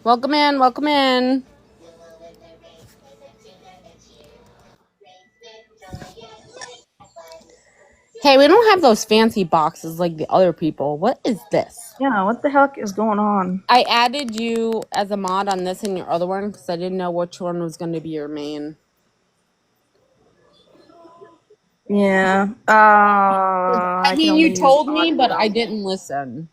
Welcome in, welcome in. Hey, we don't have those fancy boxes like the other people. What is this? Yeah, what the heck is going on? I added you as a mod on this and your other one because I didn't know which one was going to be your main. Yeah. I I can mean, only you use told me, but I audio. didn't listen.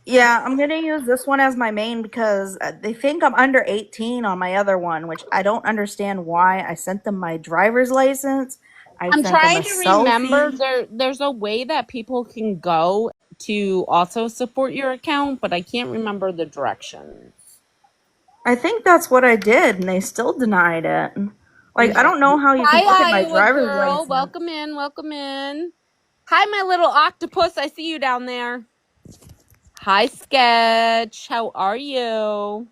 Yeah, I'm gonna use this one as my main because they think I'm under 18 on my other one, which I don't understand why. I sent them my driver's license. I I'm sent them a trying to remember. selfie. There's a way that people can go to also support your account, but I can't remember the directions. I think that's what I did, and they still denied it. Like, I Yeah. don't know how you can look at Hi, my Iowa driver's girl. license. Welcome in, welcome in. Hi, my little octopus. I see you down there. Hi, Sketch. How are you?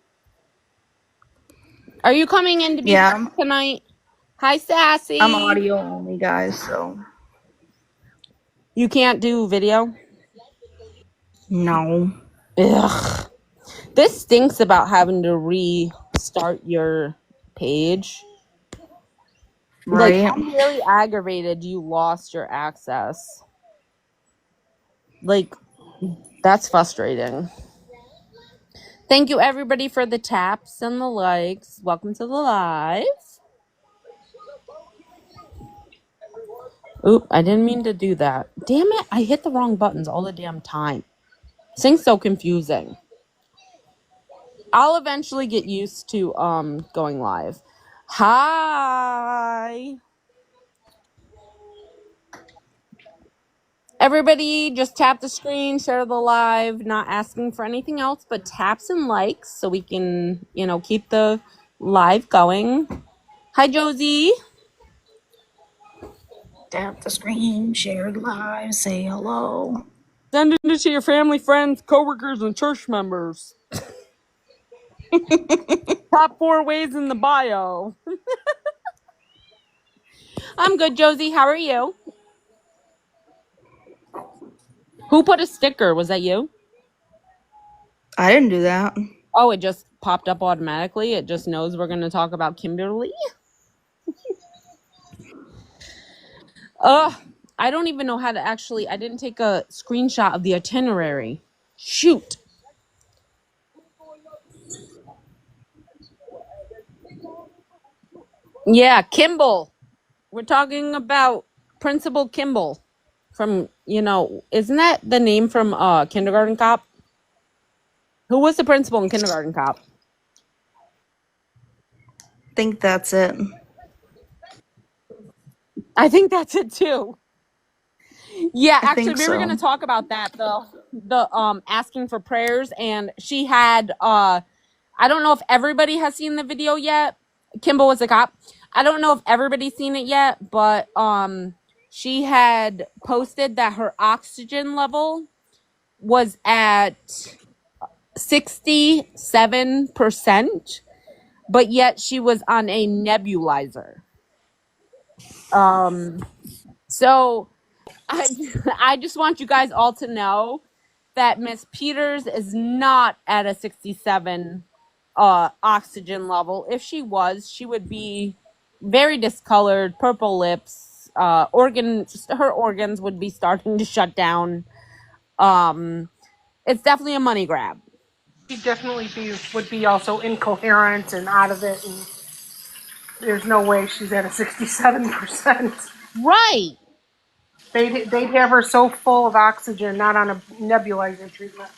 Are you coming in to be Yeah, friends tonight? Hi, I'm Sassy. audio only, guys, so You can't do video? no. Ugh. This stinks about having to restart your page. Like, Right? I'm really aggravated you lost your access. Like, that's frustrating. Thank you, everybody, for the taps and the likes. Welcome to the live. Oop, I didn't mean to do that. Damn it, I hit the wrong buttons all the damn time. This thing's so confusing. I'll eventually get used to going live. Hi. Everybody just tap the screen, share the live, not asking for anything else but taps and likes so we can, keep the live going. Hi, Josie. Tap the screen, share live, say hello. Send it to your family, friends, coworkers, and church members. Top 4 ways in the bio. I'm good, Josie. How are you? Who put a sticker? Was that you? I didn't do that. Oh, it just popped up automatically. It just knows we're going to talk about Kimberly. Ugh. I don't even know how to actually. I didn't take a screenshot of the itinerary. Shoot. Yeah, Kimball. We're talking about Principal Kimball from, isn't that the name from Kindergarten Cop? Who was the principal in Kindergarten Cop? Think that's it. I think that's it too. Yeah, I actually think we were so. gonna talk about that, the asking for prayers, and she had I don't know if everybody has seen the video yet. Kimball was a cop. I don't know if everybody's seen it yet, but she had posted that her oxygen level was at 67%, but yet she was on a nebulizer. So I just want you guys all to know that Miss Peters is not at a 67 oxygen level. If she was, she would be very discolored, purple lips, her organs would be starting to shut down. It's definitely a money grab. She'd definitely would be also incoherent and out of it, and there's no way she's at a 67%. Right. They'd have her so full of oxygen, not on a nebulizer treatment.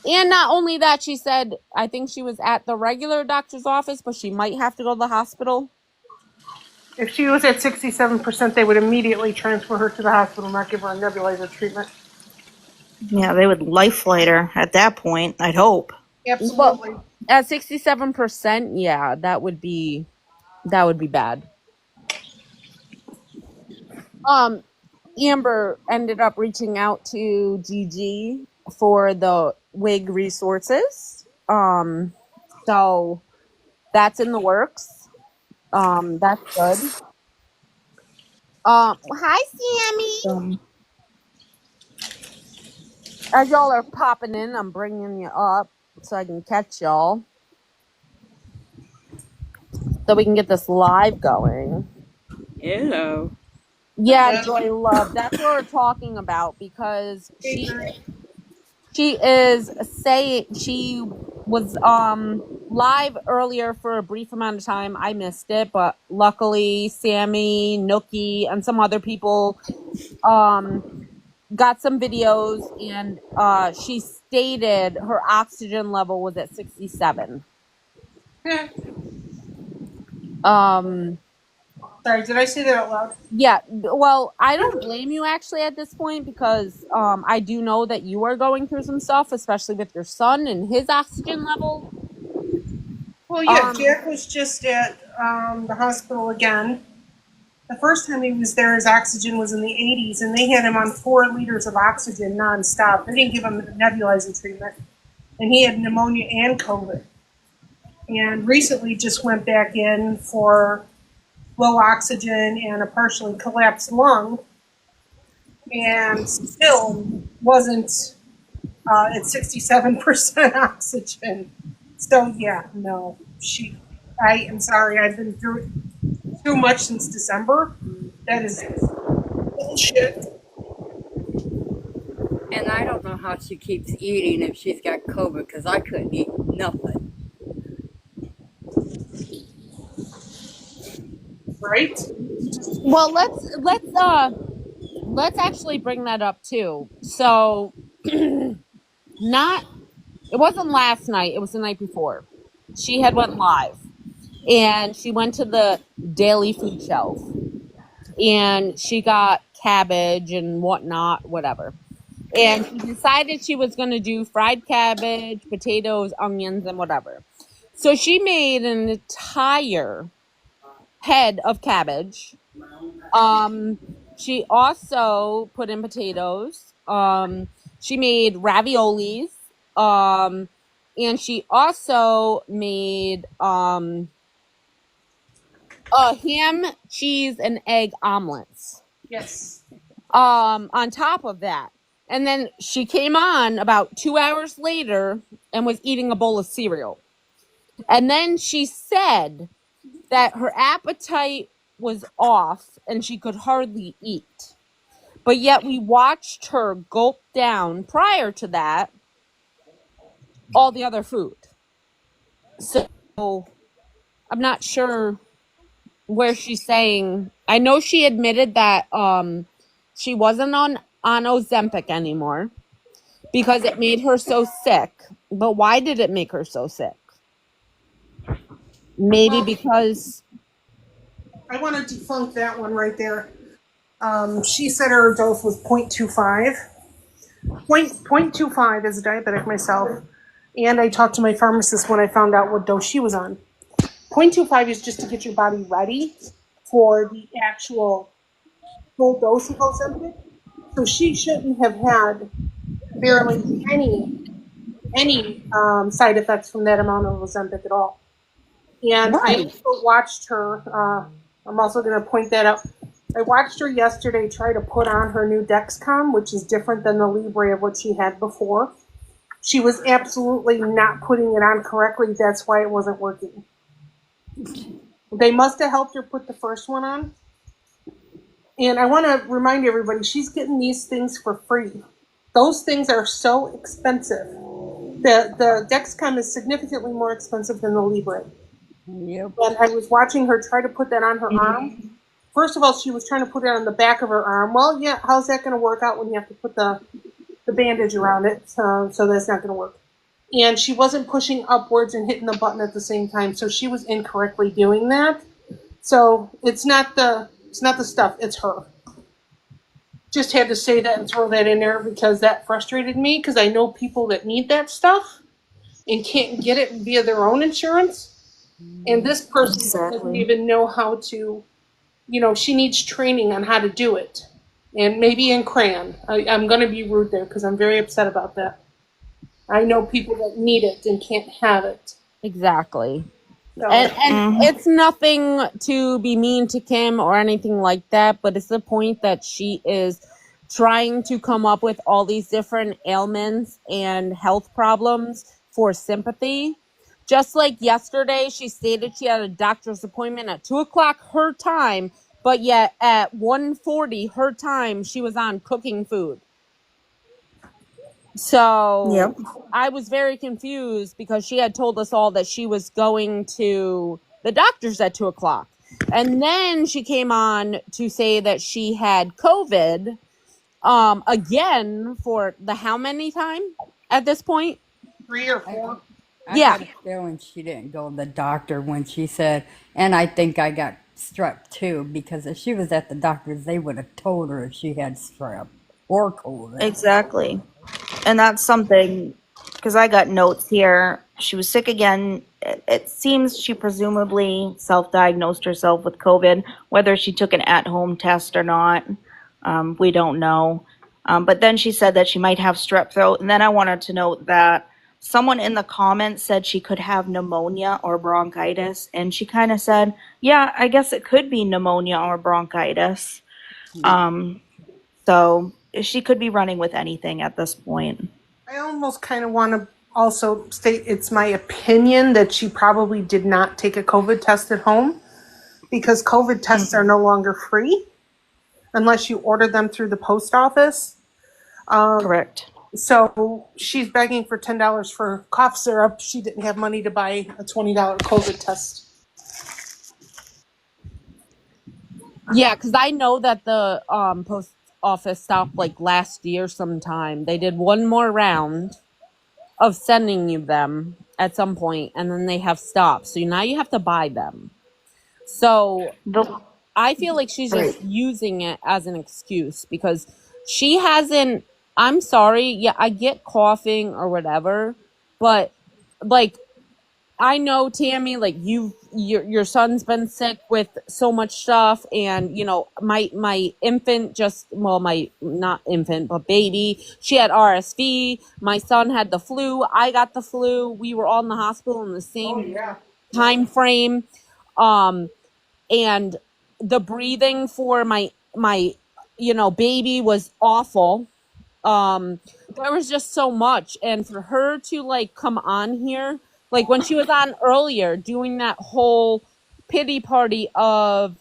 And not only that, she said, I think she was at the regular doctor's office, but she might have to go to the hospital. If she was at 67%, they would immediately transfer her to the hospital, not give her a nebulizer treatment. Yeah, they would life flight her at that point, I'd hope. Absolutely. Well, at 67%, yeah, that would be bad. Amber ended up reaching out to Gigi for the wig resources. So that's in the works. That's good. Hi Sammy. As y'all are popping in, I'm bringing you up. so I can catch y'all. So we can get this live going. Ew. Yeah, Joy Love. That's what we're talking about because she is saying she was live earlier for a brief amount of time. I missed it, but luckily Sammy, Nookie, and some other people got some videos, and she stated her oxygen level was at 67. Sorry, did I say that out loud? Yeah, well, I don't blame you actually at this point because I do know that you are going through some stuff, especially with your son and his oxygen level. Well, yeah, Jack was just at the hospital again. The first time he was there, his oxygen was in the 80s, and they had him on 4 liters of oxygen nonstop. They didn't give him nebulizing treatment, and he had pneumonia and COVID. And recently just went back in for low oxygen and a partially collapsed lung, and still wasn't at 67% oxygen. So yeah, no, I am sorry, I've been through too much since December. That is bullshit. And I don't know how she keeps eating if she's got COVID because I couldn't eat nothing. Right? Well, let's actually bring that up too. So, it wasn't last night. It was the night before. She had went live, and she went to the daily food shelf, and she got cabbage and whatnot, whatever. And she decided she was going to do fried cabbage, potatoes, onions, and whatever. So she made an entire head of cabbage. She also put in potatoes. She made raviolis. And she also made ham, cheese, and egg omelets. Yes. On top of that. And then she came on about 2 hours later and was eating a bowl of cereal. And then she said that her appetite was off and she could hardly eat. But yet we watched her gulp down prior to that all the other food. So I'm not sure where she's saying. I know she admitted that she wasn't on Ozempic anymore because it made her so sick. But why did it make her so sick? Maybe because I want to debunk that one right there. She said her dose was 0.25. 0.25 as a diabetic myself, and I talked to my pharmacist when I found out what dose she was on. 0.25 is just to get your body ready for the actual full dose of Ozempic. So she shouldn't have had barely any side effects from that amount of Ozempic at all. And I also watched her, I'm also going to point that out. I watched her yesterday try to put on her new Dexcom, which is different than the Libre of what she had before. She was absolutely not putting it on correctly. That's why it wasn't working. They must have helped her put the first one on. And I want to remind everybody, she's getting these things for free. Those things are so expensive. The Dexcom is significantly more expensive than the Libre. Yep. And I was watching her try to put that on her arm. First of all, she was trying to put it on the back of her arm. Well, yeah, how's that going to work out when you have to put the bandage around it? So that's not going to work. And she wasn't pushing upwards and hitting the button at the same time, so she was incorrectly doing that. So it's not the stuff, it's her. Just had to say that and throw that in there because that frustrated me because I know people that need that stuff and can't get it via their own insurance. And this person doesn't even know how to, she needs training on how to do it. And maybe in crayon. I'm going to be rude there because I'm very upset about that. I know people that need it and can't have it. Exactly. So, and it's nothing to be mean to Kim or anything like that, but it's the point that she is trying to come up with all these different ailments and health problems for sympathy. Just like yesterday, she stated she had a doctor's appointment at 2:00 her time, but yet at 1:40 her time, she was on cooking food. So Yep. I was very confused because she had told us all that she was going to the doctor's at 2:00. And then she came on to say that she had COVID again for the how many time at this point? 3 or 4. I Yeah. had a feeling she didn't go to the doctor when she said, and I think I got strep too, because if she was at the doctor's, they would have told her if she had strep or COVID. Exactly. And that's something, because I got notes here. She was sick again. It seems she presumably self-diagnosed herself with COVID. Whether she took an at-home test or not, we don't know. But then she said that she might have strep throat. And then I wanted to note that someone in the comments said she could have pneumonia or bronchitis. And she kind of said, yeah, I guess it could be pneumonia or bronchitis. So she could be running with anything at this point. I almost kind of want to also state it's my opinion that she probably did not take a COVID test at home, because COVID tests are no longer free unless you order them through the post office. Correct. So she's begging for $10 for cough syrup. She didn't have money to buy a $20 COVID test. Yeah, because I know that the post office stopped like last year sometime. They did one more round of sending you them at some point, and then they have stopped. So now you have to buy them. So The, I feel like she's just using it as an excuse because she hasn't. I'm sorry. Yeah, I get coughing or whatever, but like I know, Tammy, like your son's been sick with so much stuff, and you know my infant my not infant but baby, she had RSV. My son had the flu. I got the flu. We were all in the hospital in the same time frame, and the breathing for my baby was awful. There was just so much, and for her to like come on here, like when she was on earlier doing that whole pity party of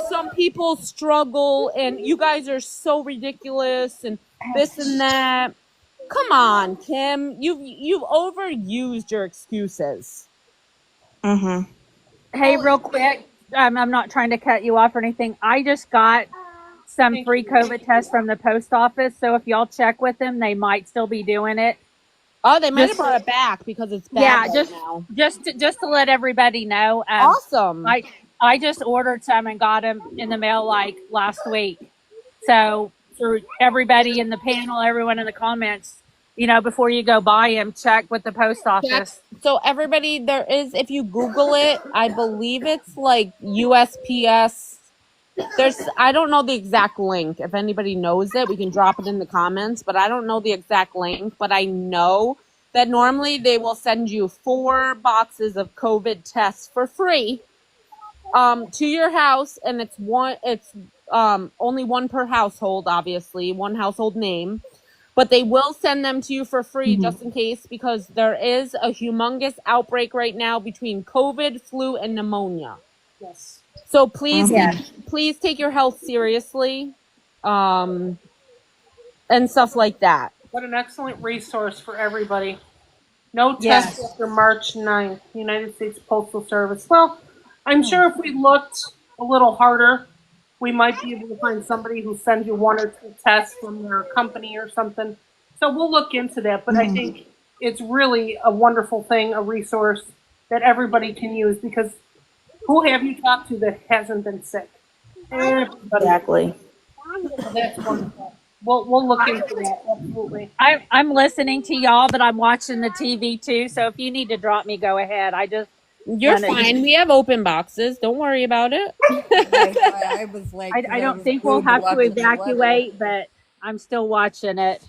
some people struggle and you guys are so ridiculous and this and that. Come on, Kim, you've overused your excuses. Hey, real quick, I'm not trying to cut you off or anything. I just got some free COVID tests from the post office, so if y'all check with them, they might still be doing it. Oh, they might have brought it back because it's bad now. Just to let everybody know. Awesome. I just ordered some and got them in the mail like last week. So for everybody in the panel, everyone in the comments, before you go buy them, check with the post office. So everybody, there is, if you Google it, I believe it's like USPS. I don't know the exact link. If anybody knows it, we can drop it in the comments, but I don't know the exact link. But I know that normally they will send you 4 boxes of COVID tests for free to your house, and it's only one per household, obviously, one household name. But they will send them to you for free just in case, because there is a humongous outbreak right now between COVID, flu, and pneumonia. Yes. So please take your health seriously, and stuff like that. What an excellent resource for everybody. No tests after March 9th, United States Postal Service. Well, I'm sure if we looked a little harder, we might be able to find somebody who sends you 1 or 2 tests from their company or something. So we'll look into that. But I think it's really a wonderful thing, a resource that everybody can use, because who have you talked to that hasn't been sick? Everybody. Exactly. That's wonderful. We'll look into that, absolutely. I'm listening to y'all, but I'm watching the TV too. So if you need to drop me, go ahead. You're fine. We have open boxes. Don't worry about it. I was like, I don't think we'll have to evacuate, but I'm still watching it.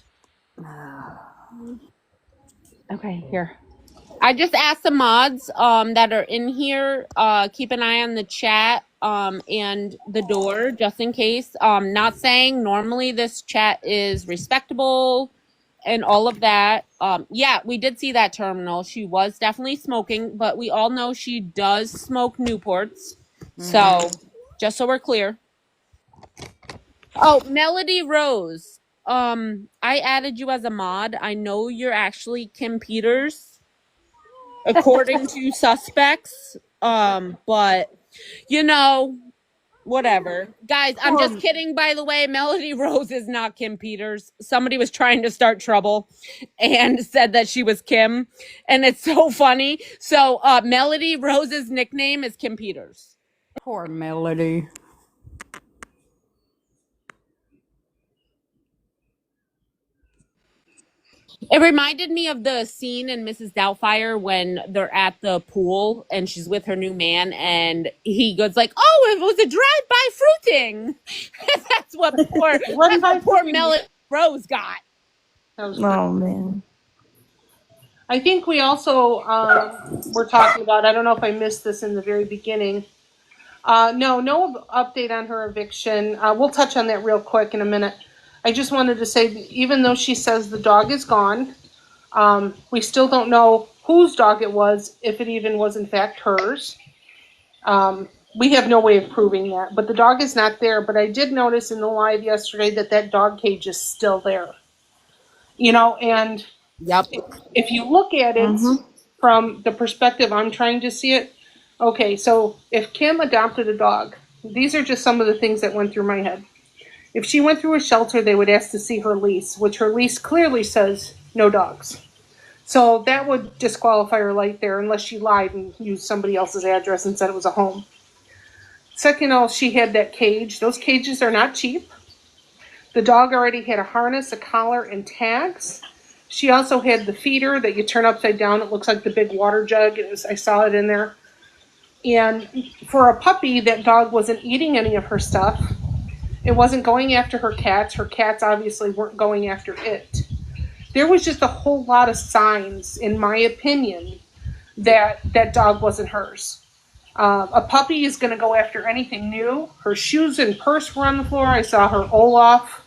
Okay, here. I just asked the mods that are in here, keep an eye on the chat and the door just in case. Not saying normally this chat is respectable and all of that. Yeah, we did see that terminal. She was definitely smoking, but we all know she does smoke Newports. So, just so we're clear. Oh, Melody Rose. I added you as a mod. I know you're actually Kim Peters, according to suspects. But you know, whatever. Guys, I'm just kidding, by the way. Melody Rose is not Kim Peters. Somebody was trying to start trouble and said that she was Kim. And it's so funny. So Melody Rose's nickname is Kim Peters. Poor Melody. It reminded me of the scene in Mrs. Doubtfire when they're at the pool and she's with her new man and he goes like, "Oh, it was a drive-by fruiting." That's what poor Melody Rose got. That was Oh man. I think we also were talking about, I don't know if I missed this in the very beginning. No update on her eviction. We'll touch on that real quick in a minute. I just wanted to say, even though she says the dog is gone, we still don't know whose dog it was, if it even was in fact hers. We have no way of proving that, but the dog is not there. But I did notice in the live yesterday that dog cage is still there. You know, and Yep. if you look at it from the perspective I'm trying to see it, okay, so if Kim adopted a dog, these are just some of the things that went through my head. If she went through a shelter, they would ask to see her lease, which her lease clearly says no dogs. So that would disqualify her right there unless she lied and used somebody else's address and said it was a home. Second of all, she had that cage. Those cages are not cheap. The dog already had a harness, a collar, and tags. She also had the feeder that you turn upside down. It looks like the big water jug. I saw it in there. And for a puppy, that dog wasn't eating any of her stuff. It wasn't going after her cats. Her cats obviously weren't going after it. There was just a whole lot of signs, in my opinion, that that dog wasn't hers. A puppy is going to go after anything new. Her shoes and purse were on the floor. I saw her Olaf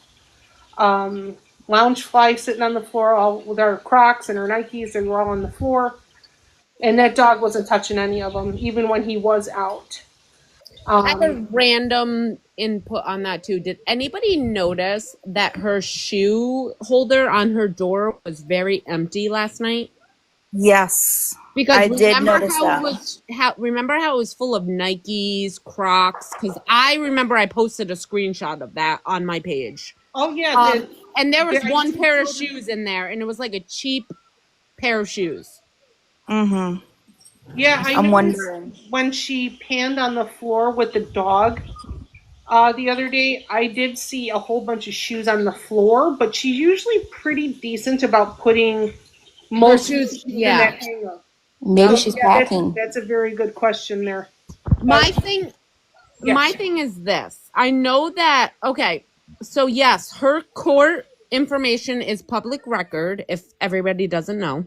Loungefly sitting on the floor, all with her Crocs and her Nikes, and were all on the floor. And that dog wasn't touching any of them, even when he was out. I have a random input on that too. Did anybody notice that her shoe holder on her door was very empty last night? Yes. Because I did notice that. Remember how it was full of Nikes, Crocs? Because I remember I posted a screenshot of that on my page. Oh, yeah. And there was one pair of shoes in there, and it was like a cheap pair of shoes. Mm-hmm. Yeah, I'm wondering. When she panned on the floor with the dog the other day, I did see a whole bunch of shoes on the floor, but she's usually pretty decent about putting most shoes in that hanger. Maybe she's packing. That's a very good question there. My thing is this. I know that, okay, so yes, her court information is public record, if everybody doesn't know.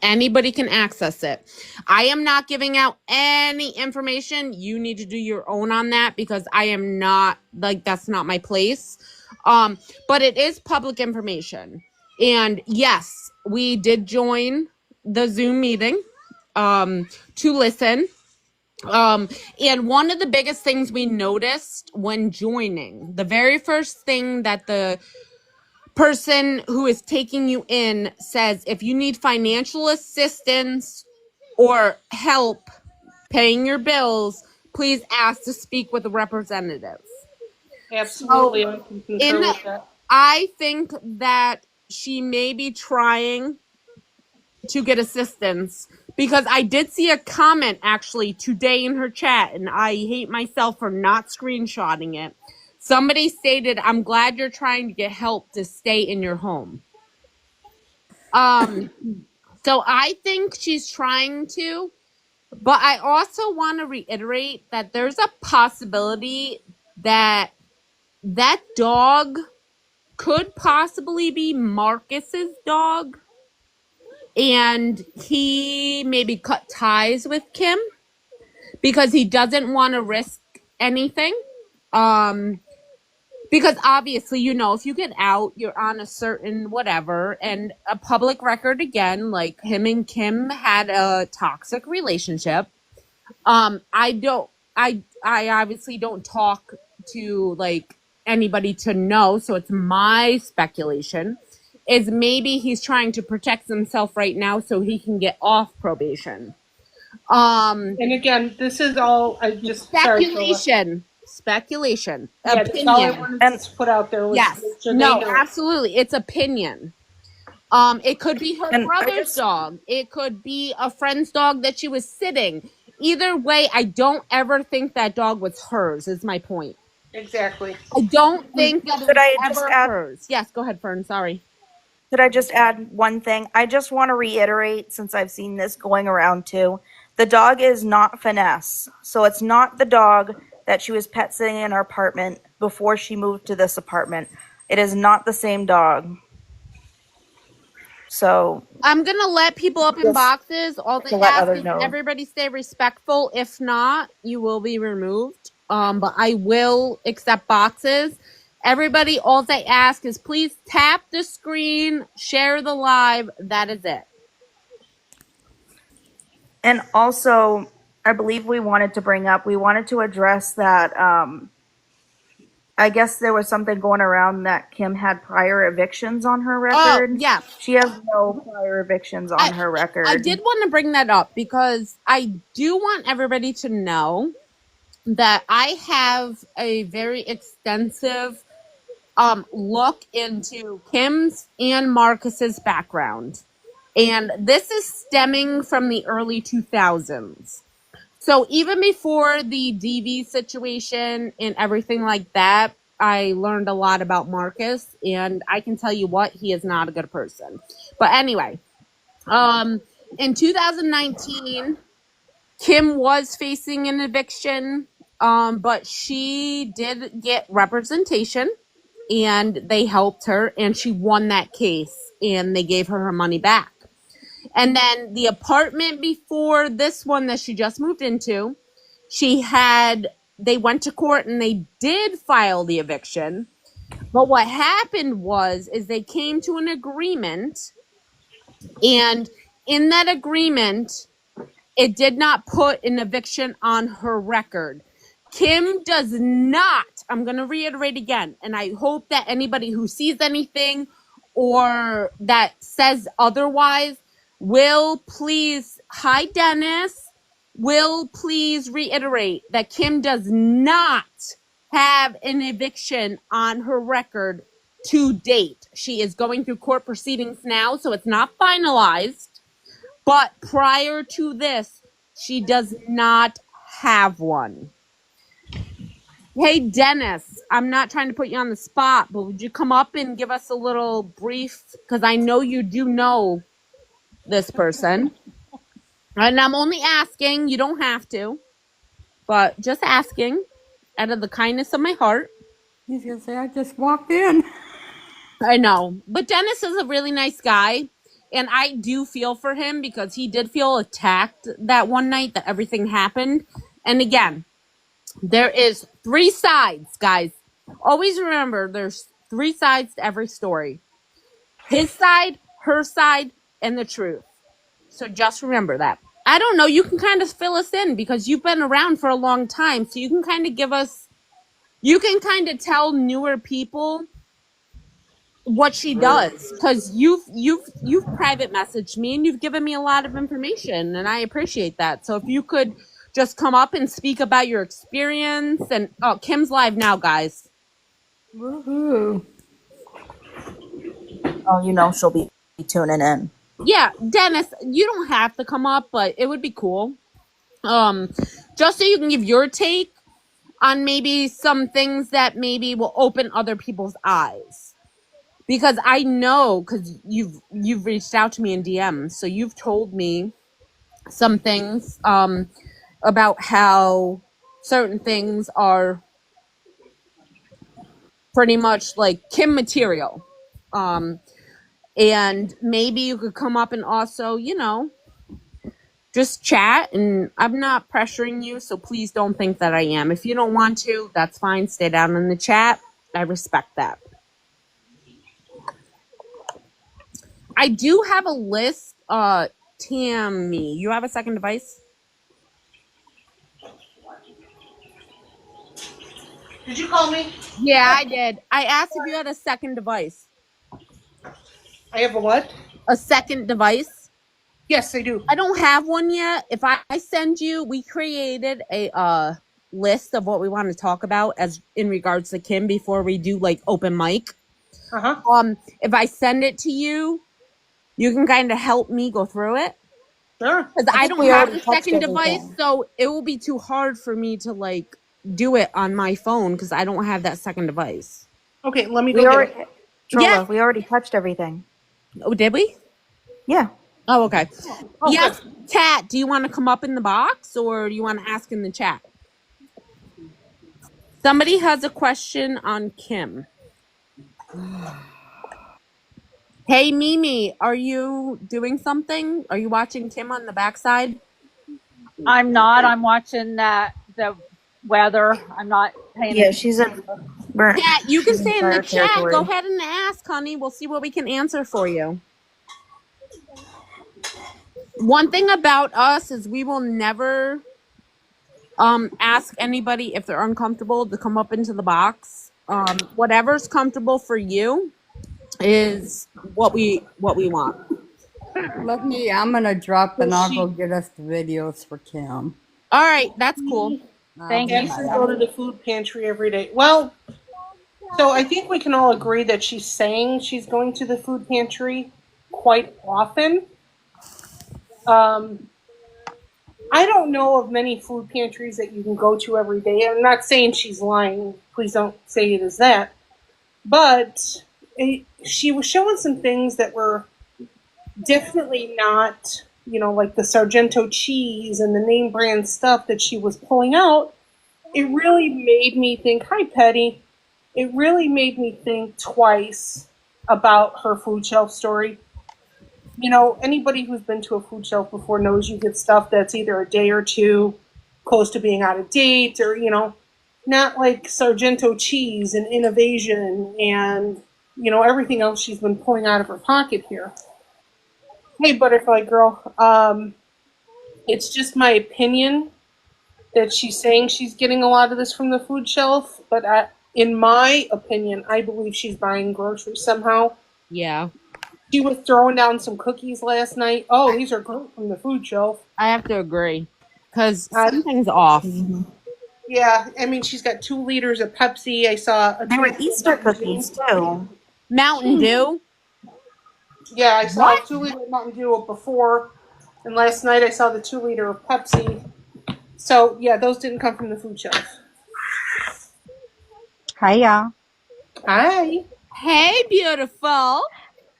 Anybody can access it. I am not giving out any information. You need to do your own on that because I am not, like, that's not my place. But it is public information. And yes, we did join the Zoom meeting to listen. And one of the biggest things we noticed when joining, the very first thing that the person who is taking you in says, if you need financial assistance or help paying your bills, please ask to speak with a representative. Absolutely. I can concur with that. I think that she may be trying to get assistance because I did see a comment actually today in her chat, and I hate myself for not screenshotting it. Somebody stated, "I'm glad you're trying to get help to stay in your home." So I think she's trying to, but I also want to reiterate that there's a possibility that that dog could possibly be Marcus's dog, and he maybe cut ties with Kim because he doesn't want to risk anything. Because obviously, you know, if you get out, you're on a certain whatever, and a public record again, like him and Kim had a toxic relationship. I don't, I obviously don't talk to like anybody to know, so it's my speculation. Is maybe he's trying to protect himself right now so he can get off probation. And again, this is all I just sorry, Phyllis. Speculation, Yeah, that's all I opinion. wanted And to put out there was Yes, make sure no, they know. absolutely, it's opinion. It could be her And I brother's just- dog. It could be a friend's dog that she was sitting. Either way, I don't ever think that dog was hers, is my point. Exactly. I don't think that it Could was I just ever add- hers. Yes, go ahead, Fern. Sorry. Could I just add one thing? I just want to reiterate, since I've seen this going around too, the dog is not Finesse. So it's not the dog that she was pet sitting in her apartment before she moved to this apartment. It is not the same dog. So I'm going to let people up in Just boxes. All they to let ask others is know. everybody stay respectful. If not, you will be removed. But I will accept boxes. Everybody, all they ask is please tap the screen, share the live. That is it. And also, I believe we wanted to address that, I guess there was something going around that Kim had prior evictions on her record. yeah. She has no prior evictions on her record. I did want to bring that up because I do want everybody to know that I have a very extensive look into Kim's and Marcus's background. And this is stemming from the early 2000s. So even before the DV situation and everything like that, I learned a lot about Marcus, and I can tell you what, he is not a good person. But anyway, in 2019, Kim was facing an eviction, but she did get representation, and they helped her, and she won that case, and they gave her money back. And then the apartment before this one that she just moved into, they went to court and they did file the eviction. But what happened is they came to an agreement, and in that agreement, it did not put an eviction on her record. Kim does not, I'm going to reiterate again, and I hope that anybody who sees anything or that says otherwise will please, hi Dennis, will please reiterate that Kim does not have an eviction on her record to date. She is going through court proceedings now, so it's not finalized. But prior to this, she does not have one. Hey, Dennis, I'm not trying to put you on the spot, but would you come up and give us a little brief? Because I know you do know this person. And I'm only asking. You don't have to. But just asking out of the kindness of my heart. He's gonna say, I just walked in. I know. But Dennis is a really nice guy. And I do feel for him because he did feel attacked that one night that everything happened. And again, there is 3 sides, guys. Always remember there's 3 sides to every story. His side, her side, and the truth. So just remember that. I don't know. You can kind of fill us in because you've been around for a long time. So you can kind of you can kind of tell newer people what she does, because you've private messaged me and you've given me a lot of information, and I appreciate that. So if you could just come up and speak about your experience. And Kim's live now, guys. Woohoo. Oh, she'll be tuning in. Yeah, Dennis, you don't have to come up, but it would be cool. Just so you can give your take on maybe some things that maybe will open other people's eyes. Because I know, because you've reached out to me in DMs, so you've told me some things about how certain things are pretty much like Kim material. And maybe you could come up and also, just chat. And I'm not pressuring you, so please don't think that I am. If you don't want to, that's fine. Stay down in the chat. I respect that. I do have a list. Tammy, you have a second device? Did you call me? Yeah, I did. I asked if you had a second device. I have a what? A second device? Yes, I do. I don't have one yet. If I send you, we created a list of what we want to talk about as in regards to Kim before we do like open mic. If I send it to you, you can kind of help me go through it. Sure. Because I think don't we have already a touched second device, everything. so it will be too hard for me to like do it on my phone because I don't have that second device. Okay, let me We go already, get it. Trolla, Yes. we already touched everything. Oh, did we? Yeah. Oh, okay. Oh, Yes, good. Kat, do you want to come up in the box or do you want to ask in the chat? Somebody has a question on Kim. Hey, Mimi, are you doing something? Are you watching Kim on the backside? I'm not. I'm watching the weather. I'm not paying Yeah, attention. she's in. Kat, you can She's in stay in the fire chat. territory. Go ahead and ask, honey. We'll see what we can answer for you. One thing about us is we will never ask anybody if they're uncomfortable to come up into the box. Whatever's comfortable for you is what we want. I'm gonna drop and I'll She- go get us the videos for Kim. All right, that's cool. Thank you. Actually go to the food pantry every day. Well, so I think we can all agree that she's saying she's going to the food pantry quite often. I don't know of many food pantries that you can go to every day. I'm not saying she's lying. Please don't say it is that. But she was showing some things that were definitely not, like the Sargento cheese and the name brand stuff that she was pulling out. It really made me think, hi, Petty. It really made me think twice about her food shelf story. Anybody who's been to a food shelf before knows you get stuff that's either a day or two close to being out of date or, not like Sargento cheese and Innovation and, everything else she's been pulling out of her pocket here. Hey, Butterfly Girl, it's just my opinion that she's saying she's getting a lot of this from the food shelf, but in my opinion, I believe she's buying groceries somehow. Yeah. She was throwing down some cookies last night. Oh, these are great from the food shelf. I have to agree because something's off. Yeah, I mean, she's got 2 liters of Pepsi. I saw a They were Easter cookies too. Mountain Dew. Yeah, I saw What? a 2 liter of Mountain Dew before, and last night I saw the 2 liter of Pepsi. So yeah, those didn't come from the food shelf. Hi, y'all. Hi. Hey, beautiful.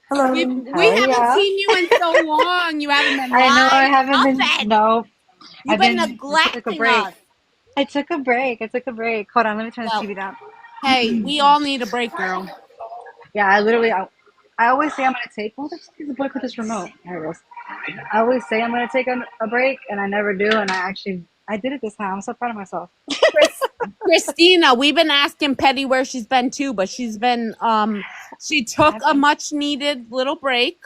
Hello. We How are haven't y'all? seen you in so long. You haven't been I know I live. haven't been. Nothing. No, You've I've been I took a neglecting break. us. I took a break. Hold on, let me turn the Well, TV down. hey, we all need a break, girl. Yeah, I always say I'm gonna take. Oh, there's a boy with this remote. There it is. I always say I'm gonna take a break, and I never do. And I did it this time. I'm so proud of myself. Christina, we've been asking Petty where she's been too, but she's been she took a much needed little break.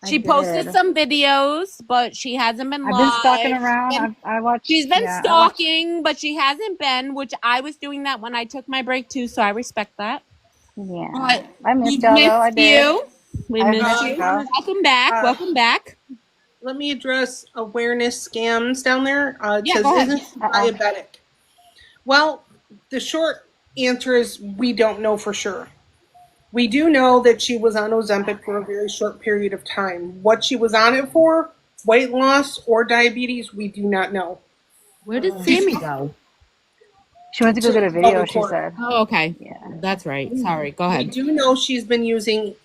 She posted did. some videos, but she hasn't been I've live. been stalking around. I watched. She's been yeah, stalking, but she hasn't been, which I was doing that when I took my break too, so I respect that. Yeah, I We missed y'all though. I missed did. you. We I missed missed you. y'all. Welcome back. Welcome back. Let me address awareness scams down there. It Yeah, says, go ahead. isn't she diabetic? Well, the short answer is we don't know for sure. We do know that she was on Ozempic for a very short period of time. What she was on it for, weight loss or diabetes, we do not know. Where did Sammy go? She went to go get a video. She record. said. Oh, okay. Yeah. That's right. Sorry. Go We ahead. do know she's been using,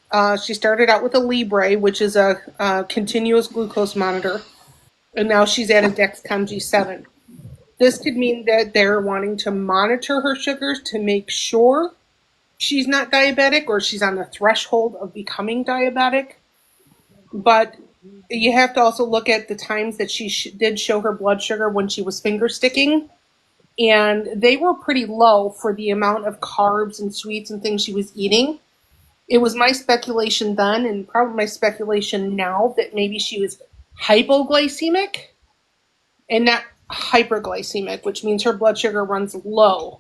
she started out with a Libre, which is a continuous glucose monitor, and now she's at a Dexcom G7. This could mean that they're wanting to monitor her sugars to make sure she's not diabetic or she's on the threshold of becoming diabetic. But you have to also look at the times that she did show her blood sugar when she was finger sticking. and they were pretty low for the amount of carbs and sweets and things she was eating. It was my speculation then, and probably my speculation now, that maybe she was hypoglycemic and not hyperglycemic, which means her blood sugar runs low.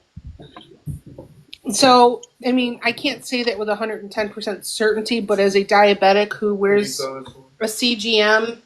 So, I mean, I can't say that with 110% certainty, but as a diabetic who wears a CGM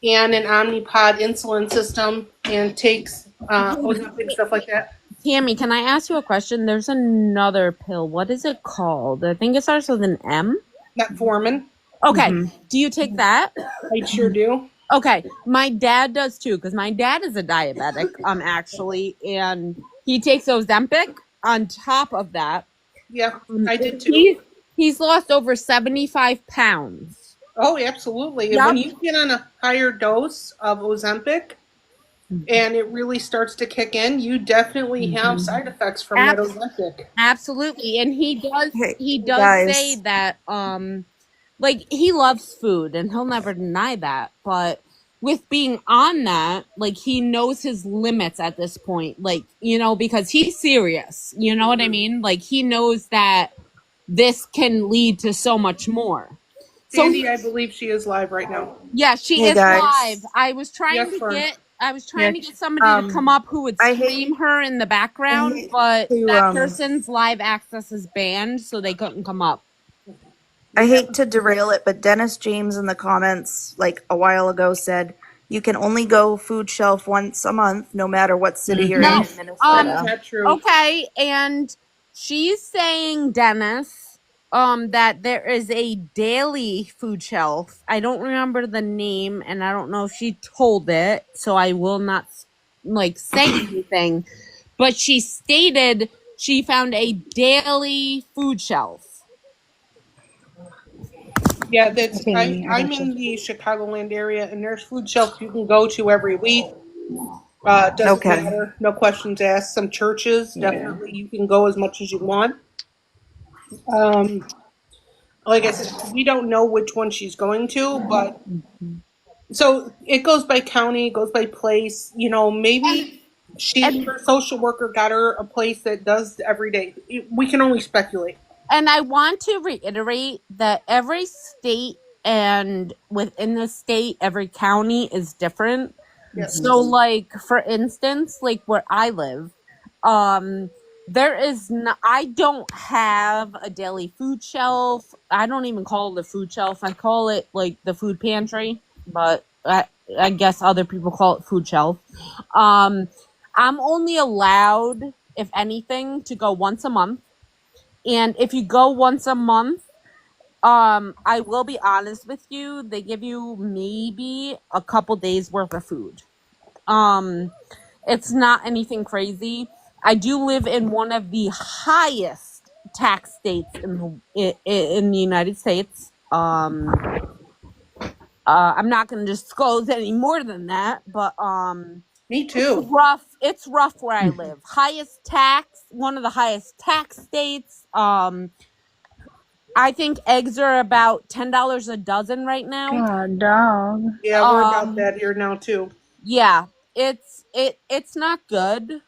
and an Omnipod insulin system and takes Ozempic, stuff like that. Tammy, can I ask you a question? There's another pill. What is it called? I think it starts with an M. Metformin, Okay. Do you take that? I sure do. Okay. My dad does too, because my dad is a diabetic, actually, and he takes Ozempic on top of that. Yeah, I did too. He's lost over 75 pounds. Oh, absolutely. Yep. When you get on a higher dose of Ozempic and it really starts to kick in, you definitely have side effects from that Ozempic. Absolutely. And he does guys. say that like he loves food and he'll never deny that, but with being on that, like he knows his limits at this point, like, you know, because he's serious, you know what I mean? Like he knows that this can lead to so much more. So Sandy, I believe she is live right now. yeah, she Hey, is guys. live. I was trying Yes, to Fern. get somebody to come up who would I scream her in the background, hate but to, that person's live access is banned, so they couldn't come up. I hate to derail it, but Dennis James in the comments like a while ago said you can only go food shelf once a month, no matter what city you're No, in Minnesota. Is that true? Okay, and she's saying, Dennis, that there is a daily food shelf. I don't remember the name, and I don't know if she told it, so I will not like say anything. But she stated she found a daily food shelf. Yeah, that's. Okay, I I'm gotcha. in the Chicagoland area, and there's food shelves you can go to every week. Doesn't Okay. matter, no questions asked. Some churches, definitely, you can go as much as you want. Like I said, we don't know which one she's going to, but so it goes by county, it goes by place. You know, maybe her social worker got her a place that does every day. We can only speculate. And I want to reiterate that every state and within the state, every county is different. Yes. So, like, for instance, like where I live, there is no, I don't have a daily food shelf. I don't even call it a food shelf. I call it like the food pantry, but I guess other people call it food shelf. I'm only allowed, if anything, to go once a month. And if you go once a month, I will be honest with you, they give you maybe a couple days worth of food. It's not anything crazy. I do live in one of the highest tax states in the United States. I'm not going to disclose any more than that, but Me too. it's rough where I live. Highest tax, one of the highest tax states. I think eggs are about $10 a dozen right now. God, dog. Yeah, we're about that here now too. Yeah, it's not good.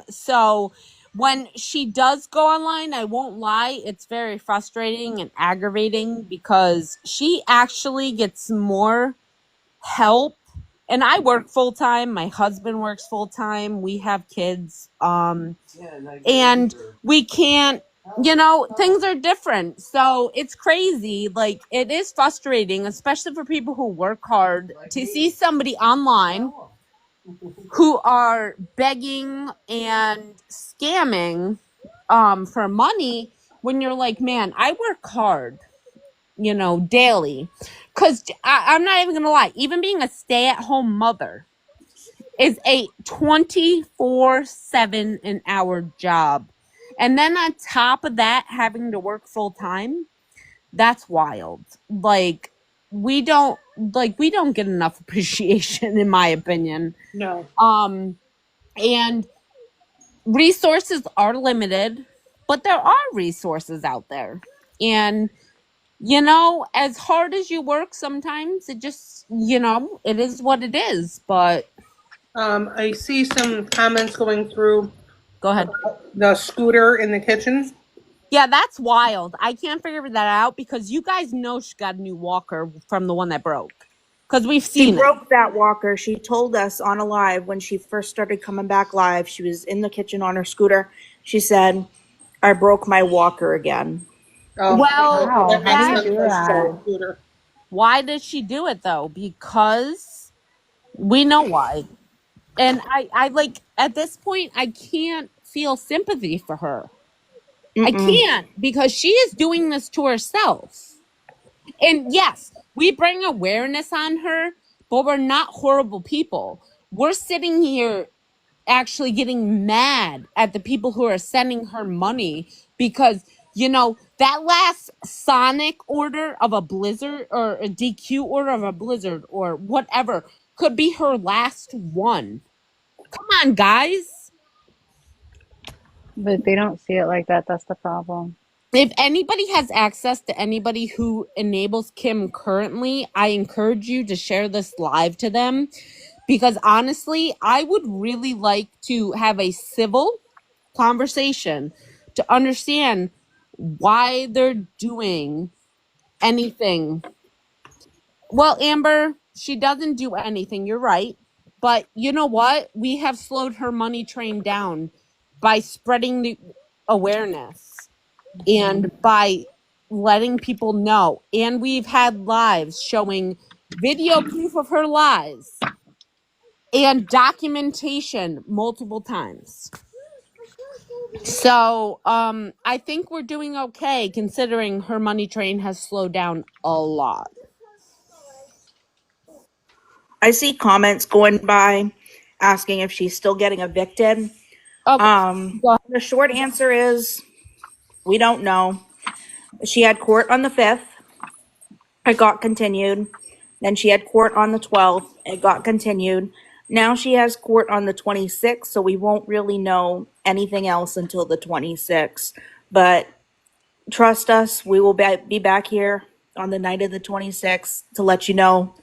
So when she does go online, I won't lie, it's very frustrating and aggravating because she actually gets more help. And I work full time. My husband works full time. We have kids. And we can't, you know, things are different. So it's crazy. Like, it is frustrating, especially for people who work hard, to see somebody online who are begging and scamming for money when you're like, man, I work hard, you know, daily. Because I'm not even going to lie, even being a stay-at-home mother is a 24/7 an hour job. And then on top of that, having to work full time, that's wild. Like, we don't get enough appreciation, in my opinion. No. And resources are limited, but there are resources out there. And, you know, as hard as you work, sometimes it just, you know, it is what it is. But I see some comments going through Go ahead. the scooter in the kitchen. Yeah, that's wild. I can't figure that out because you guys know she got a new walker from the one that broke. Because we've She seen it. broke that walker. She told us on a live when she first started coming back live. She was in the kitchen on her scooter. She said, I broke my walker again. Oh, Well, Wow, that makes how do you sense. do for a that? scooter. why did she do it though? Because we know why. And I like at this point I can't feel sympathy for her. I can't because she is doing this to herself. And yes, we bring awareness on her, but we're not horrible people. We're sitting here actually getting mad at the people who are sending her money because, you know, that last Sonic order of a Blizzard or a DQ order of a Blizzard or whatever could be her last one. Come on, guys. But they don't see it like that. That's the problem. If anybody has access to anybody who enables Kim currently, I encourage you to share this live to them because honestly, I would really like to have a civil conversation to understand why they're doing anything. Well, Amber, she doesn't do anything. You're right. But you know what? We have slowed her money train down by spreading the awareness and by letting people know. And we've had lives showing video proof of her lies and documentation multiple times. So I think we're doing okay considering her money train has slowed down a lot. I see comments going by asking if she's still getting evicted. Okay. The short answer is we don't know. She had court on the 5th. It got continued. Then she had court on the 12th. It got continued. Now she has court on the 26th, so we won't really know anything else until the 26th. But trust us, we will be back here on the night of the 26th to let you know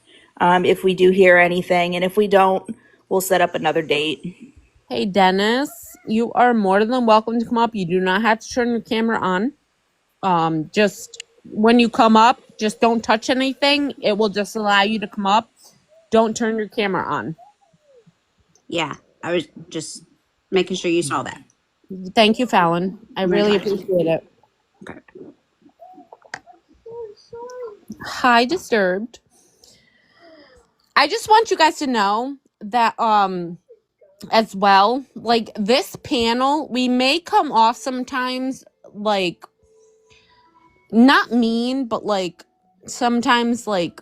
if we do hear anything. And if we don't, we'll set up another date. Hey, Dennis, you are more than welcome to come up. You do not have to turn your camera on. Just when you come up, just don't touch anything. It will just allow you to come up. Don't turn your camera on. Yeah, I was just making sure you saw that. Thank you, Fallon. I really appreciate it. Okay. Hi, Disturbed. I just want you guys to know that as well, like this panel, we may come off sometimes like not mean, but like sometimes like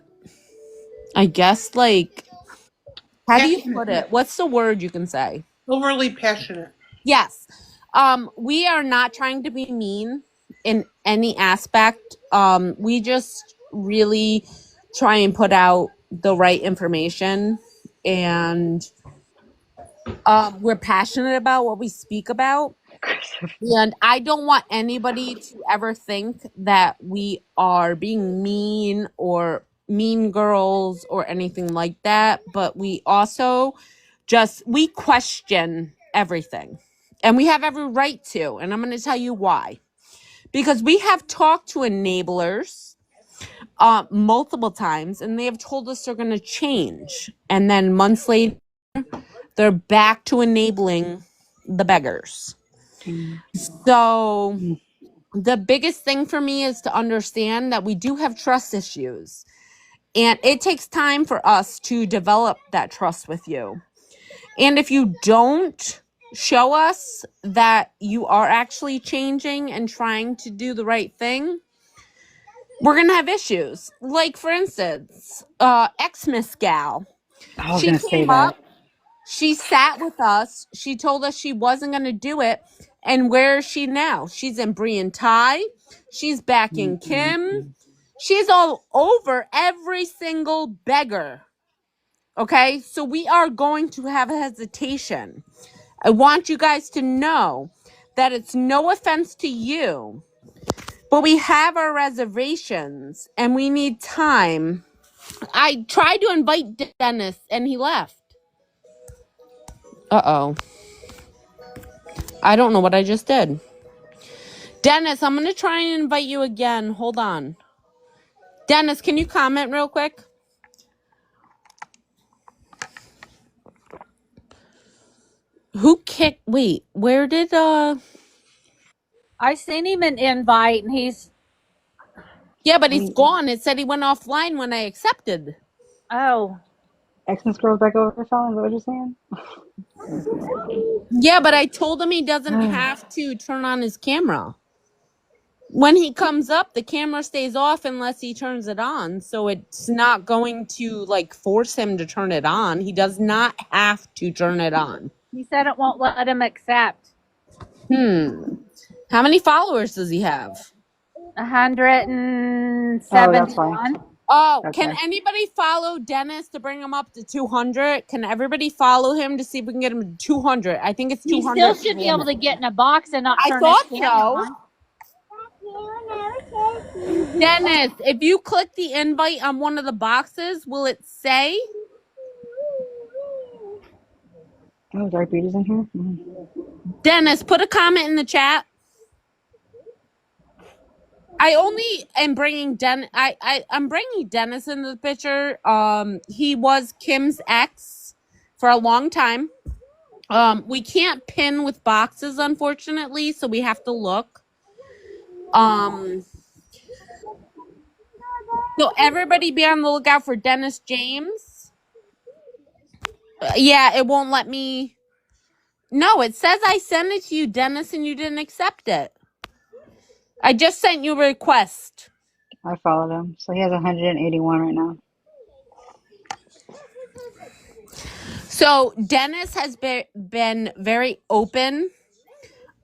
I guess like how do you put it? What's the word you can say? Overly passionate. Yes. We are not trying to be mean in any aspect. We just really try and put out the right information and we're passionate about what we speak about. And I don't want anybody to ever think that we are being mean or mean girls or anything like that. But we also we question everything. And we have every right to. And I'm going to tell you why. Because we have talked to enablers multiple times and they have told us they're going to change. And then months later, they're back to enabling the beggars. So the biggest thing for me is to understand that we do have trust issues. And it takes time for us to develop that trust with you. And if you don't show us that you are actually changing and trying to do the right thing, we're going to have issues. Like, for instance, Xmas gal. I was She gonna say came that. up, she sat with us, she told us she wasn't going to do it. And where is she now? She's in Brian Ty. She's backing Kim. She's all over every single beggar. Okay, so we are going to have a hesitation. I want you guys to know that it's no offense to you, but we have our reservations and we need time. I tried to invite Dennis and he left. Uh-oh. I don't know what I just did. Dennis, I'm going to try and invite you again. Hold on. Dennis, can you comment real quick? Who kicked? Wait, where did I sent him an invite and he's, Yeah, but he's We gone. It said he went offline when I accepted. oh, Xmas girls back over there, fellas. Is that what you're saying? Yeah, but I told him he doesn't have to turn on his camera. When he comes up, the camera stays off unless he turns it on. So it's not going to like force him to turn it on. He does not have to turn it on. he said it won't let him accept. How many followers does he have? 171. Oh, Okay. can anybody follow Dennis to bring him up to 200? Can everybody follow him to see if we can get him to 200? I think it's He 200. still should be able to get in a box and not I turn thought his camera so. on. Dennis, if you click the invite on one of the boxes, will it say? Oh, Dark Beauty's in here. Dennis, put a comment in the chat. I only am bringing I'm bringing Dennis into the picture. He was Kim's ex for a long time. We can't pin with boxes, unfortunately, so we have to look. So everybody be on the lookout for Dennis James. Yeah, it won't let me. No, it says I sent it to you, Dennis, and you didn't accept it. I just sent you a request. I followed him. So he has 181 right now. So Dennis has been very open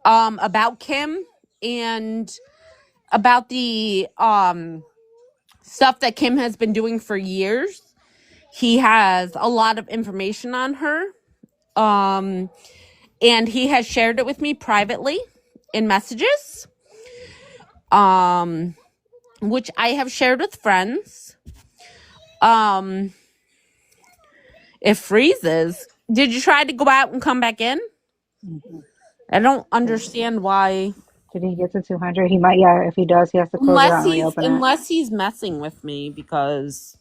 about Kim and about the stuff that Kim has been doing for years. He has a lot of information on her. And he has shared it with me privately in messages. Which I have shared with friends. It freezes. Did you try to go out and come back in? I don't understand why. Did he get to 200? He might, yeah. If he does, he has to close it out and reopen it. Unless he's messing with me, because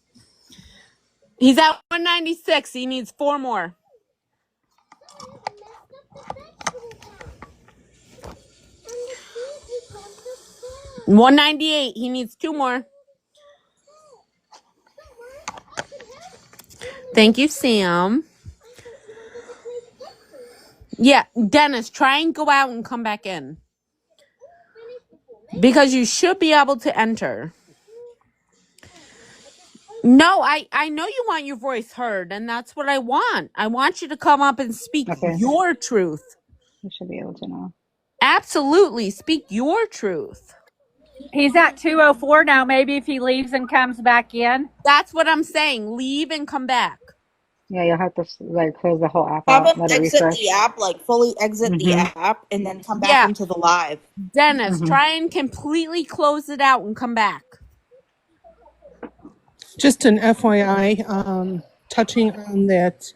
he's at 196. He needs 4 more. $198. He needs 2 more. Thank you, Sam. Yeah, Dennis, try and go out and come back in. Because you should be able to enter. No, I know you want your voice heard, and that's what I want. I want you to come up and speak your truth. You should be able to now. Absolutely. Speak your truth. He's at 204 now. Maybe if he leaves and comes back in. That's what I'm saying. Leave and come back. Yeah, you'll have to like close the whole app out. Let it Exit refresh. the app, like fully exit the app, and then come back into the live. Dennis, try and completely close it out and come back. Just an FYI, touching on that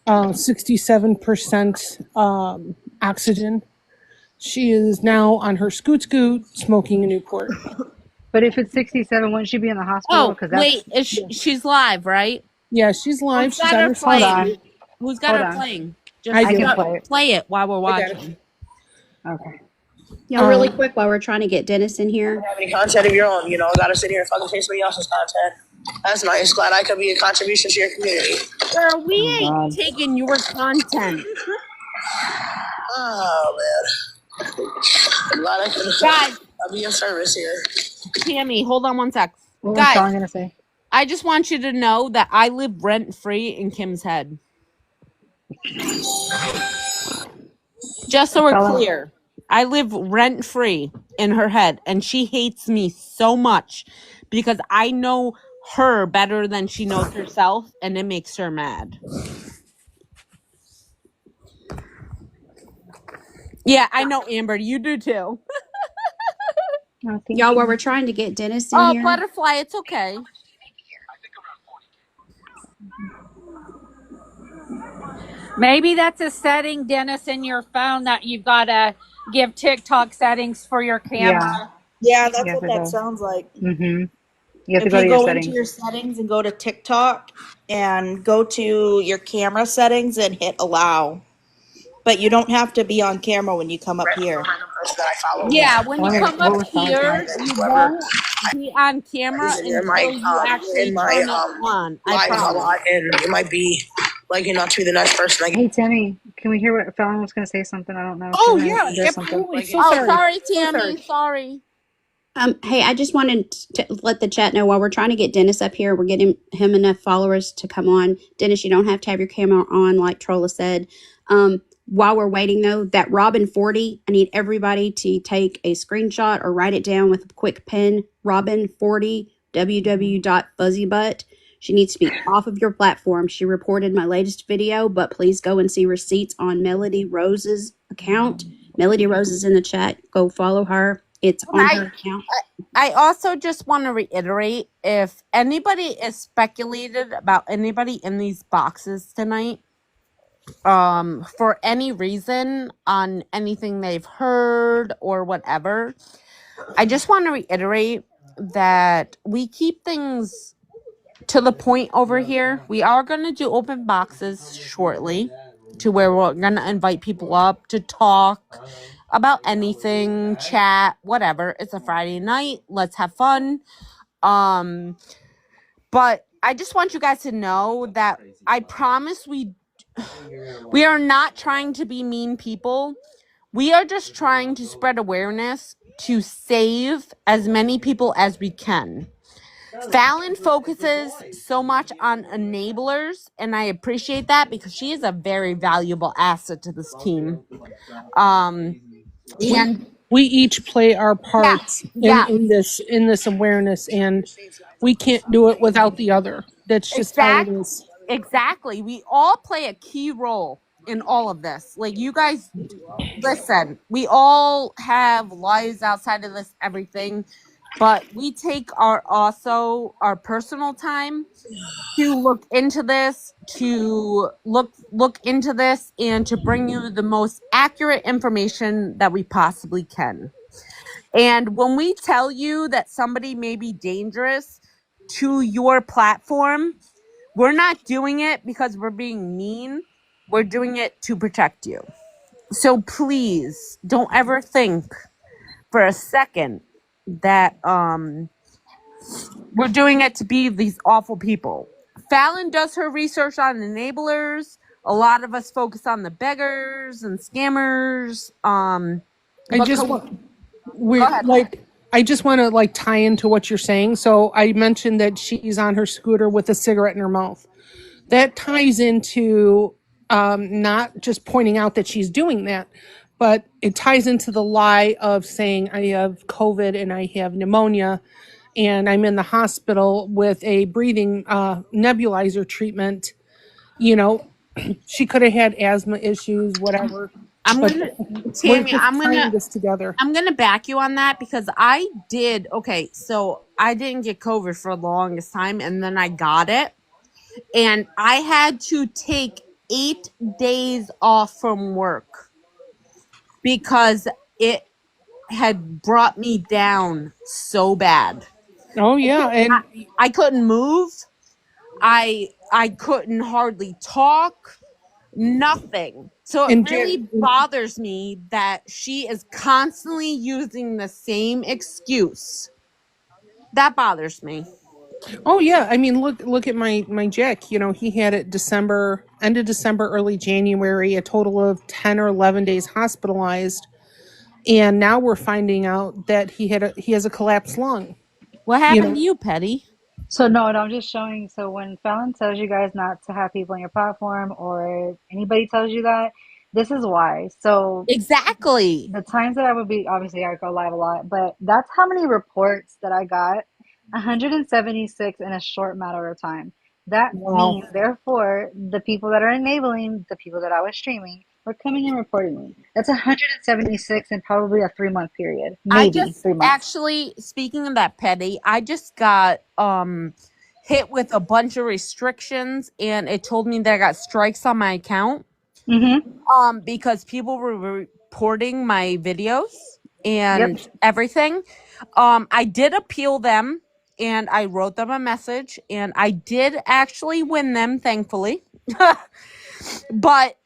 67% oxygen. She is now on her scoot smoking a Newport. But if it's 67, wouldn't she be in the hospital? Oh, wait, she's live, right? Yeah, she's live. Who's got her playing? Who's got her on. playing? I can play it while we're watching. Okay. Yeah, really quick while we're trying to get Dennis in here. Have any content of your own, gotta sit here and fucking take somebody else's content. That's nice. Glad I could be a contribution to your community. Girl, we ain't taking your content. Oh man. I'm glad I could be of service here. Tammy, hold on one sec. What was Guys, Sean gonna say? I just want you to know that I live rent-free in Kim's head. Just so we're clear. I live rent-free in her head, and she hates me so much because I know her better than she knows herself, and it makes her mad. Yeah, I know, Amber. You do too. Y'all, while we're trying to get Dennis in here. Oh, Butterfly, it's okay. Maybe that's a setting, Dennis, in your phone that you've got to give TikTok settings for your Yeah, camera. Yeah, you that's have what to that go. sounds like. Mm-hmm. You have to If go you to your go into settings. your settings and go to TikTok and go to your camera settings and hit allow. But you don't have to be on camera when you come up here. Random person that I follow. Yeah, when you come What up was Fallon's here, mic? you Whoever won't be on camera is in your mic, until you actually in my turn it on. I lives a promise. lot, and it might be like not to be the next person. Like Hey, Tammy, can we hear what Fallon was going to say? Something, I don't know. She Oh was going to yeah, address something. absolutely. So Oh, sorry. sorry, So sorry. Tammy. Sorry. Hey, I just wanted to let the chat know while we're trying to get Dennis up here, we're getting him enough followers to come on. Dennis, you don't have to have your camera on, like Trolla said. While we're waiting, though, that Robin 40, I need everybody to take a screenshot or write it down with a quick pen. Robin 40, www.fuzzybutt. She needs to be off of your platform. She reported my latest video, but please go and see receipts on Melody Rose's account. Melody Rose is in the chat. Go follow her. It's And on her account. I also just want to reiterate, if anybody is speculated about anybody in these boxes tonight, for any reason on anything they've heard or whatever, I just want to reiterate that we keep things to the point over here. We are going to do open boxes shortly to where we're going to invite people up to talk about anything, chat, whatever. It's a Friday night. Let's have fun. But I just want you guys to know that I promise we are not trying to be mean people. We are just trying to spread awareness to save as many people as we can. Fallon focuses so much on enablers, and I appreciate that because she is a very valuable asset to this team. And We each play our parts yeah. in this awareness, and we can't do it without the other. That's just how it is. Exactly. We all play a key role in all of this. Like, you guys, listen, we all have lives outside of this, everything, but we take our personal time to look into this, and to bring you the most accurate information that we possibly can. And when we tell you that somebody may be dangerous to your platform, we're not doing it because we're being mean. We're doing it to protect you. So please don't ever think for a second that we're doing it to be these awful people. Fallon does her research on enablers. A lot of us focus on the beggars and scammers. I just want to tie into what you're saying. So I mentioned that she's on her scooter with a cigarette in her mouth. That ties into not just pointing out that she's doing that, but it ties into the lie of saying I have COVID and I have pneumonia and I'm in the hospital with a breathing nebulizer treatment. You know, she could have had asthma issues, whatever. Tammy, tying this together. I'm gonna back you on that because I didn't get COVID for the longest time, and then I got it, and I had to take 8 days off from work because it had brought me down so bad. Oh yeah, and I couldn't move. I couldn't hardly talk. Nothing. So it really bothers me that she is constantly using the same excuse. That bothers me. Oh yeah, I mean look at my Jack. You know, he had it end of December, early January, a total of 10 or 11 days hospitalized, and now we're finding out that he has a collapsed lung. What happened to you, Petty? So no, I'm just showing. So when Fallon tells you guys not to have people on your platform, or anybody tells you that, this is why. So exactly the times that I would be, obviously I go live a lot, but that's how many reports that I got. 176 in a short matter of time. That means, therefore, the people that are enabling the people that I was streaming were coming and reporting me. That's 176 in probably a 3-month period. Maybe 3 months. Actually, speaking of that, Petty, I just got hit with a bunch of restrictions, and it told me that I got strikes on my account. because people were reporting my videos and Yep. everything. I did appeal them and I wrote them a message and I did actually win them, thankfully. But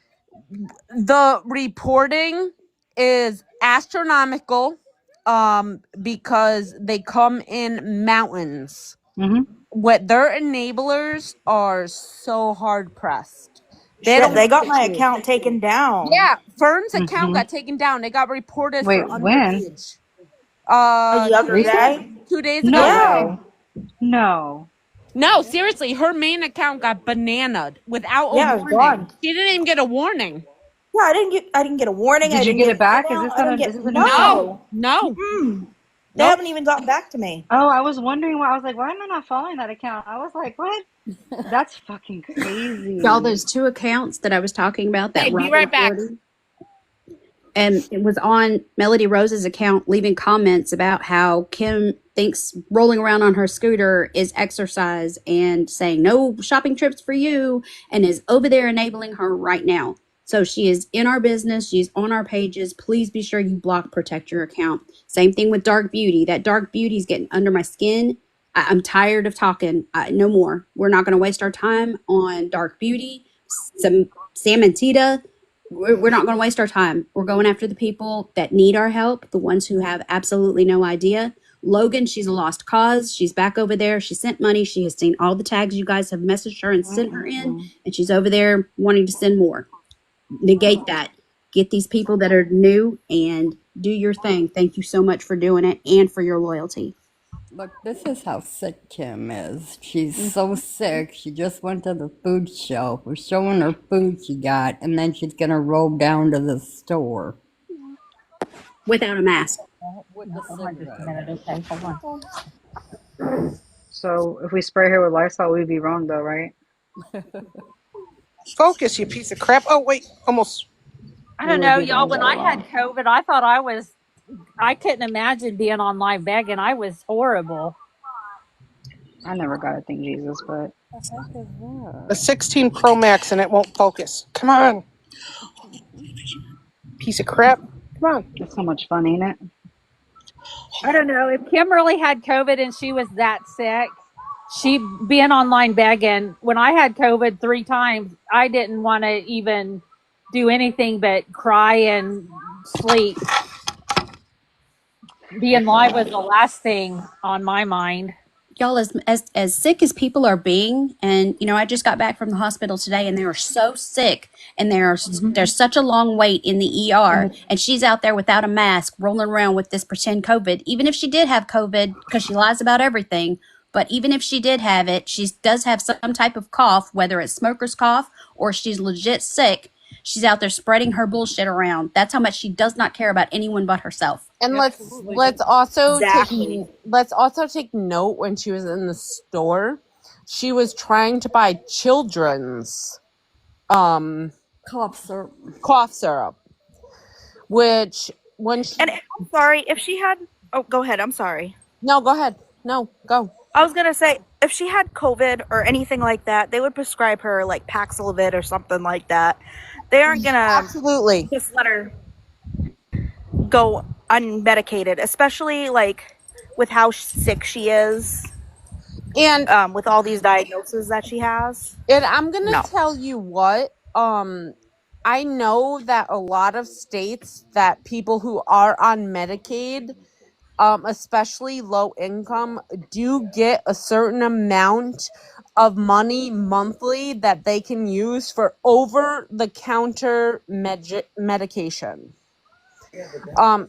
the reporting is astronomical because they come in mountains. What their enablers are so hard pressed. Shit, they got my account taken down. Yeah, Fern's account got taken down. They got reported Wait, for when? underage. The other day? 2 days No ago. Yeah. way. No. No, seriously, her main account got bananaed without Yeah, a it was warning. gone. She didn't even get a warning. Yeah, I didn't get a warning. Did I you didn't get get it back? an Is email. this I an- didn't get is this a new No, no. no. They haven't even gotten back to me. Oh, I was wondering why. I was like, why am I not following that account? I was like, what? That's fucking crazy. Y'all, those two accounts that I was talking about that Hey, be Robin right back. reported, and it was on Melody Rose's account leaving comments about how Kim thinks rolling around on her scooter is exercise and saying no shopping trips for you and is over there enabling her right now. So she is in our business. She's on our pages. Please be sure you block, protect your account. Same thing with Dark Beauty. That Dark Beauty is getting under my skin. I'm tired of talking. No more. We're not going to waste our time on Dark Beauty. Sam and Tita, we're not going to waste our time. We're going after the people that need our help, the ones who have absolutely no idea. Logan, she's a lost cause. She's back over there. She sent money. She has seen all the tags you guys have messaged her and sent her in, and she's over there wanting to send more. Negate that. Get these people that are new and do your thing. Thank you so much for doing it and for your loyalty. Look, this is how sick Kim is. She's so sick. She just went to the food shelf. We're showing her food she got, and then she's gonna roll down to the store Without a mask. with the Hold on just a cigarette. minute, okay? Hold on. So if we spray her with Lysol, we'd be wrong though, right? Focus, you piece of crap. Oh, wait. Almost. I don't know, y'all. When I had COVID, I thought I couldn't imagine being online begging. I was horrible. I never got a thing, Jesus, but The 16 Pro Max and it won't focus. Come on. Piece of crap. Come on. it's so much fun, ain't it? I don't know. If Kim really had COVID and she was that sick, she being online begging. When I had COVID 3 times, I didn't want to even do anything but cry and sleep. Being live was the last thing on my mind. Y'all, as sick as people are being, and I just got back from the hospital today, and they are so sick, and there's such a long wait in the ER, and she's out there without a mask, rolling around with this pretend COVID. Even if she did have COVID, because she lies about everything, but even if she did have it, she does have some type of cough, whether it's smoker's cough or she's legit sick. She's out there spreading her bullshit around. That's how much she does not care about anyone but herself. And let's also Exactly. take note when she was in the store, she was trying to buy children's Cough syrup. cough syrup, which when she, And I'm sorry, if she had, oh, go ahead. I'm sorry. no, go ahead. No, go. I was going to say, if she had COVID or anything like that, they would prescribe her like Paxlovid or something like that. They aren't going to Absolutely. just let her go unmedicated, especially like with how sick she is, And with all these diagnoses that she has. I'm gonna No. tell you what, I know that a lot of states that people who are on Medicaid, especially low income, do get a certain amount of money monthly that they can use for over the counter medication.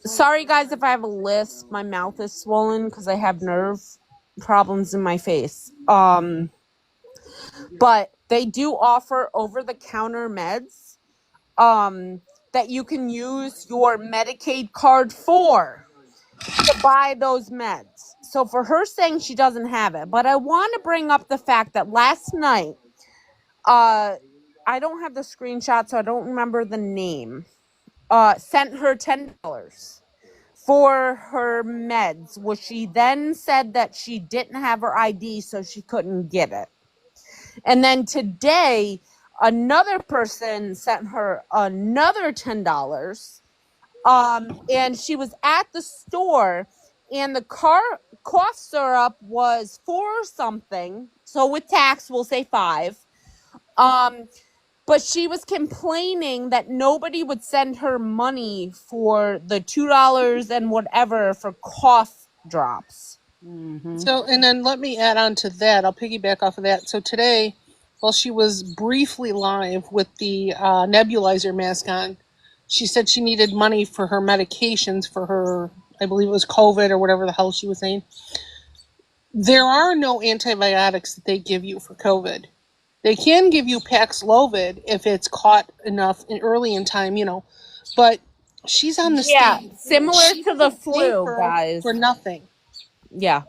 Sorry guys if I have a lisp. My mouth is swollen because I have nerve problems in my face. But they do offer over the counter meds that you can use your Medicaid card for to buy those meds. So for her saying she doesn't have it, but I want to bring up the fact that last night, I don't have the screenshot, so I don't remember the name, sent her $10 for her meds, which she then said that she didn't have her ID, so she couldn't get it. And then today, Another person sent her another $10. And she was at the store, and the cough syrup was 4 something. So with tax, we'll say 5. But she was complaining that nobody would send her money for the $2 and whatever for cough drops. So, and then let me add on to that. I'll piggyback off of that. So today, while she was briefly live with the nebulizer mask on, she said she needed money for her medications for her, I believe it was COVID or whatever the hell she was saying. There are no antibiotics that they give you for COVID. They can give you Paxlovid if it's caught enough early in time, but she's on the stage. Similar She's to the on stage flu, guys. for nothing. Yeah.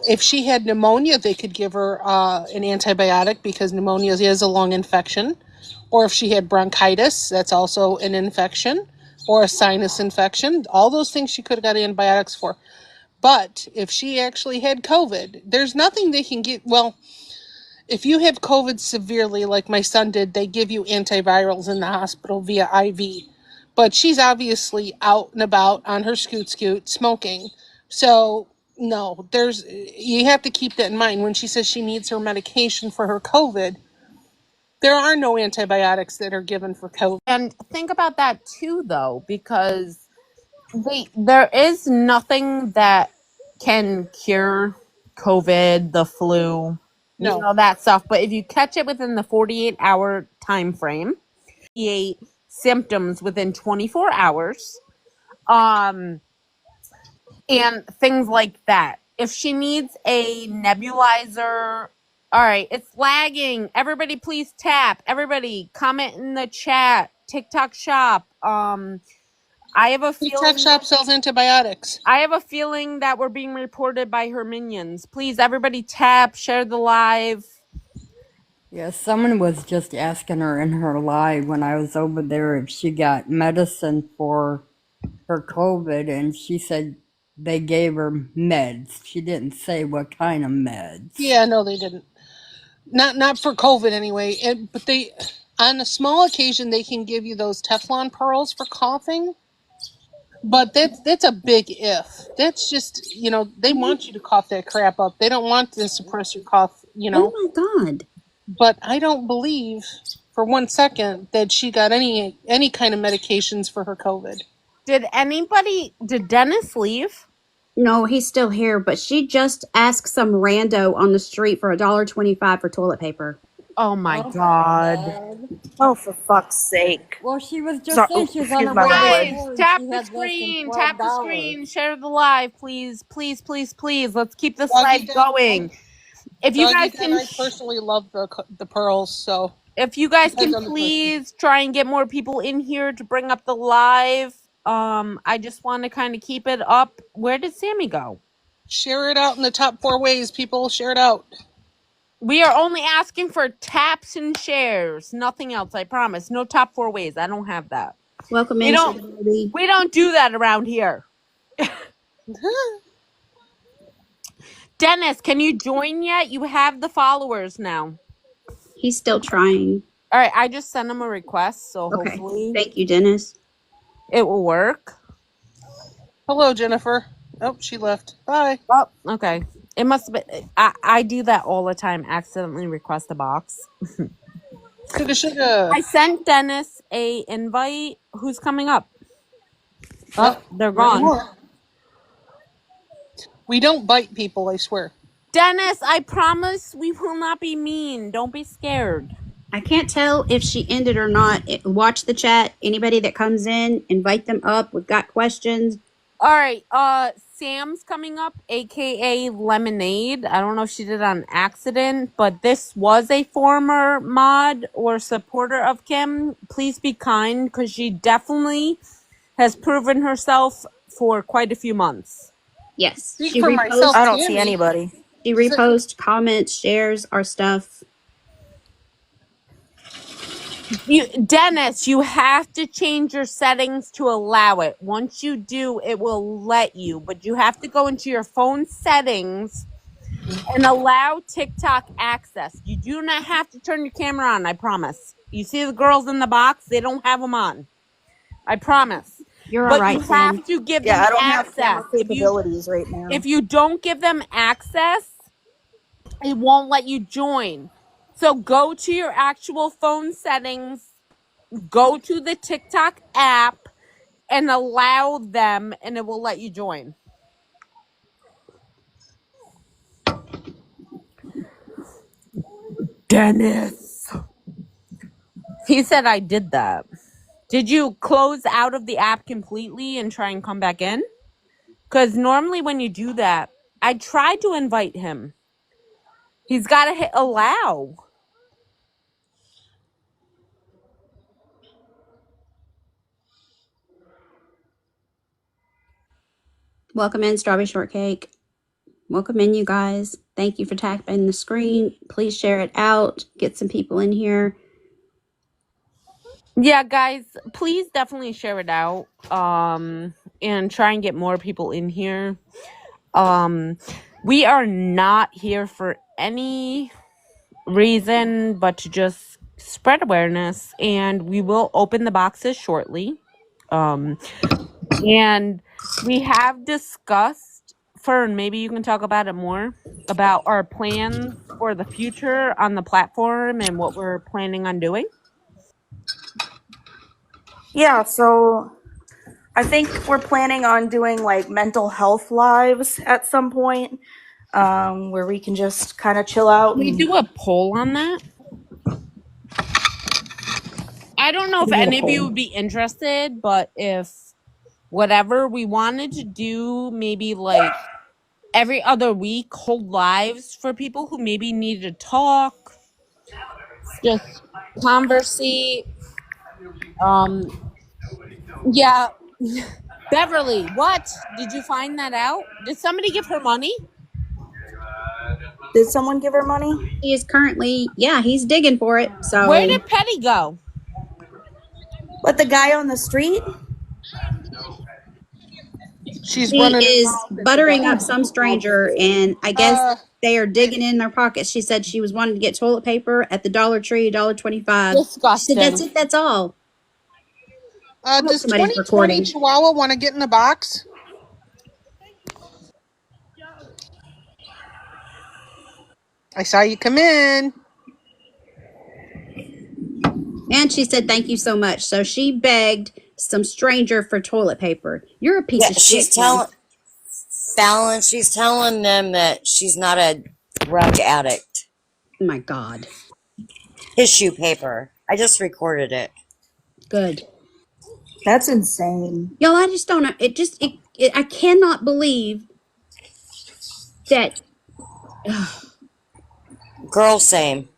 If she had pneumonia, they could give her an antibiotic because pneumonia is a lung infection. Or if she had bronchitis, that's also an infection, or a sinus infection. All those things she could have got antibiotics for. But if she actually had COVID, there's nothing they can get. Well, if you have COVID severely, like my son did, they give you antivirals in the hospital via IV. But she's obviously out and about on her scoot smoking. So no, you have to keep that in mind when she says she needs her medication for her COVID. There are no antibiotics that are given for COVID. And think about that too, though, because there is nothing that can cure COVID, the flu, No. that stuff. But if you catch it within the 48-hour time frame, symptoms within 24 hours, and things like that. If she needs a nebulizer, all right, it's lagging. Everybody, please tap. Everybody, comment in the chat. TikTok shop. I have a feeling TikTok shop sells antibiotics. I have a feeling that we're being reported by her minions. Please, everybody, tap, share the live. Yeah, someone was just asking her in her live when I was over there if she got medicine for her COVID, and she said they gave her meds. She didn't say what kind of meds. Yeah, no, they didn't. Not for COVID anyway. But they, on a small occasion, they can give you those Teflon pearls for coughing. But that's a big if. That's just, they want you to cough that crap up. They don't want to suppress your cough, Oh my God. But I don't believe for 1 second that she got any kind of medications for her COVID. Did Dennis leave? No, he's still here, but she just asked some rando on the street for $1.25 for toilet paper. Oh my God. Oh, for fuck's sake. Well, she was just Sorry, saying she was on excuse her my way language. to Guys, school and tap she the had less than screen, tap the $12. screen, share the live, please, please, please, please. Let's keep this Doggy live Dog- going. If you guys can, I personally love the pearls, so. if you guys Depends can on the please try and get more people in here to bring up the live. I just want to kind of keep it up. Where did Sammy go? Share it out in the top 4 ways, people. Share it out. We are only asking for taps and shares, nothing else. I promise. No top 4 ways. I don't have that. Welcome We in, don't- Sugar Baby. We don't do that around here. Dennis, can you join yet? You have the followers now. He's still trying. All right, I just sent him a request, so Okay. hopefully Thank you, Dennis. it will work. Hello, Jennifer. Oh, she left. Bye. Oh, okay. It must have been. I do that all the time. Accidentally request a box. Sugar. I sent Dennis a invite. Who's coming up? Oh, they're gone. We don't bite people, I swear. Dennis, I promise we will not be mean. Don't be scared. I can't tell if she ended or not. Watch the chat. Anybody that comes in, invite them up. We've got questions. All right. Sam's coming up, aka Lemonade. I don't know if she did it on accident, but this was a former mod or supporter of Kim. Please be kind, because she definitely has proven herself for quite a few months. Yes. Speak She for myself, I don't see Tammy. anybody. She reposts, comments, shares our stuff. Dennis, you have to change your settings to allow it. Once you do, it will let you, but you have to go into your phone settings and allow TikTok access. You do not have to turn your camera on, I promise. You see the girls in the box? They don't have them on. I promise. You're all But right, you Sam. have to give Yeah, them I don't have access. camera capabilities right now. If you don't give them access, it won't let you join. So go to your actual phone settings, go to the TikTok app, and allow them, and it will let you join. Dennis. He said I did that. Did you close out of the app completely and try and come back in? Because normally when you do that, I tried to invite him. He's got to hit allow. Welcome in, Strawberry Shortcake. Welcome in, you guys. Thank you for tapping the screen. Please share it out. Get some people in here. Yeah, guys, please definitely share it out. And try and get more people in here. We are not here for any reason but to just spread awareness, and we will open the boxes shortly. And we have discussed, Fern, maybe you can talk about it more, about our plans for the future on the platform and what we're planning on doing. Yeah, so I think we're planning on doing like mental health lives at some point, where we can just kind of chill out. Can we And do a poll on that? I don't know if any of you would be interested, but if whatever we wanted to do, maybe like every other week, hold lives for people who maybe need to talk, just conversate. Yeah. Beverly, what? Did you find that out? Did somebody give her money? Did someone give her money? He is currently, he's digging for it. So Where did Petty go? But the guy on the street? She's he running her is mouth at the buttering dog. up some stranger, and I guess they are digging in their pockets. She said she was wanting to get toilet paper at the Dollar Tree, $1.25. She Disgusting. said, "That's it. That's all." Does somebody's 2020 recording. Chihuahua want to get in the box? I saw you come in. And she said, "Thank you so much." So she begged some stranger for toilet paper. You're a piece Yeah, of she's shit. Kim. Fallon, she's telling them that she's not a drug addict. Oh my God. Tissue paper. I just recorded it. Good. That's insane. Y'all, I just don't know. I cannot believe that. Girl, same.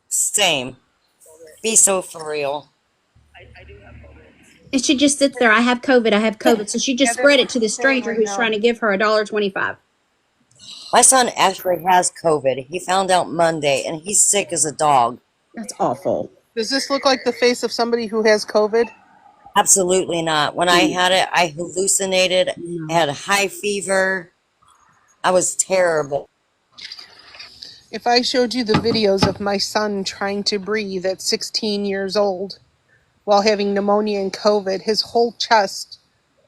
Be so for real. And she just sits there. I have COVID. I have COVID. So she just spread it to the stranger who's trying to give her $1.25. My son actually has COVID. He found out Monday, and he's sick as a dog. That's awful. Does this look like the face of somebody who has COVID? Absolutely not. When I had it, I hallucinated. I had a high fever. I was terrible. If I showed you the videos of my son trying to breathe at 16 years old while having pneumonia and COVID, his whole chest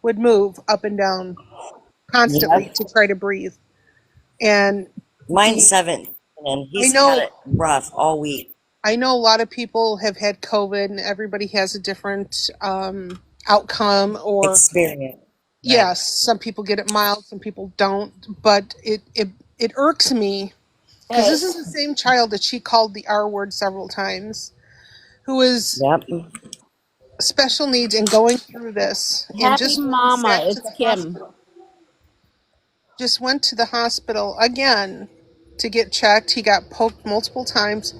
would move up and down constantly to try to breathe. And mine's 7, and he's had it rough all week. I know a lot of people have had COVID, and everybody has a different outcome or experience. Yes, some people get it mild, some people don't. But it irks me because this is the same child that she called the R word several times, who is special needs and going through this. And Happy just mama, it's Kim. Just went to the hospital again to get checked. He got poked multiple times.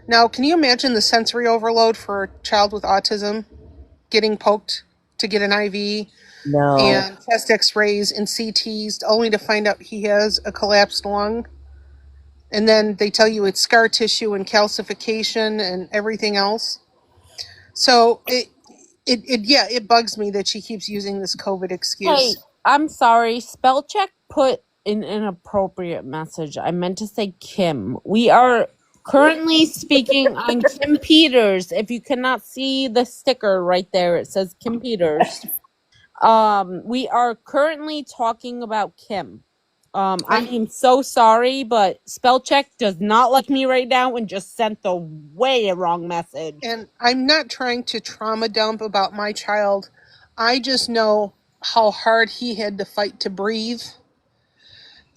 Now, can you imagine the sensory overload for a child with autism getting poked to get an IV? No. And chest x-rays and CTs only to find out he has a collapsed lung. And then they tell you it's scar tissue and calcification and everything else. So it bugs me that she keeps using this COVID excuse. Hey, I'm sorry. Spell check put an inappropriate message. I meant to say Kim. We are currently speaking on Kim Peters. If you cannot see the sticker right there, it says Kim Peters. We are currently talking about Kim. I am so sorry, but spell check does not like me right now and just sent the way wrong message. And I'm not trying to trauma dump about my child. I just know how hard he had to fight to breathe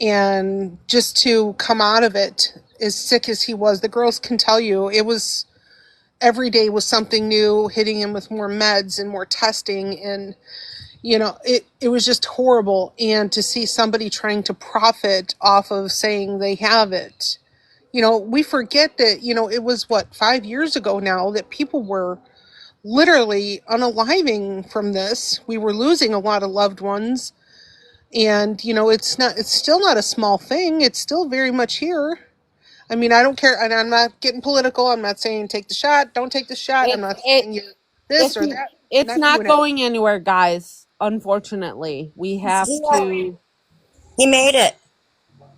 and just to come out of it as sick as he was. The girls can tell you it was every day was something new, hitting him with more meds and more testing. And, it was just horrible. And to see somebody trying to profit off of saying they have it. We forget that, it was 5 years ago now that people were literally unaliving from this. We were losing a lot of loved ones. And, it's still not a small thing. It's still very much here. I mean, I don't care. And I'm not getting political. I'm not saying take the shot, don't take the shot. I'm not saying you this or that. It's not going anywhere, guys. Unfortunately, we have to. He made it.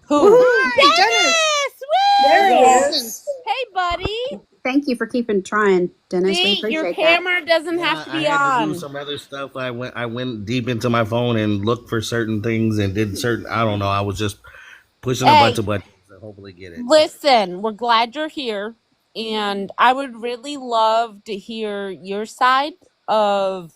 Who? Hey, Dennis! Woo! There he is. Hey, buddy. Thank you for keeping trying, Dennis. We See, appreciate your that. camera doesn't have to be I had to on. do some other stuff. I went deep into my phone and looked for certain things and did certain. I don't know. I was just pushing a bunch of buttons to hopefully get it. Listen, we're glad you're here, and I would really love to hear your side of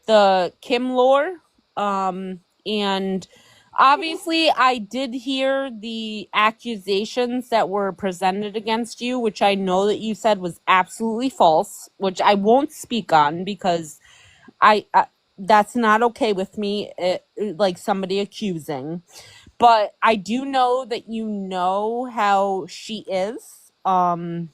the Kim lore. And obviously, I did hear the accusations that were presented against you, which I know that you said was absolutely false, which I won't speak on because I that's not okay with me, like somebody accusing. But I do know that you know how she is, and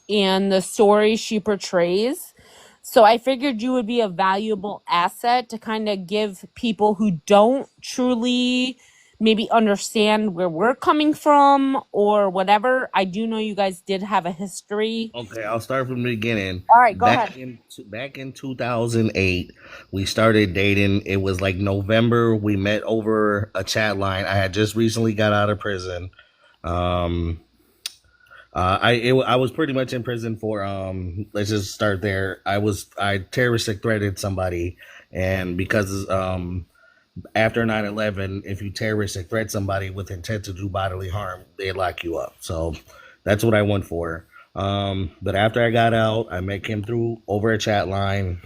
the story she portrays. So I figured you would be a valuable asset to kind of give people who don't truly maybe understand where we're coming from or whatever. I do know you guys did have a history. Okay, I'll start from the beginning. All right, go ahead. Back in 2008, we started dating. It was like November. We met over a chat line. I had just recently got out of prison. I was pretty much in prison for let's just start there. I terroristic threatened somebody, and because after 9/11, if you terroristic threat somebody with intent to do bodily harm, they lock you up. So that's what I went for. But after I got out, I met Kim through over a chat line.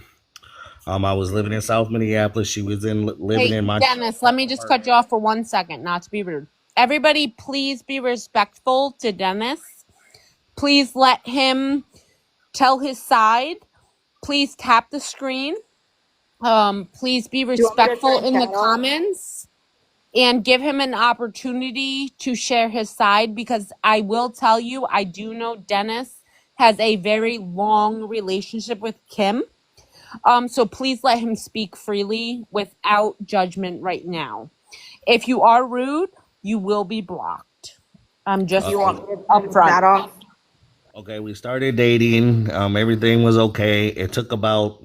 I was living in South Minneapolis. She was living in my. Dennis, let me just cut you off for 1 second, not to be rude. Everybody, please be respectful to Dennis. Please let him tell his side. Please tap the screen. Please be respectful in the comments and give him an opportunity to share his side, because I will tell you, I do know Dennis has a very long relationship with Kim. So please let him speak freely without judgment right now. If you are rude, you will be blocked. Just upfront. Okay, we started dating. Everything was okay. It took about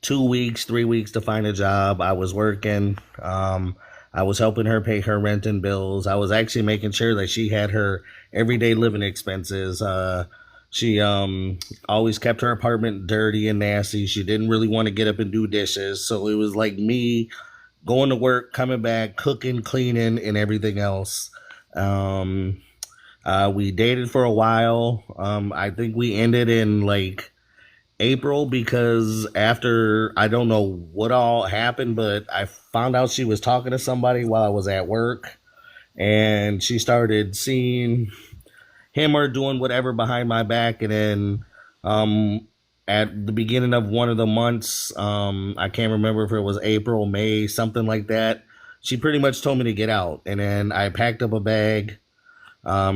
2 weeks, 3 weeks to find a job. I was working. I was helping her pay her rent and bills. I was actually making sure that she had her everyday living expenses. She always kept her apartment dirty and nasty. She didn't really want to get up and do dishes. So it was like me going to work, coming back, cooking, cleaning, and everything else. We dated for a while. I think we ended in like April because after, I don't know what all happened, but I found out she was talking to somebody while I was at work, and she started seeing him or doing whatever behind my back. And then at the beginning of one of the months, I can't remember if it was April, May, something like that, she pretty much told me to get out. And then I packed up a bag.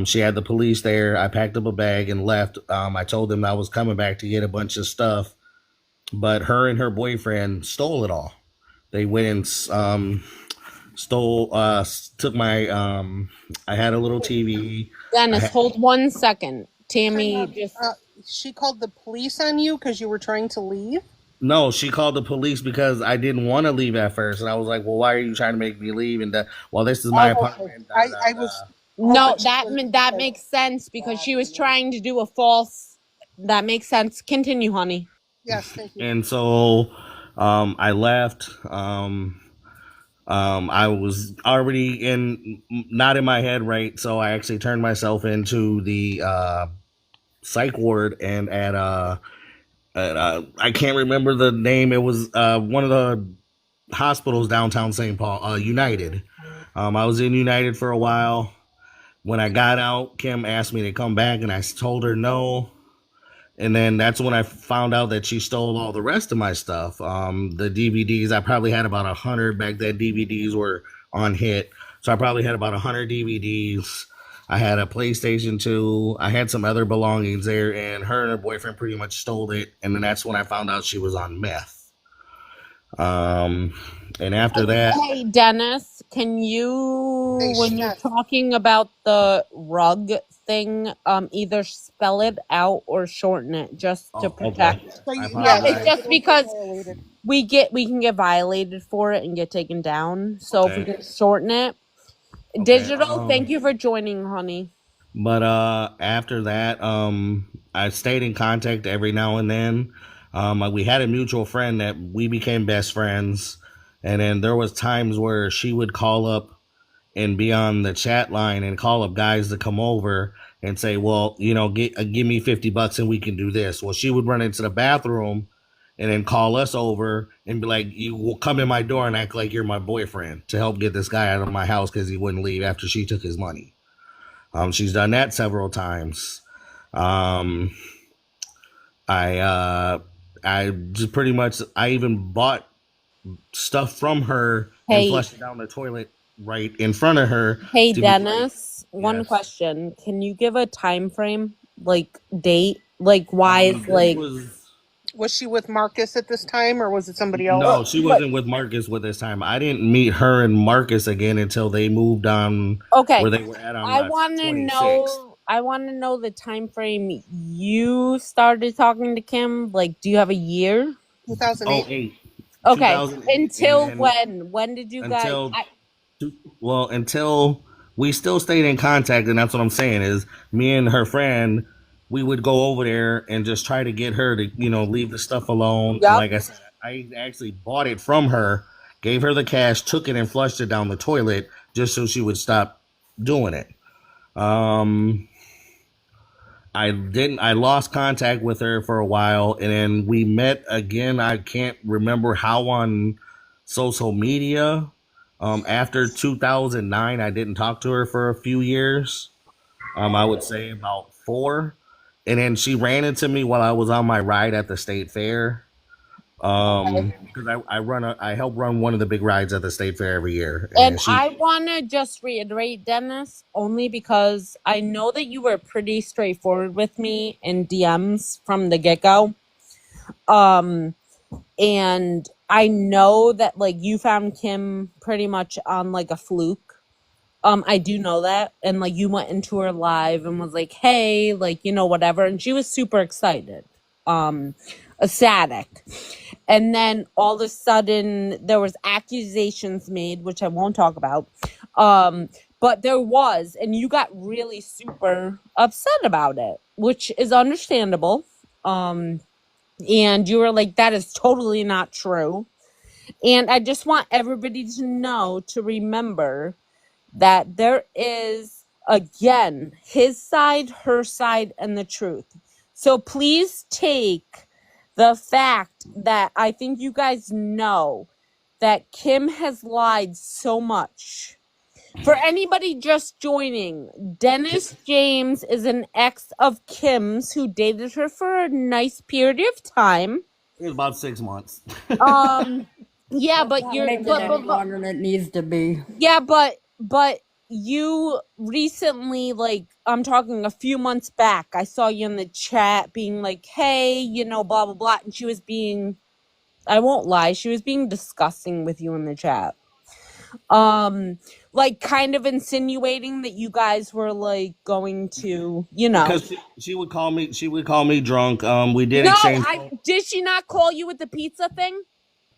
She had the police there. I packed up a bag and left. I told them I was coming back to get a bunch of stuff, but her and her boyfriend stole it all. They went and took my, I had a little TV. Dennis, hold 1 second. Tammy just... she called the police on you because you were trying to leave? No, she called the police because I didn't want to leave at first. And I was like, well, why are you trying to make me leave? And well, this is my apartment. No, that makes sense because she was trying to do a false. That makes sense. Continue, honey. Yes, thank you. And so I left. I was already not in my head right, so I actually turned myself into the psych ward, and at I can't remember the name. It was one of the hospitals downtown St. Paul, United. I was in United for a while. When I got out, Kim asked me to come back, and I told her no. And then that's when I found out that she stole all the rest of my stuff. The DVDs, I probably had about 100 back then. DVDs were on hit. So I probably had about 100 DVDs. I had a PlayStation 2. I had some other belongings there, and her and her boyfriend pretty much stole it. And then that's when I found out she was on meth. And after that, Hey, Dennis, can you, when you're talking about the rug thing, either spell it out or shorten it just to protect? okay. It's just because we can get violated for it and get taken down. So if we can shorten it. Digital, thank you for joining, honey. But after that, I stayed in contact every now and then. We had a mutual friend that we became best friends, and then there was times where she would call up and be on the chat line and call up guys to come over and say, well, you know, give me $50 and we can do this. Well, she would run into the bathroom and then call us over and be like, you will come in my door and act like you're my boyfriend to help get this guy out of my house because he wouldn't leave after she took his money. She's done that several times. I just pretty much, I even bought stuff from her and flushed it down the toilet right in front of her. Hey, Dennis, one question. Can you give a time frame, like date? Like why is like... Was she with Marcus at this time, or was it somebody else? No, she wasn't with Marcus with this time. I didn't meet her and Marcus again until they moved on. Okay, where they were at on I want to know. I want to know the time frame you started talking to Kim. Like, do you have a year? 2008. Okay, until when? When did you guys? Until we still stayed in contact, and that's what I'm saying is me and her friend. We would go over there and just try to get her to, you know, leave the stuff alone. Yep. Like I said, I actually bought it from her, gave her the cash, took it and flushed it down the toilet just so she would stop doing it. I lost contact with her for a while, and then we met again. I can't remember how on social media. After 2009, I didn't talk to her for a few years. I would say about 4. And then she ran into me while I was on my ride at the state fair. Because I help run one of the big rides at the state fair every year. And I want to just reiterate, Dennis, only because I know that you were pretty straightforward with me in DMs from the get-go. And I know that like you found Kim pretty much on like a fluke. I do know that. And like you went into her live and was like, hey, like, you know, whatever. And she was super excited. Ecstatic. And then all of a sudden there was accusations made, which I won't talk about. But there was, and you got really super upset about it, which is understandable. And you were like, that is totally not true. And I just want everybody to know, to remember that there is, again, his side, her side, and the truth. So please take the fact that I think you guys know that Kim has lied so much. For anybody just joining, Dennis James is an ex of Kim's who dated her for a nice period of time. It was about 6 months. Yeah, but you're longer than it needs to be. Yeah, but you recently, like, I'm talking a few months back, I saw you in the chat being like, hey, you know, blah, blah, blah. And she was being, I won't lie, she was being disgusting with you in the chat. Like, kind of insinuating that you guys were, like, going to, you know. Because she would call me drunk. We did exchange. Did she not call you with the pizza thing?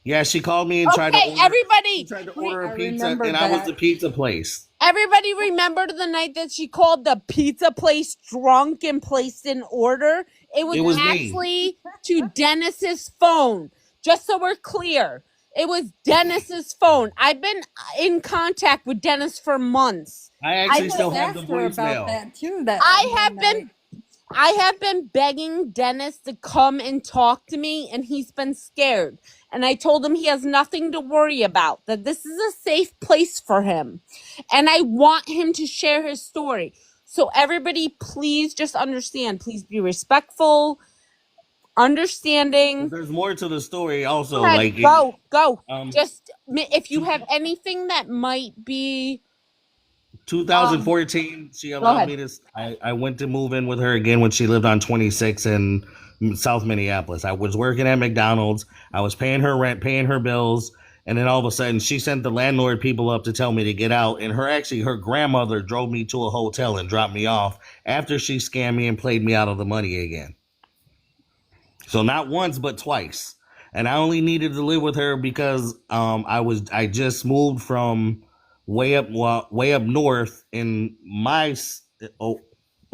Yeah, she called me and tried to order, everybody. a pizza, and I was the pizza place. Everybody everybody remember the night that she called the pizza place drunk and placed an order? It was me. actually to Dennis's phone. Just so we're clear, it was Dennis's phone. I've been in contact with Dennis for months. I actually just still have the asked her about voicemail. that too. That I have been begging Dennis to come and talk to me, and he's been scared. And I told him he has nothing to worry about, that this is a safe place for him. And I want him to share his story. So everybody, please just understand. Please be respectful, understanding. There's more to the story also. Go ahead, Like go. Just if you have anything that might be 2014, she allowed me to. I went to move in with her again when she lived on 26 in South Minneapolis. I was working at McDonald's. I was paying her rent, paying her bills, and then all of a sudden, she sent the landlord people up to tell me to get out. And her grandmother drove me to a hotel and dropped me off after she scammed me and played me out of the money again. So not once, but twice. And I only needed to live with her because I just moved from way up north in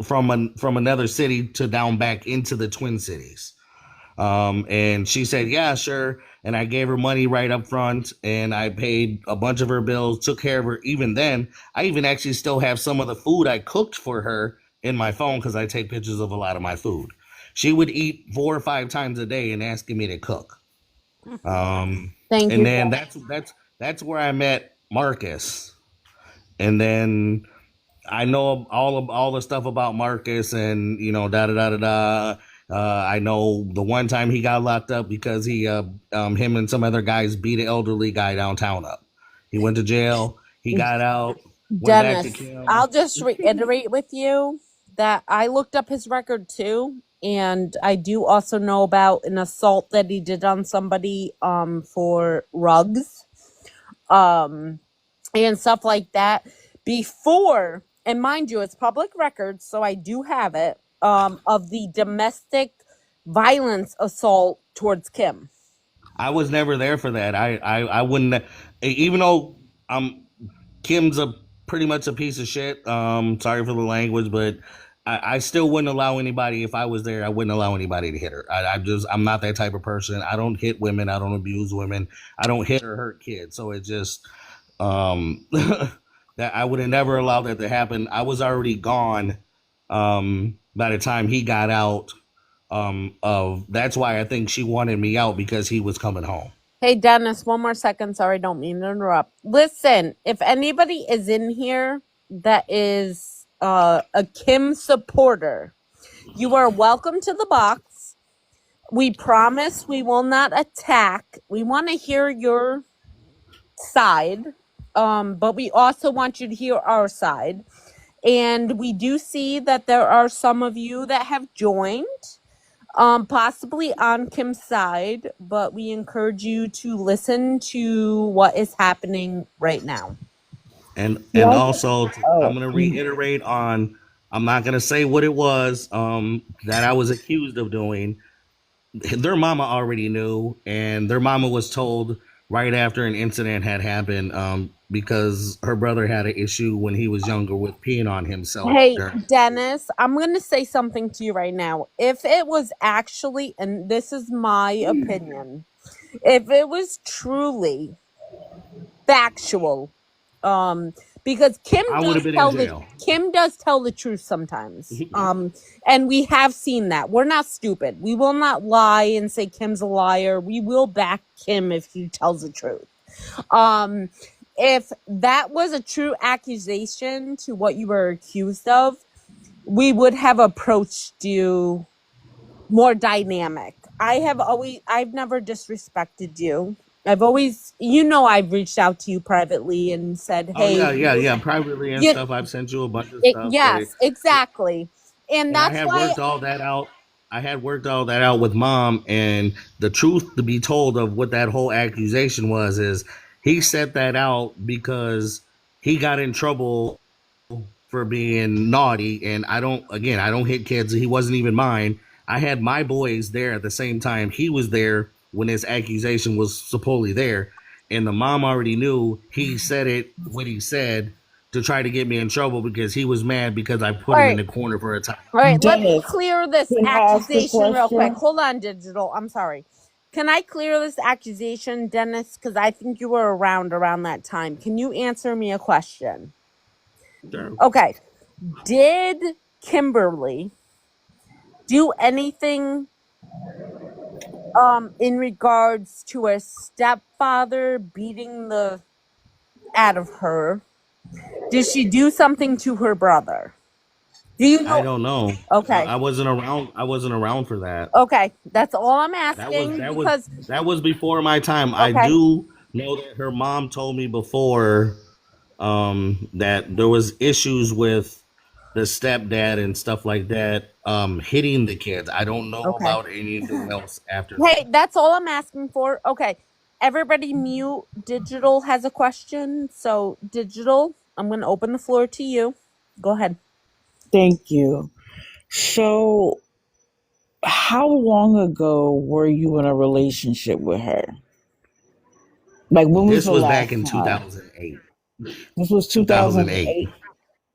from another city to down back into the Twin Cities. And she said, yeah, sure. And I gave her money right up front, and I paid a bunch of her bills, took care of her. Even then, I even actually still have some of the food I cooked for her in my phone because I take pictures of a lot of my food. She would eat 4 or 5 times a day and asking me to cook. Thank you. And then that's where I met Marcus. And then I know all the stuff about Marcus, and I know the one time he got locked up because he him and some other guys beat an elderly guy downtown up. He went to jail. He got out. Dennis, I'll just reiterate with you that I looked up his record too, and I do also know about an assault that he did on somebody for rugs and stuff like that before. And mind you, it's public record, so I do have it, of the domestic violence assault towards Kim. I was never there for that. I wouldn't, even though Kim's pretty much a piece of shit. Sorry for the language, but I still wouldn't allow anybody, if I was there, I wouldn't allow anybody to hit her. I'm not that type of person. I don't hit women. I don't abuse women. I don't hit or hurt kids. So it just, that I would have never allowed that to happen. I was already gone by the time he got out. That's why I think she wanted me out, because he was coming home. Hey, Dennis, one more second. Sorry, don't mean to interrupt. Listen, if anybody is in here that is a Kim supporter, you are welcome to the box. We promise we will not attack. We want to hear your side, but we also want you to hear our side. And we do see that there are some of you that have joined, possibly on Kim's side, but we encourage you to listen to what is happening right now. And also, I'm going to reiterate on, I'm not going to say what it was that I was accused of doing. Their mama already knew, and their mama was told right after an incident had happened, because her brother had an issue when he was younger with peeing on himself. Hey, Dennis, I'm going to say something to you right now. If it was actually, and this is my opinion, if it was truly factual, because Kim does tell the truth sometimes. And we have seen that. We're not stupid. We will not lie and say Kim's a liar. We will back Kim if he tells the truth. If that was a true accusation to what you were accused of, we would have approached you more dynamic. I've never disrespected you. I've always, I've reached out to you privately and said, hey. Yeah, privately and stuff. I've sent you a bunch of stuff. Yes, exactly. And that's I had why worked all that out. I had worked all that out with Mom, and the truth to be told of what that whole accusation was is he set that out because he got in trouble for being naughty. And I don't hit kids. He wasn't even mine. I had my boys there at the same time he was there when this accusation was supposedly there. And the mom already knew he said it, what he said, to try to get me in trouble because he was mad because I put All him in right. the corner for a time. All right, let me Dennis, clear this can I ask a accusation real quick. question? Hold on, Digital. I'm sorry. Can I clear this accusation, Dennis? Because I think you were around that time. Can you answer me a question? Sure. Okay. Did Kimberly do anything in regards to her stepfather beating the out of her? Did she do something to her brother? Do you know? I don't know. Okay. I wasn't around. I wasn't around for that. Okay. That's all I'm That asking was because that was before my time. I okay. do know that her mom told me before that there was issues with the stepdad and stuff like that hitting the kids. I don't know Okay. about anything else after Hey, that. that's all I'm asking for. Okay. Everybody mute. Digital has a question. So, Digital, I'm going to open the floor to you. Go ahead. Thank you. So, how long ago were you in a relationship with her? Like, when was This the was last back in time? 2008. This was 2008. 2008.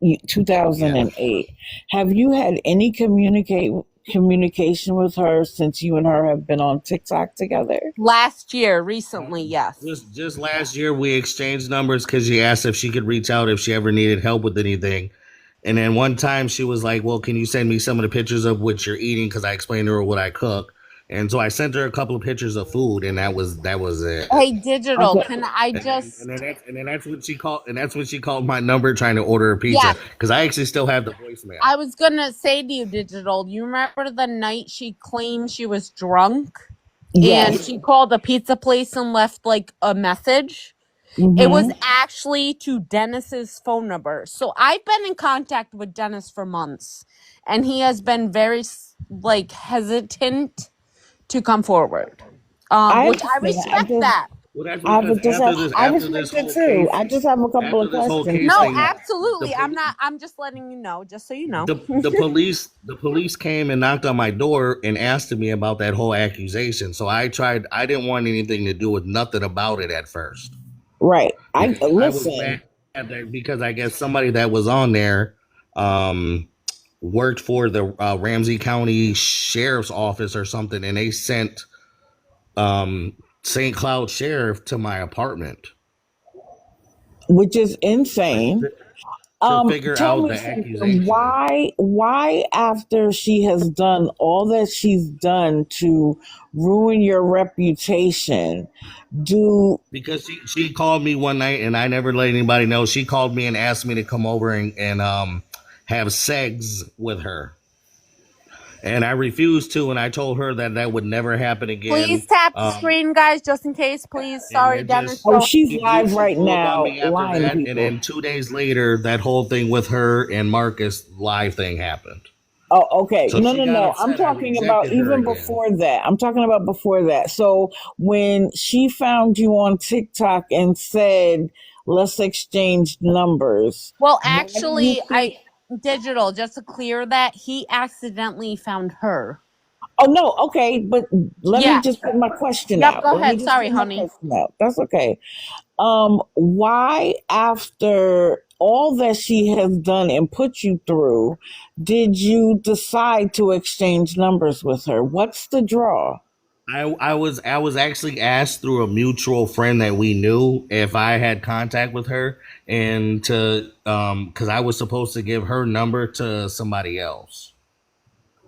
Yeah. 2008. Have you had any communication with her since you and her have been on TikTok together? Last year, recently, yes. Just last year we exchanged numbers because she asked if she could reach out if she ever needed help with anything. And then one time she was like, well, can you send me some of the pictures of what you're eating? Because I explained to her what I cook. And so I sent her a couple of pictures of food, and that was it. Hey, Digital, Okay. can I And just... then that's when she called, and that's when she called my number trying to order a pizza Yeah, because I actually still have the voicemail. I was going to say to you, Digital, you remember the night she claimed she was drunk? And Yes. she called the pizza place and left like a message? Mm-hmm. It was actually to Dennis's phone number. So I've been in contact with Dennis for months, and he has been very like hesitant to come forward. I Which I respect that. Well, that's I because respect it too. I just have a couple of questions. No, for you. absolutely. I'm just letting you know, just so you know. the police came and knocked on my door and asked me about that whole accusation. So I didn't want anything to do with nothing about it at first. Right. I was listen. mad because I guess somebody that was on there worked for the Ramsey County Sheriff's Office or something, and they sent St. Cloud Sheriff to my apartment, Which is insane. to figure Tell out me the something. accusation. Why after she has done all that she's done to ruin your reputation, Because she called me one night and I never let anybody know. She called me and asked me to come over and have sex with her. And I refused to, and I told her that would never happen again. Please tap the screen, guys, just in case, please. Sorry, Dennis. she's live right now, lying to And people. then 2 days later, that whole thing with her and Marcus live thing happened. Oh, okay. So No. she got upset. I'm I talking rejected about her even again. before that. I'm talking about before that. So when she found you on TikTok and said, let's exchange numbers. Well, actually, Digital, just to clear that, he accidentally found her. Oh, no. Okay. But let me just put my question out. Go Let me ahead. just Sorry, put my honey. question out. That's okay. Why, after all that she has done and put you through, did you decide to exchange numbers with her? What's the draw? I was actually asked through a mutual friend that we knew if I had contact with her, and to because I was supposed to give her number to somebody else.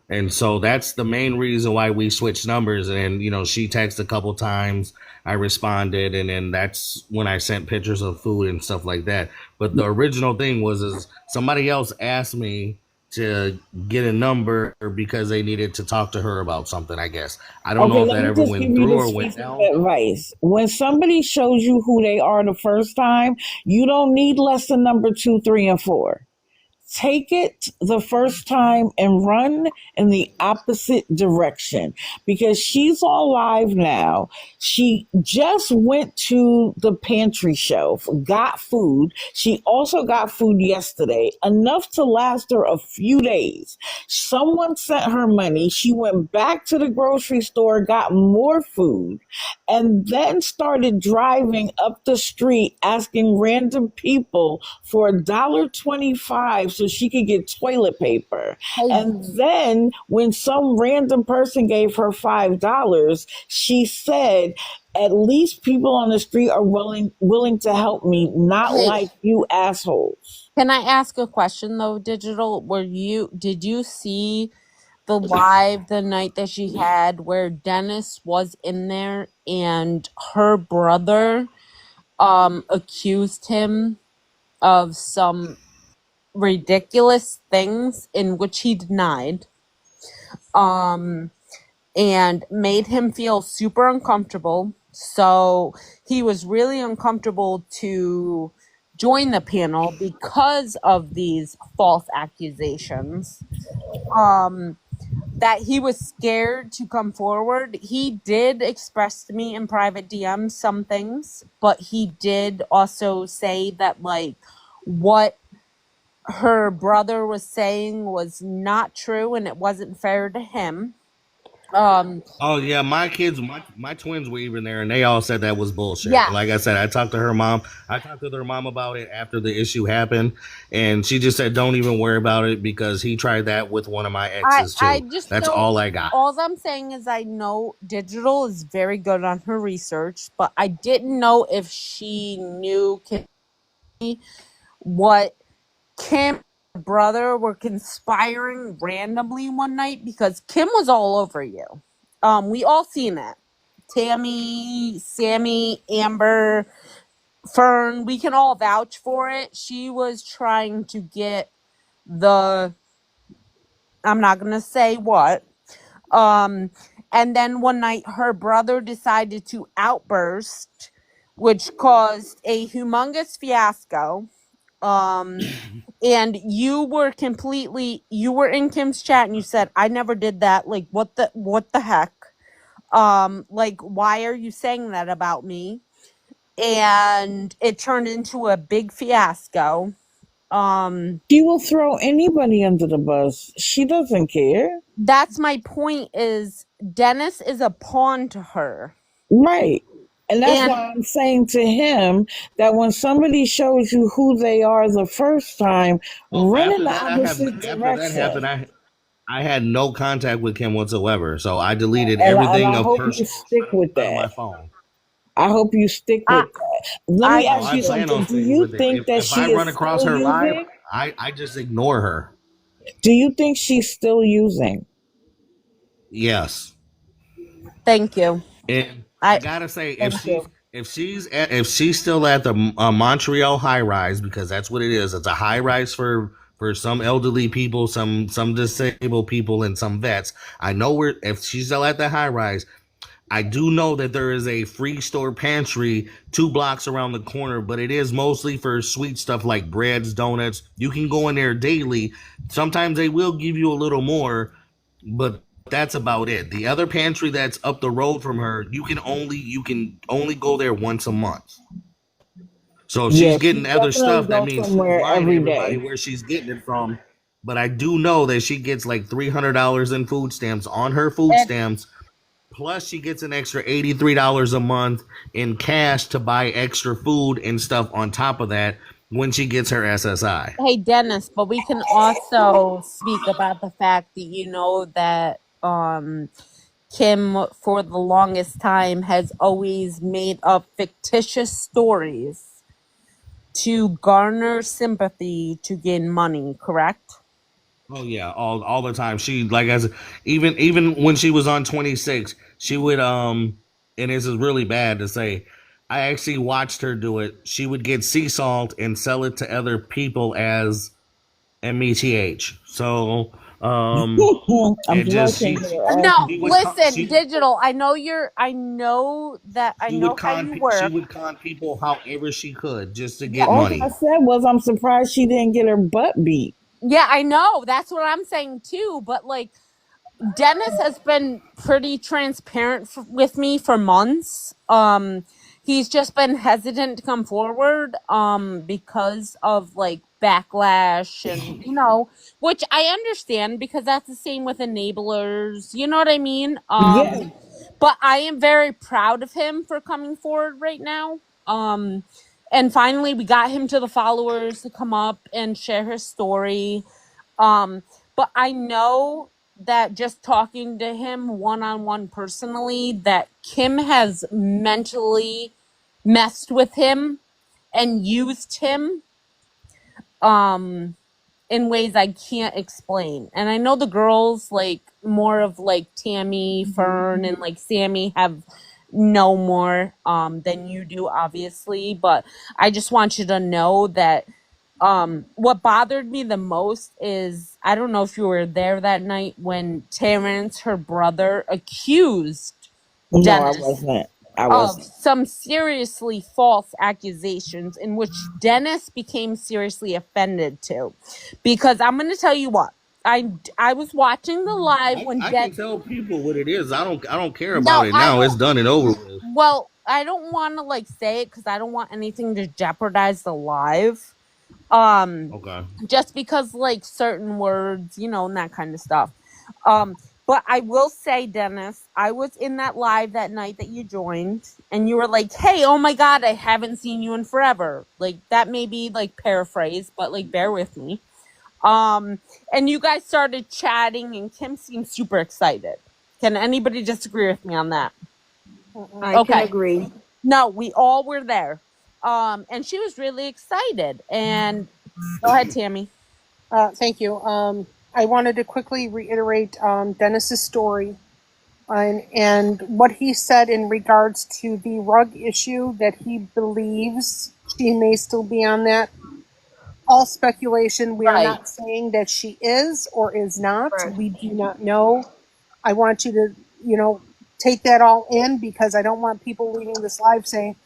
And so that's the main reason why we switched numbers. And, she texted a couple times. I responded. And then that's when I sent pictures of food and stuff like that. But the original thing is somebody else asked me to get a number because they needed to talk to her about something, I guess. I don't know if that ever went through or went down. Advice. When somebody shows you who they are the first time, you don't need less than number 2, 3, and 4. take it the first time and run in the opposite direction, because she's on live now. She just went to the pantry shelf, got food. She also got food yesterday, enough to last her a few days. Someone sent her money. She went back to the grocery store, got more food, and then started driving up the street asking random people for $1.25 so she could get toilet paper. And then when some random person gave her $5, she said, at least people on the street are willing to help me, not Hey, like you assholes. can I ask a question though, Digital? Did you see the live the night that she had where Dennis was in there and her brother accused him of some ridiculous things in which he denied, and made him feel super uncomfortable. So he was really uncomfortable to join the panel because of these false accusations. That he was scared to come forward. He did express to me in private DMs some things, but he did also say that like what her brother was saying was not true and it wasn't fair to him. Oh yeah, my kids, my twins were even there, and they all said that was bullshit. Yeah. Like I said, I talked to her mom. I talked to their mom about it after the issue happened, and she just said, "Don't even worry about it because he tried that with one of my exes too." I just That's don't. all I got. All I'm saying is I know Digital is very good on her research, but I didn't know if she knew what Kim and her brother were conspiring randomly one night, because Kim was all over you. We all seen it. Tammy, Sammy, Amber, Fern, we can all vouch for it. She was trying to get I'm not gonna say what. And then one night her brother decided to outburst, which caused a humongous fiasco. And you were in Kim's chat and you said, I never did that. Like, what the heck? Like, why are you saying that about me? And it turned into a big fiasco. She will throw anybody under the bus. She doesn't care. That's my point, is Dennis is a pawn to her. Right. And that's And why I'm saying to him that when somebody shows you who they are the first time, run in the opposite direction. I had no contact with Kim whatsoever, so I deleted And everything I of hope her you stick with out of my that. phone. I hope you stick with that. Let me ask you something. Do you think that if she I is run across still her live, using? I just ignore her. Do you think she's still using? Yes. Thank you. And I gotta say, if she's still at the Montreal high rise, because that's what it is. It's a high rise for some elderly people, some disabled people, and some vets. I know if she's still at the high rise, I do know that there is a free store pantry 2 blocks around the corner, but it is mostly for sweet stuff like breads, donuts. You can go in there daily. Sometimes they will give you a little more, but that's about it. The other pantry that's up the road from her, you can only go there once a month. So if she's getting other stuff, that means she's lying to everybody where she's getting it from. But I do know that she gets like $300 in food stamps on her food stamps. Plus, she gets an extra $83 a month in cash to buy extra food and stuff on top of that when she gets her SSI. Hey, Dennis, but we can also speak about the fact that you know that Kim, for the longest time, has always made up fictitious stories to garner sympathy to gain money, correct? Oh yeah, all the time. She, like, as even when she was on 26, she would and this is really bad to say, I actually watched her do it. She would get sea salt and sell it to other people as METH. So No, listen, Digital. I know that how you work. She would con people however she could just to get All money. I said was I'm surprised she didn't get her butt beat. Yeah, I know. That's what I'm saying too. But like, Dennis has been pretty transparent with me for months. He's just been hesitant to come forward because of like backlash and which I understand because that's the same with enablers. You know what I mean? Yeah. But I am very proud of him for coming forward right now. And finally we got him to the followers to come up and share his story. But I know that just talking to him one-on-one personally, that Kim has mentally messed with him and used him in ways I can't explain. And I know the girls, like more of like Tammy, Fern, and like Sammy have know more than you do, obviously. But I just want you to know that what bothered me the most is, I don't know if you were there that night when Terrence, her brother, accused No, Dennis I wasn't. I of wasn't. some seriously false accusations in which Dennis became seriously offended to. Because I'm going to tell you what, I was watching the live when I can tell people what it is. I don't care No, about it I now. It's don't. done and over with. Well, I don't want to like say it because I don't want anything to jeopardize the live. Okay. Just because like certain words, and that kind of stuff. But I will say, Dennis, I was in that live that night that you joined, and you were like, "Hey, oh my God, I haven't seen you in forever." Like that may be like paraphrase, but like bear with me. And you guys started chatting, and Kim seemed super excited. Can anybody disagree with me on that? I can agree. No, we all were there. And she was really excited. And go ahead, Tammy. Thank you. I wanted to quickly reiterate Dennis's story and what he said in regards to the rug issue, that he believes she may still be on that. All speculation. We are not saying that she is or is not. Right. We do not know. I want you to, take that all in, because I don't want people leaving this live saying,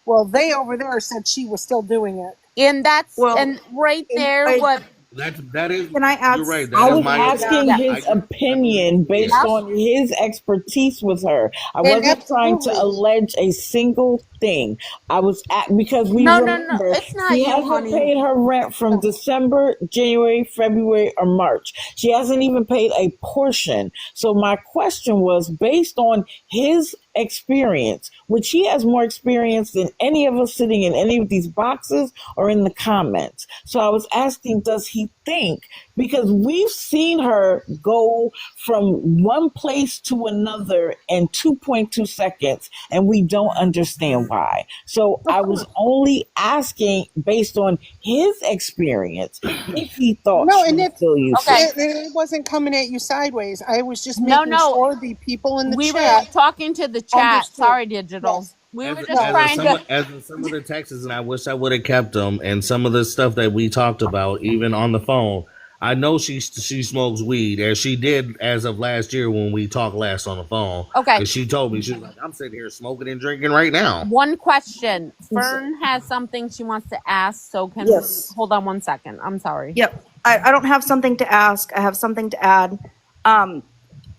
well, they over there said she was still doing it. And that's Well, and right there what That is. Can I add You're right. I That is was my asking Yeah. his opinion based Yeah. on his expertise with her. I And wasn't trying to absolutely. allege a single thing. I was because we No, remember it's not she you, hasn't honey. paid her rent from December, January, February, or March. She hasn't even paid a portion. So my question was based on his experience, which he has more experience than any of us sitting in any of these boxes or in the comments. So I was asking, does he think, because we've seen her go from one place to another in 2.2 seconds and we don't understand why. So I was only asking based on his experience if he thought No, she and was still useful. it wasn't coming at you sideways. I was just No, making sure the people in the we were chat talking to the chat. understood. Sorry, Digital. Yes. We were As, just trying to. as in some of the texts, and I wish I would have kept them. And some of the stuff that we talked about, even on the phone, I know she smokes weed, as she did as of last year when we talked last on the phone. Okay. And she told me, she was like, "I'm sitting here smoking and drinking right now." One question. Fern has something she wants to ask, so can Yes. we hold on 1 second? I'm sorry. Yep. I don't have something to ask. I have something to add.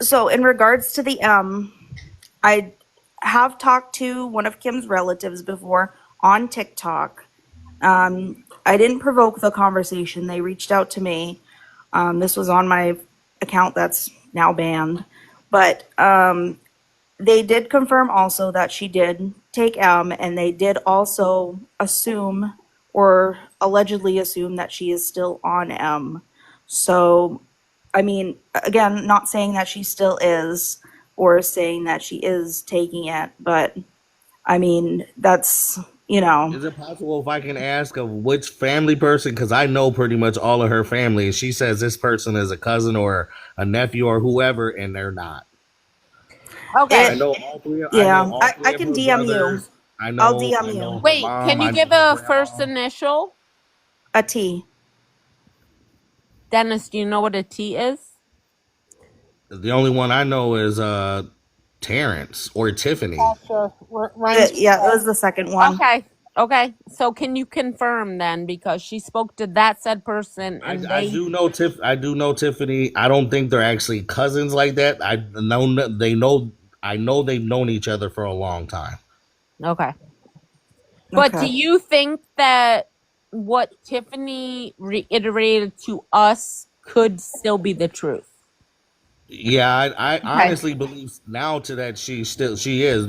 So in regards to the I have talked to one of Kim's relatives before on TikTok. I didn't provoke the conversation. They reached out to me. This was on my account that's now banned. But they did confirm also that she did take M, and they did also assume or allegedly assume that she is still on M. So, I mean, again, not saying that she still is or saying that she is taking it, but I mean, that's, Is it possible if I can ask of which family person? Because I know pretty much all of her family, and she says this person is a cousin or a nephew or whoever, and they're not. Okay. I know all three. Yeah, I know all I three of can her DM you. brothers. I know. I'll DM I you. know her Wait, mom, can I you know give her a grandma. first initial? A T. Dennis, do you know what a T is? The only one I know is Terrence or Tiffany. Ryan's Yeah, it was the second one. Okay. Okay, so can you confirm then, because she spoke to that said person and I they do know I do know Tiffany. I don't think they're actually cousins like that. I know they've known each other for a long time. okay. But do Okay. you think that what Tiffany reiterated to us could still be the truth? Yeah, I Okay. honestly believe now to that she is.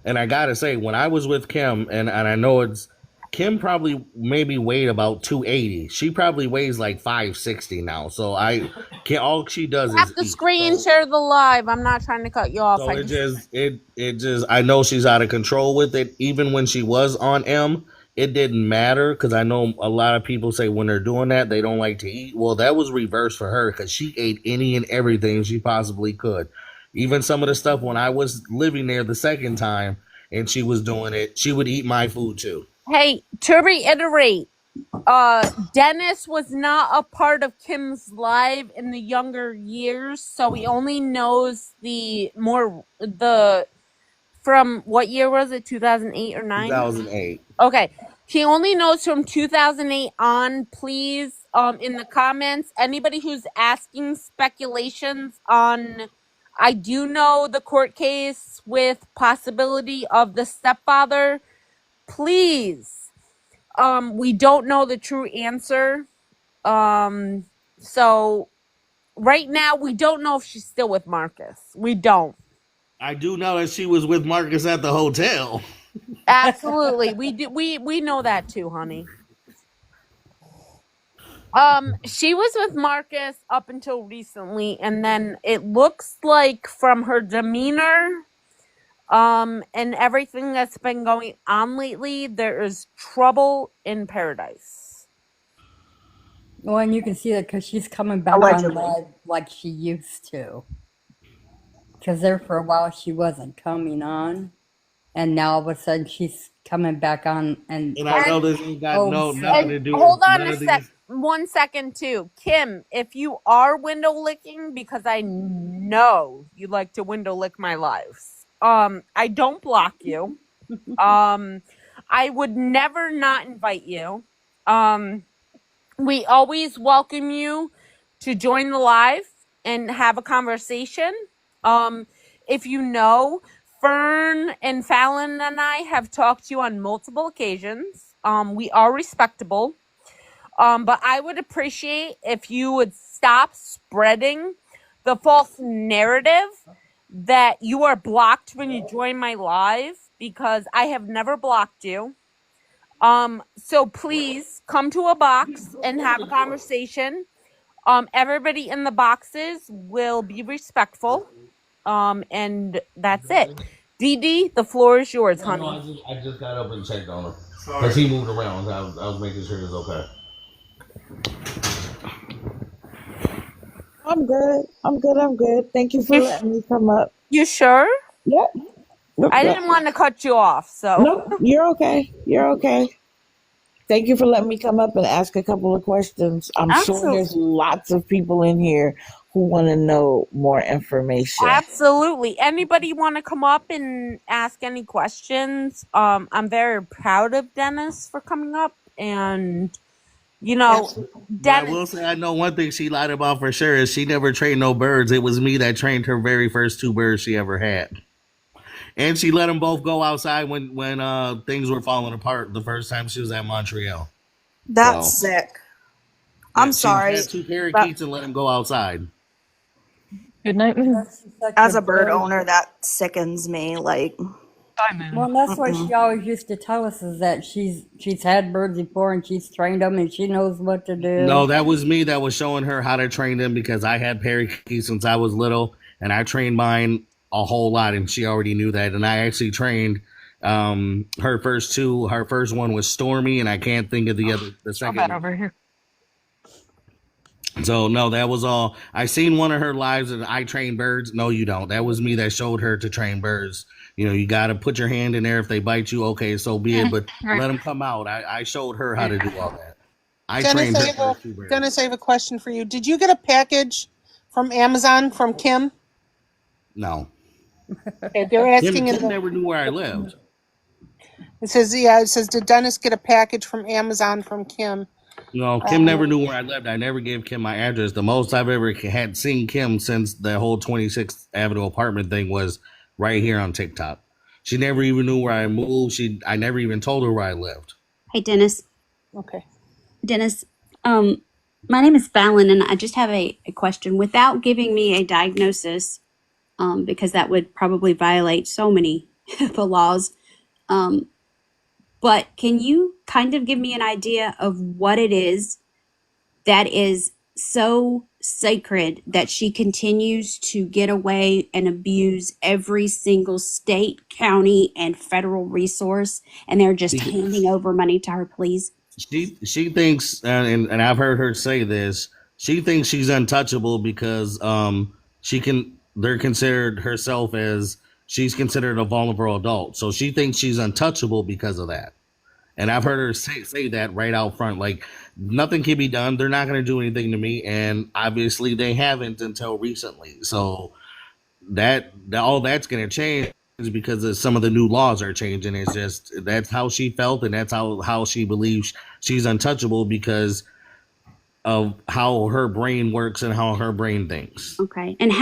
And I gotta say, when I was with Kim, and I know it's Kim probably maybe weighed about 280. She probably weighs like 560 now. So I can all she does You have is to eat. screen share the live. I'm not trying to cut you off. So it just I know she's out of control with it. Even when she was on M, it didn't matter because I know a lot of people say when they're doing that they don't like to eat. Well, that was reversed for her because she ate any and everything she possibly could. Even some of the stuff when I was living there the second time and she was doing it, she would eat my food too. Hey, to reiterate, Dennis was not a part of Kim's live in the younger years, so he only knows from what year was it? 2008 or 9? 2008. Okay. He only knows from 2008 on. Please, in the comments, anybody who's asking speculations on, I do know the court case with possibility of the stepfather. Please, we don't know the true answer. So right now we don't know if she's still with Marcus. We don't. I do know that she was with Marcus at the hotel. Absolutely. We know that too, honey. She was with Marcus up until recently, and then it looks like from her demeanor, and everything that's been going on lately, there is trouble in paradise. Well, and you can see that because she's coming back Allegedly. on live like she used to. Because there for a while she wasn't coming on, and now all of a sudden she's coming back on and I know this ain't got nothing to do with Hold on none a of sec. these. 1 second too. Kim, if you are window licking, because I know you like to window lick my lives, I don't block you. I would never not invite you. We always welcome you to join the live and have a conversation. If you know, Fern and Fallon and I have talked to you on multiple occasions. We are respectable. But I would appreciate if you would stop spreading the false narrative that you are blocked when you join my live, because I have never blocked you. So please come to a box and have a conversation. Everybody in the boxes will be respectful. And that's it. Dee, the floor is yours, honey. No, I just got up and checked on him because he moved around. I was making sure he was okay. I'm good. Thank you for letting me come up. You sure? Yep. I didn't want to cut you off, so. No, you're okay. Thank you for letting me come up and ask a couple of questions. I'm sure there's lots of people in here who want to know more information. Absolutely. Anybody want to come up and ask any questions? I'm very proud of Dennis for coming up, and Dennis. I will say I know one thing she lied about for sure is she never trained no birds. It was me that trained her very first 2 birds she ever had. And she let them both go outside when things were falling apart the first time she was at Montreal. That's sick. I'm sorry. She had 2 parakeets and let them go outside. Good night. As a bird owner, that sickens me. Like, well, that's what she always used to tell us, is that she's had birds before and she's trained them and she knows what to do. No, that was me that was showing her how to train them, because I had parakeets since I was little and I trained mine a whole lot, and she already knew that. And I actually trained her first 2. Her first one was Stormy, and I can't think of the second one. Over here. So no, that was all. I seen one of her lives and I train birds. No, you don't. That was me that showed her to train birds. You got to put your hand in there. If they bite you, okay, so be it. But let them come out. I showed her how to do all that. I trained her first 2 birds. Dennis, I have a question for you. Did you get a package from Amazon from Kim? No. Okay, they're asking Kim never knew where I lived. It says, did Dennis get a package from Amazon from Kim? No, Kim never knew where I lived. I never gave Kim my address. The most I've ever had seen Kim since the whole 26th Avenue apartment thing was right here on TikTok. She never even knew where I moved. I never even told her where I lived. Hey, Dennis. Okay. Dennis, my name is Fallon, and I just have a question. Without giving me a diagnosis, because that would probably violate so many HIPAA laws, but can you kind of give me an idea of what it is that is so sacred that she continues to get away and abuse every single state, county, and federal resource, and they're just handing over money to her, please? She thinks, and I've heard her say this. She thinks she's untouchable because they're considered herself as she's considered a vulnerable adult. So she thinks she's untouchable because of that. And I've heard her say that right out front. Like, nothing can be done. They're not going to do anything to me. And obviously they haven't until recently. So all that's going to change because some of the new laws are changing. It's just, that's how she felt. And that's how she believes she's untouchable because of how her brain works and how her brain thinks. Okay. And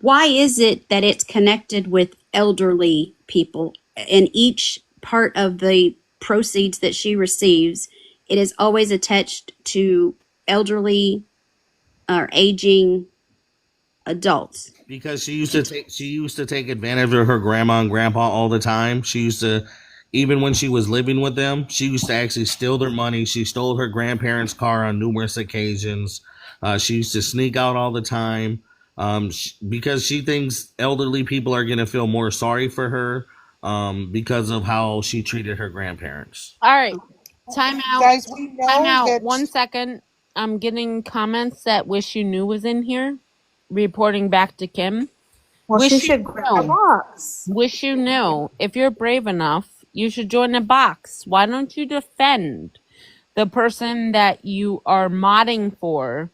why is it that it's connected with elderly people? In each part of the proceeds that she receives, it is always attached to elderly or aging adults. Because she used to take advantage of her grandma and grandpa all the time. She used to, even when she was living with them, she used to actually steal their money. She stole her grandparents' car on numerous occasions. She used to sneak out all the time because she thinks elderly people are going to feel more sorry for her because of how she treated her grandparents. All right. Time out. Guys, we know Time out. that 1 second. I'm getting comments that Wish You Knew was in here. Reporting back to Kim. Well, Wish she you should grab a knew. box. Wish you knew. If you're brave enough, you should join a box. Why don't you defend the person that you are modding for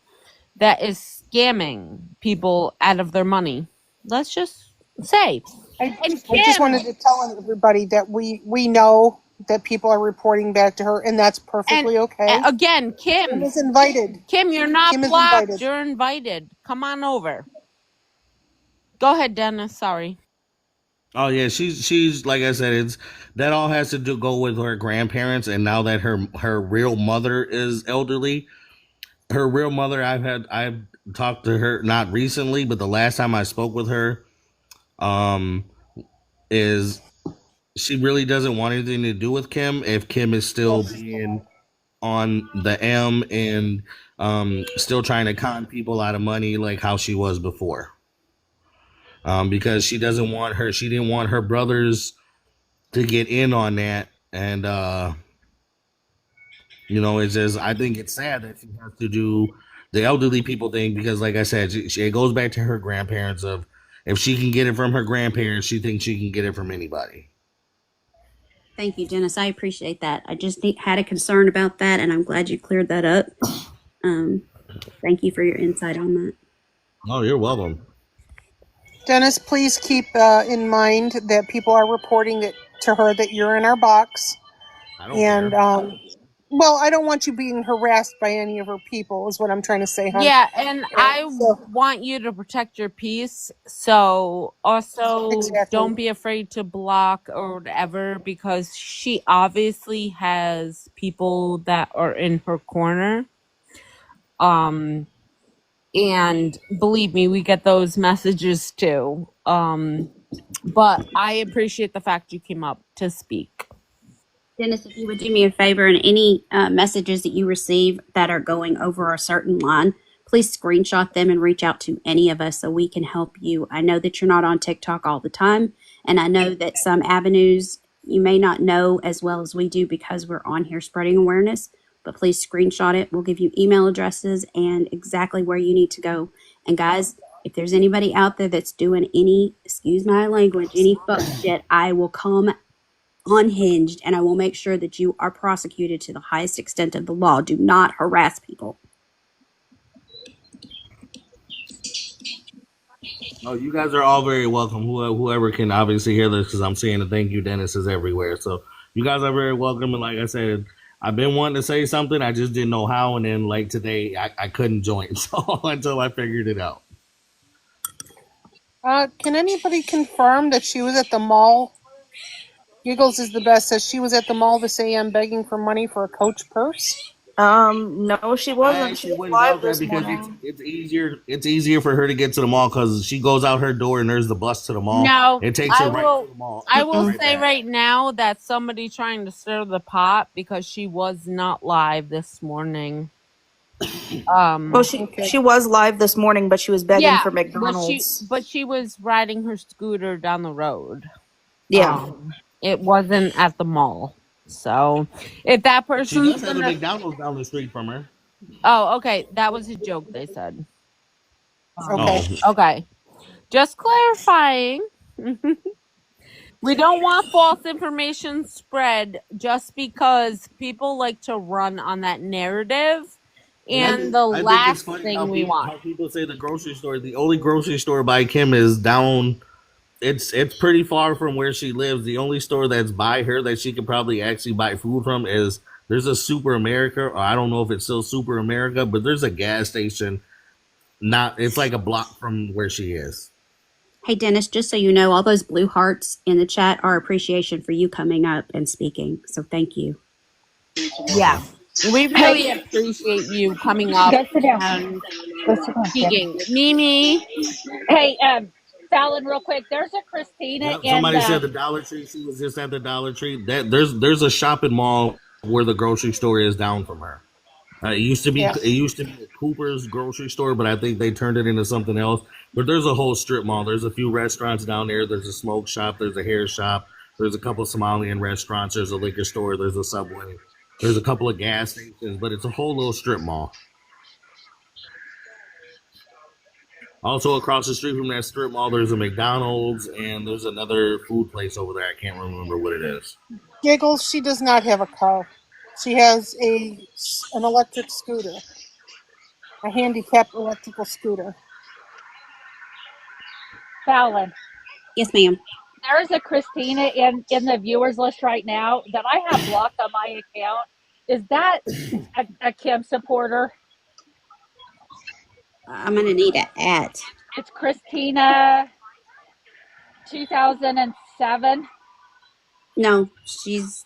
that is scamming people out of their money? Let's just say. I just wanted to tell everybody that we know that people are reporting back to her, and that's perfectly okay. Again, Kim. Kim is invited. Kim, you're not Kim is blocked. invited. You're invited. Come on over. Go ahead, Dennis. Sorry. Oh yeah, she's like I said, that all has to go with her grandparents, and now that her real mother is elderly, her real mother I've talked to her not recently, but the last time I spoke with her, is she really doesn't want anything to do with Kim if Kim is still being on the M and still trying to con people out of money like how she was before. Because she didn't want her brothers to get in on that. And, it's just, I think it's sad that she has to do the elderly people thing because, like I said, it goes back to her grandparents of if she can get it from her grandparents, she thinks she can get it from anybody. Thank you, Dennis. I appreciate that. I just had a concern about that, and I'm glad you cleared that up. Thank you for your insight on that. Oh, you're welcome. Dennis, please keep in mind that people are reporting to her that you're in our box. I don't care. Well, I don't want you being harassed by any of her people, is what I'm trying to say, hon. Yeah, and I want you to protect your peace. So also don't be afraid to block or whatever because she obviously has people that are in her corner. And believe me, we get those messages too. But I appreciate the fact you came up to speak. Dennis, if you would do me a favor and any messages that you receive that are going over a certain line, please screenshot them and reach out to any of us so we can help you. I know that you're not on TikTok all the time, and I know that some avenues you may not know as well as we do because we're on here spreading awareness, but please screenshot it. We'll give you email addresses and exactly where you need to go. And guys, if there's anybody out there that's doing any, excuse my language, any fuck shit, I will come unhinged and I will make sure that you are prosecuted to the highest extent of the law. Do not harass people. Oh, you guys are all very welcome. Whoever can obviously hear this, because I'm seeing the thank you, Dennis, is everywhere. So you guys are very welcome. And like I said, I've been wanting to say something, I just didn't know how. And then like today, I couldn't join, so until I figured it out. Can anybody confirm that she was at the mall? Giggles is the best. Says she was at the mall this AM begging for money for a Coach purse. No, she I wasn't. She actually was wouldn't live doubt that this because morning. it's easier. It's easier for her to get to the mall because she goes out her door and there's the bus to the mall. No, It takes her right to the mall. I will Right say back. right now that somebody trying to stir the pot because she was not live this morning. Well, she was live this morning, but she was begging yeah, for McDonald's. but she was riding her scooter down the road. Yeah. It wasn't at the mall. So if that She person's does have a McDonald's down the street from her. Oh, okay. That was a joke, they said. Okay. Okay. Just clarifying. We don't want false information spread just because people like to run on that narrative. And the I think last it's funny thing how we want. people say the grocery store. The only grocery store by Kim is down. It's pretty far from where she lives. The only store that's by her that she could probably actually buy food from is there's a Super America. Or I don't know if it's still Super America, but there's a gas station. It's like a block from where she is. Hey, Dennis, just so you know, all those blue hearts in the chat are appreciation for you coming up and speaking. So thank you. Yeah. We really appreciate you coming up and speaking. Mimi. Hey, Fallon, real quick. There's a Christina Yep, in somebody said the. the Dollar Tree. She was just at the Dollar Tree. There's a shopping mall where the grocery store is down from her. It used to be Yes. a Cooper's grocery store, but I think they turned it into something else. But there's a whole strip mall. There's a few restaurants down there. There's a smoke shop. There's a hair shop. There's a couple of Somalian restaurants. There's a liquor store. There's a Subway. There's a couple of gas stations, but it's a whole little strip mall. Also, across the street from that strip mall, there's a McDonald's and there's another food place over there. I can't remember what it is. Giggles, she does not have a car. She has an electric scooter, a handicapped electrical scooter. Fallon. Yes, ma'am. There's a Christina in the viewers list right now that I have blocked on my account. Is that a Kim supporter? I'm going to need an @ It's Christina 2007. No, she's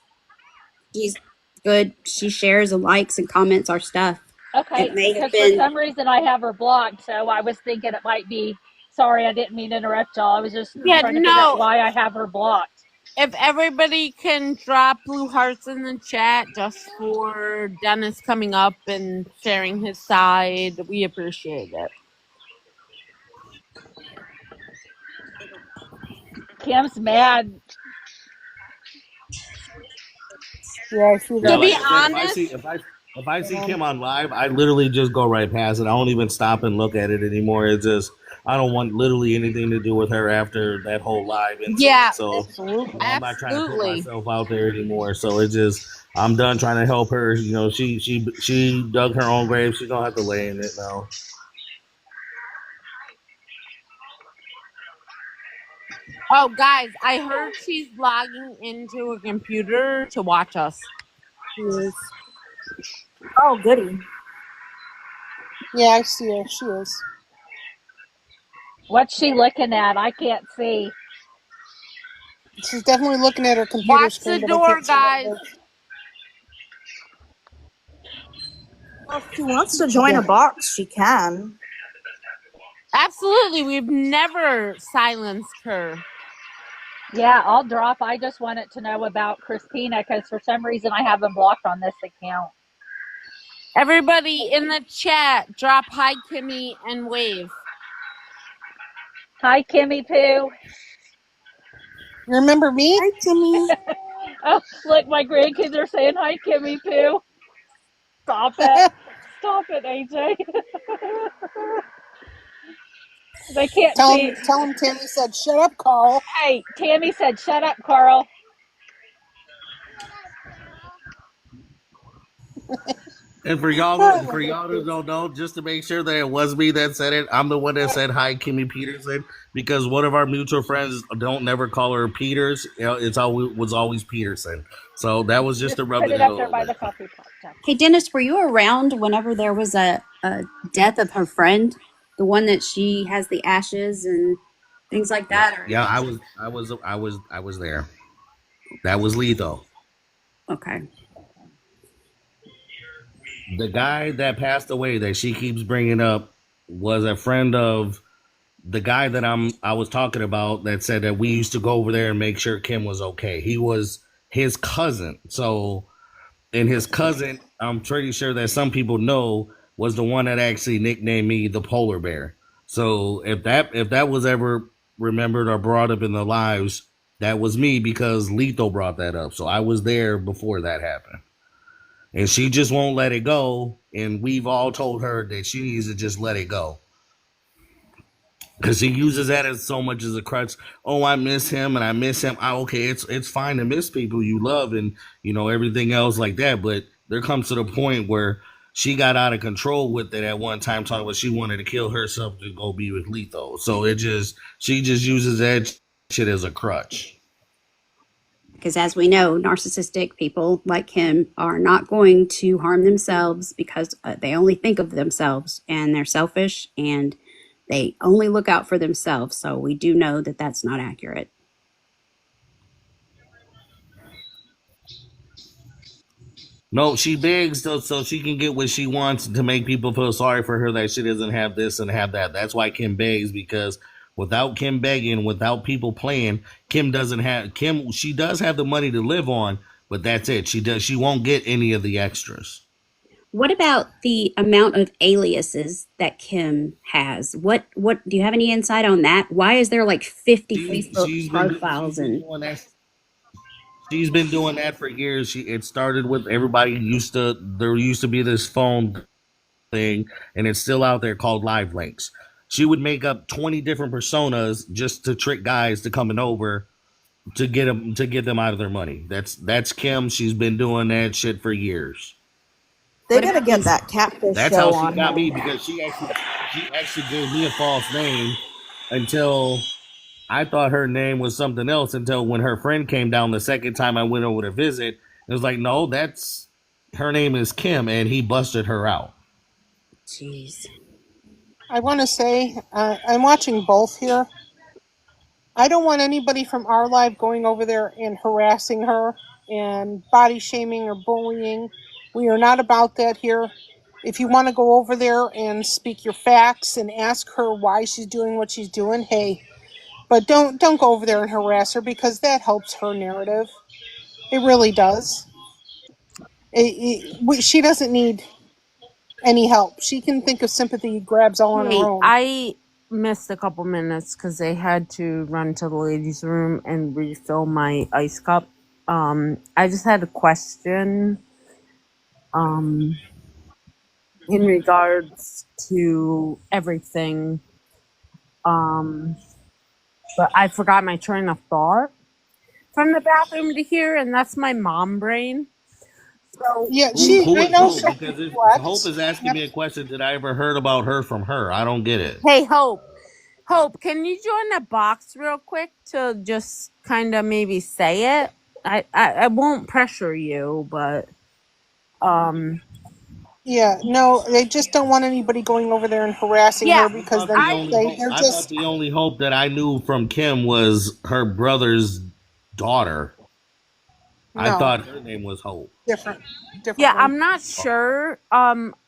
good. She shares and likes and comments our stuff. Okay, It may have because for been. some reason I have her blocked, so I was thinking it might be. Sorry, I didn't mean to interrupt y'all. I was just trying to figure out why I have her blocked. If everybody can drop blue hearts in the chat just for Dennis coming up and sharing his side, we appreciate it. Kim's mad. Yeah, I see that. To be Like I said, honest, if I see Kim on live, I literally just go right past it. I don't even stop and look at it anymore. It's just I don't want literally anything to do with her after that whole live incident. Yeah, So absolutely. I'm not trying to put myself out there anymore. So it's just I'm done trying to help her. You know, she dug her own grave. She's gonna have to lay in it now. Oh, guys, I heard she's logging into a computer to watch us. She is. Oh, goody. Yeah, I see her. She is. What's she looking at? I can't see. She's definitely looking at her computer Watch screen. the but I door, can't see what it guys. is. Well, if she wants to join a box, she can. Absolutely. We've never silenced her. Yeah, I'll drop. I just wanted to know about Christina because for some reason I haven't blocked on this account. Everybody in the chat, drop hi, Kimmy, and wave. Hi, Kimmy Poo. Remember me? Hi, Kimmy. Oh, look, my grandkids are saying hi, Kimmy Poo. Stop it. Stop it, AJ. They can't see. Tell him Tammy said, shut up, Carl. Hey, Tammy said, shut up, Carl. And for y'all who don't know, just to make sure that it was me that said it, I'm the one that said hi, Kimmy Peterson, because one of our mutual friends don't never call her Peters. You know, it's always was always Peterson. So that was just to rub Put it it in a up there little by bit. the coffee pot, Jack. Hey, Dennis, were you around whenever there was a death of her friend? The one that she has the ashes and things like Yeah, that? Or yeah, I was there. That was lethal. okay. The guy that passed away that she keeps bringing up was a friend of the guy that I was talking about that said that we used to go over there and make sure Kim was okay. He was his cousin. So, and his cousin, I'm pretty sure that some people know, was the one that actually nicknamed me the polar bear. So if that was ever remembered or brought up in the lives, that was me because Lethal brought that up. So I was there before that happened. And she just won't let it go. And we've all told her that she needs to just let it go. Because he uses that as so much as a crutch. Oh, I miss him and I miss him. Okay, it's fine to miss people you love and everything else like that. But there comes to the point where she got out of control with it at one time, talking about she wanted to kill herself to go be with Lethal. So she just uses that shit as a crutch. Because as we know, narcissistic people like him are not going to harm themselves because they only think of themselves and they're selfish and they only look out for themselves. So we do know that that's not accurate. No, she begs so she can get what she wants to make people feel sorry for her that she doesn't have this and have that. That's why Kim begs, because without Kim begging, without people playing, she does have the money to live on, but that's it. She won't get any of the extras. What about the amount of aliases that Kim has? What do you have any insight on that? Why is there like 50 Facebook profiles and She's been doing that for years. It started with there used to be this phone thing, and it's still out there called Live Links. She would make up 20 different personas just to trick guys to coming over to get them out of their money. That's Kim. She's been doing that shit for years. They gotta get that catfish That's show how on she got her. me, because she actually gave me a false name until I thought her name was something else, until when her friend came down the second time I went over to visit. It was like, no, her name is Kim, and he busted her out. jeez. I want to say, I'm watching both here. I don't want anybody from our live going over there and harassing her and body shaming or bullying. We are not about that here. If you want to go over there and speak your facts and ask her why she's doing what she's doing, hey, but don't go over there and harass her, because that helps her narrative. It really does. She doesn't need any help. She can think of sympathy grabs all on her Hey, own. I missed a couple minutes because they had to run to the ladies' room and refill my ice cup. I just had a question in regards to everything. But I forgot my train of thought from the bathroom to here, and that's my mom brain. So Yeah, Who I is know Hope? she'll Because reflect. Hope is asking me a question that I ever heard about her from her. I don't get it. hey, Hope, can you join the box real quick to just kind of maybe say it? I won't pressure you, but Yeah, no, they just don't want anybody going over there and harassing yeah, her, because then they're I thought just the only Hope that I knew from Kim was her brother's daughter. I no thought her name was Hope. different. Yeah, One. I'm not sure.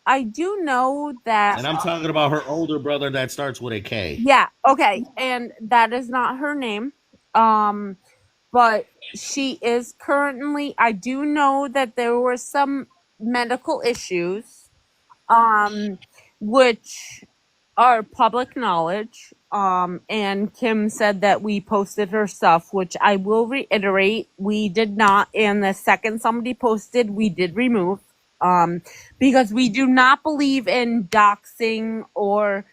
I do know that. And I'm talking about her older brother that starts with a K. Yeah, okay, and that is not her name. But she is currently. I do know that there were some medical issues, which are public knowledge. And Kim said that we posted her stuff, which I will reiterate, we did not. And the second somebody posted, we did remove. Because we do not believe in doxing or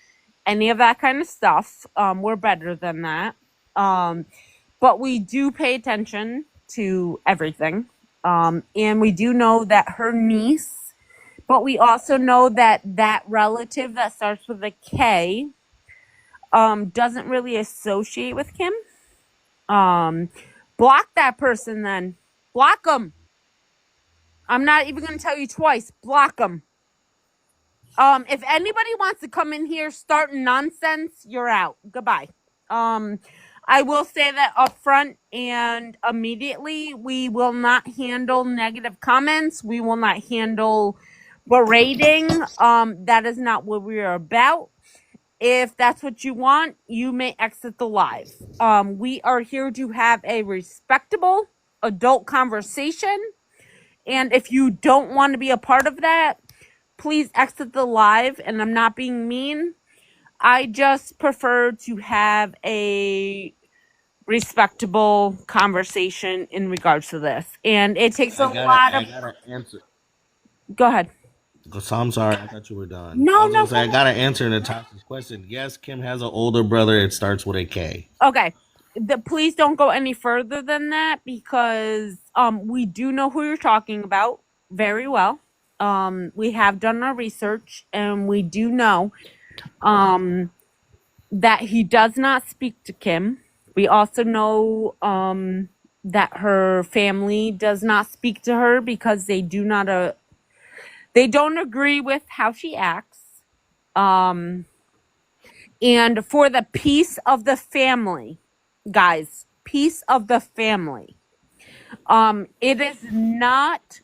any of that kind of stuff. We're better than that. But we do pay attention to everything. And we do know that her niece But we also know that that relative that starts with a K doesn't really associate with Kim. Block that person then. Block them. I'm not even going to tell you twice. Block them. If anybody wants to come in here starting nonsense, you're out. Goodbye. I will say that up front and immediately, we will not handle negative comments. We will not handle berating. That is not what we are about. If that's what you want, you may exit the live. We are here to have a respectable adult conversation. And if you don't want to be a part of that, please exit the live. And I'm not being mean. I just prefer to have a respectable conversation in regards to this. And it takes a lot of... I gotta answer. Go ahead. So I'm sorry, I thought you were done. No, I gotta answer Natasha's question. Yes, Kim has an older brother. It starts with a K. Okay. Please don't go any further than that, because we do know who you're talking about very well. We have done our research, and we do know that he does not speak to Kim. We also know that her family does not speak to her because they do not they don't agree with how she acts. And for the peace of the family, guys, peace of the family, it is not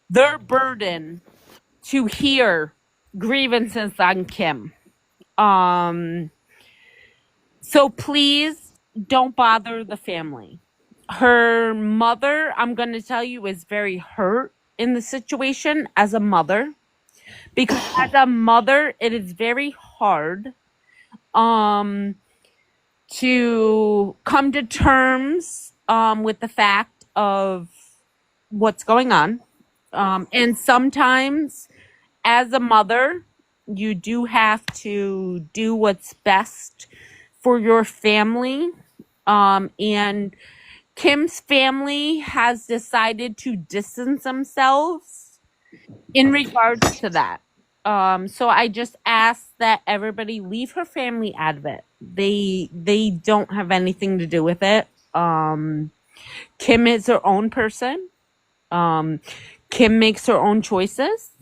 their burden to hear grievances on Kim. So please don't bother the family. Her mother, I'm going to tell you, is very hurt in the situation as a mother, because as a mother, it is very hard to come to terms with the fact of what's going on. And sometimes as a mother, you do have to do what's best for your family. And Kim's family has decided to distance themselves in regards to that. So I just ask that everybody leave her family out of it. They don't have anything to do with it. Kim is her own person. Kim makes her own choices.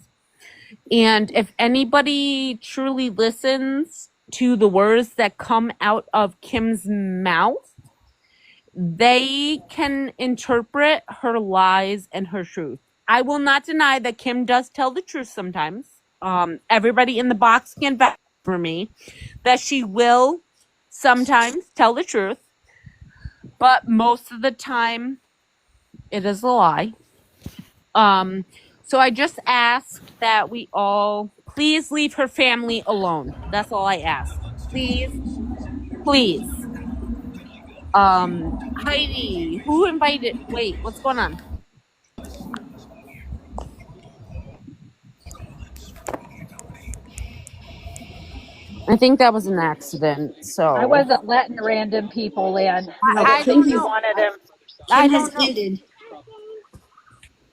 And if anybody truly listens to the words that come out of Kim's mouth, they can interpret her lies and her truth. I will not deny that Kim does tell the truth sometimes. Everybody in the box can vouch for me that she will sometimes tell the truth, but most of the time it is a lie. So I just ask that we all please leave her family alone. That's all I ask. Please, please. Heidi, who invited? Wait, what's going on? I think that was an accident. So I wasn't letting random people in. I don't know. Wanted them. I Kim has don't know. ended.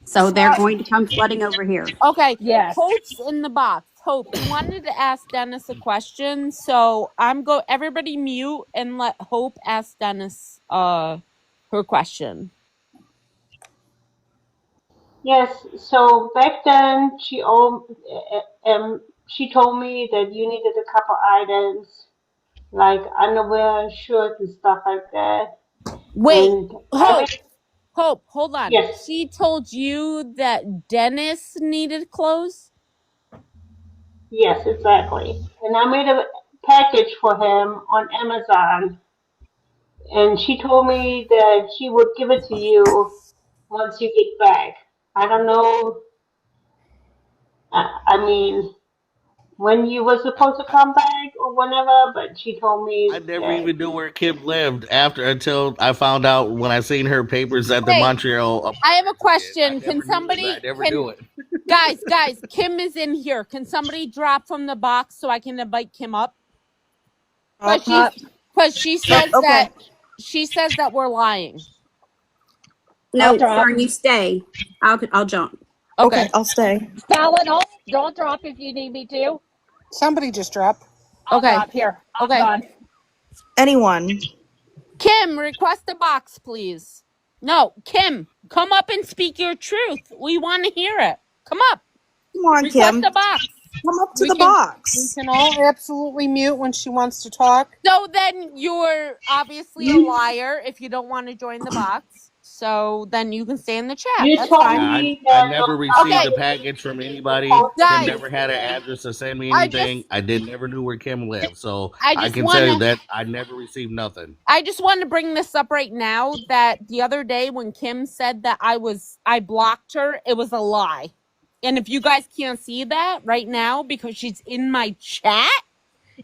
So they're going to come flooding over here. Okay. Yes. Hope's in the box. Hope, you wanted to ask Dennis a question, so everybody mute and let Hope ask Dennis her question. Yes. So back then, she told me that you needed a couple items like underwear, shirts, and stuff like that. Wait, And Hope, hold on. Yes. She told you that Dennis needed clothes? Yes, exactly. And I made a package for him on Amazon, and she told me that she would give it to you once you get back. I don't know. I mean, when you were supposed to come back or whenever, but she told me I never that. even knew where Kim lived until I found out when I seen her papers at the Wait, Montreal. I have a question. Can somebody, I never knew it. guys, Kim is in here. Can somebody drop from the box so I can invite Kim up? Because she says Okay. she says that we're lying. No, I'll drop. Fern, you stay. I'll jump. Okay, I'll stay. Fallon, don't drop if you need me to. Somebody just dropped. I'll Okay. drop here. I'm Okay. gone. Anyone? Kim, request a box, please. No, Kim, come up and speak your truth. We want to hear it. Come up. Come on, Request Kim. a box. Come up to We the can- box. We can all absolutely mute when she wants to talk. So then you're obviously a liar if you don't want to join the box. So then you can stay in the chat. You That's told fine. me I that never your received Okay. a package from anybody. Guys, Kim never had an address to send me I anything. I never knew where Kim lived. So I I just can tell you wanna- that I never received nothing. I just want to bring this up right now that the other day when Kim said that I blocked her, it was a lie. And if you guys can't see that right now because she's in my chat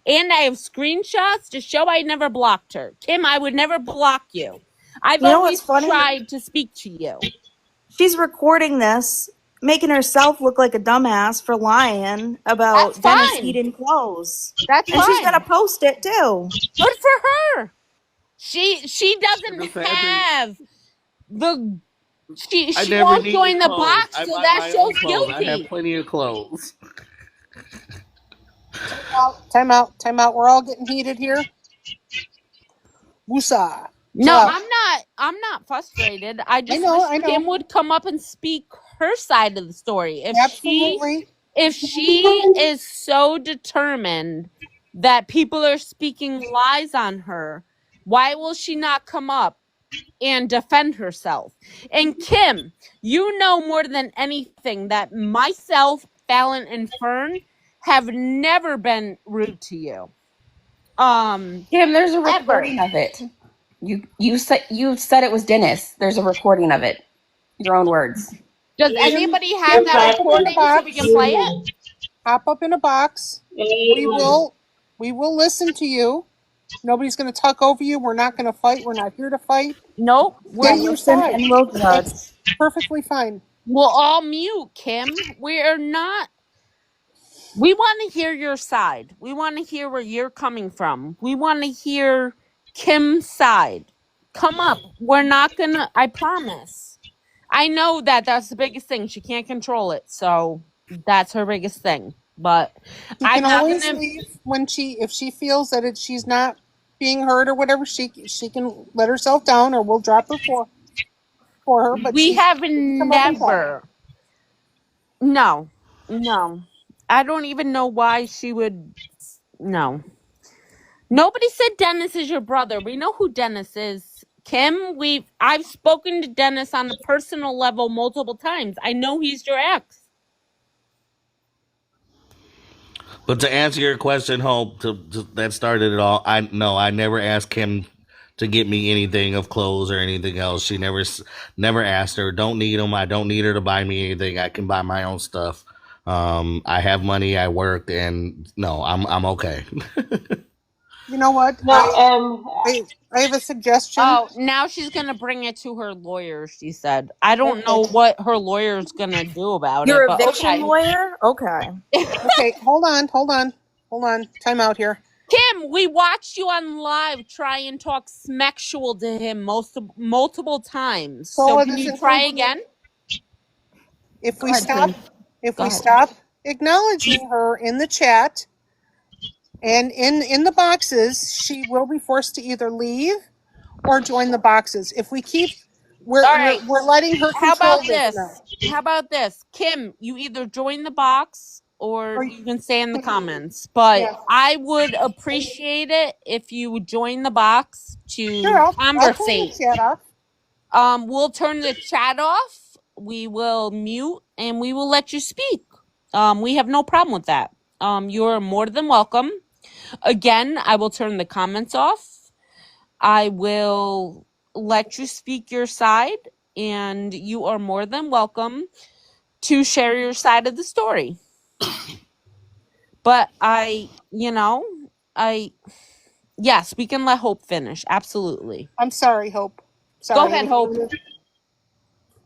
and I have screenshots to show I never blocked her. Kim, I would never block you. I've You know always what's funny? tried to speak to you. She's recording this, making herself look like a dumbass for lying about That's Dennis fine. eating clothes. That's And she's fine. gonna post it too. Good for her. She doesn't The sad thing- have the I she never won't needed join the clothes. box, I so buy that my shows own clothes. I guilty. have plenty of clothes. Time out. We're all getting heated here. Woosah. No, Wow. I'm not frustrated. I just I wish know. Kim would come up and speak her side of the story. Absolutely. If she is so determined that people are speaking lies on her, why will she not come up and defend herself? And Kim, you know more than anything that myself, Fallon, and Fern have never been rude to you. Kim, there's a recording of it. You said it was Dennis. There's a recording of it. Your own words. Does anybody have that recording so we can play it? Hop up in a box. We will listen to you. Nobody's going to talk over you. We're not going to fight. We're not here to fight. Nope. We'll We'll listen and we'll judge. That's perfectly fine. We'll all mute, Kim. We're not. We want to hear your side. We want to hear where you're coming from. We want to hear Kim's side. Come up. We're not going to, I promise. I know that that's the biggest thing. She can't control it. So that's her biggest thing. But She I'm can not always going to. leave when if she feels that she's not being heard or whatever. She can let herself down, or we'll drop her for her. But We have come up and talk. never. No. I don't even know why she would. No. Nobody said Dennis is your brother. We know who Dennis is. Kim, I've spoken to Dennis on a personal level multiple times. I know he's your ex. But to answer your question, Hope, that started it all. I never asked Kim to get me anything of clothes or anything else. She never asked her. Don't need them. I don't need her to buy me anything. I can buy my own stuff. I have money. I worked, and no, I'm okay. You know what? No, I have a suggestion. Oh, now she's going to bring it to her lawyer, she said. I don't know what her lawyer's going to do about Your it. But eviction okay. lawyer? Okay. Okay, hold on. Time out here. Kim, we watched you on live try and talk smexual to him multiple times. So can you try again? If we stop acknowledging her in the chat and in the boxes, she will be forced to either leave or join the boxes. If we keep, we're letting her control this now. How about this? Kim, you either join the box or you can stay in the comments. But I would appreciate it if you would join the box to conversate. We'll turn the chat off. We will mute and we will let you speak. We have no problem with that. You're more than welcome. Again, I will turn the comments off. I will let you speak your side, and you are more than welcome to share your side of the story. But yes, we can let Hope finish. Absolutely. I'm sorry, Hope. Sorry. Go ahead, Hope.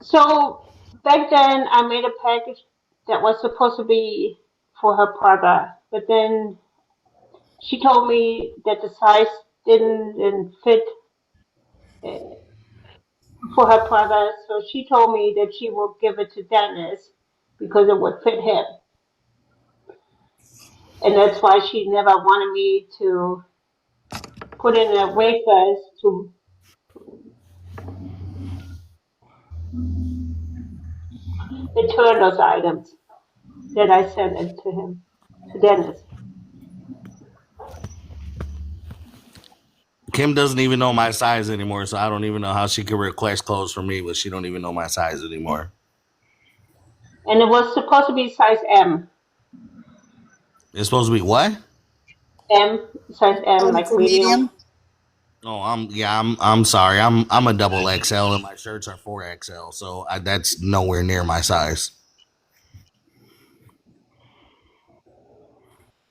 So back then, I made a package that was supposed to be for her brother, but then she told me that the size didn't fit for her brother, so she told me that she will give it to Dennis. because it would fit him. And that's why she never wanted me to put in the wafers to return those items that I sent it to him, to Dennis. Kim doesn't even know my size anymore, so I don't even know how she could request clothes from me, but she don't even know my size anymore. And it was supposed to be size M. It's supposed to be what? M, size M, like medium. Oh, I'm sorry. I'm a double XL and my shirts are 4XL, so that's nowhere near my size.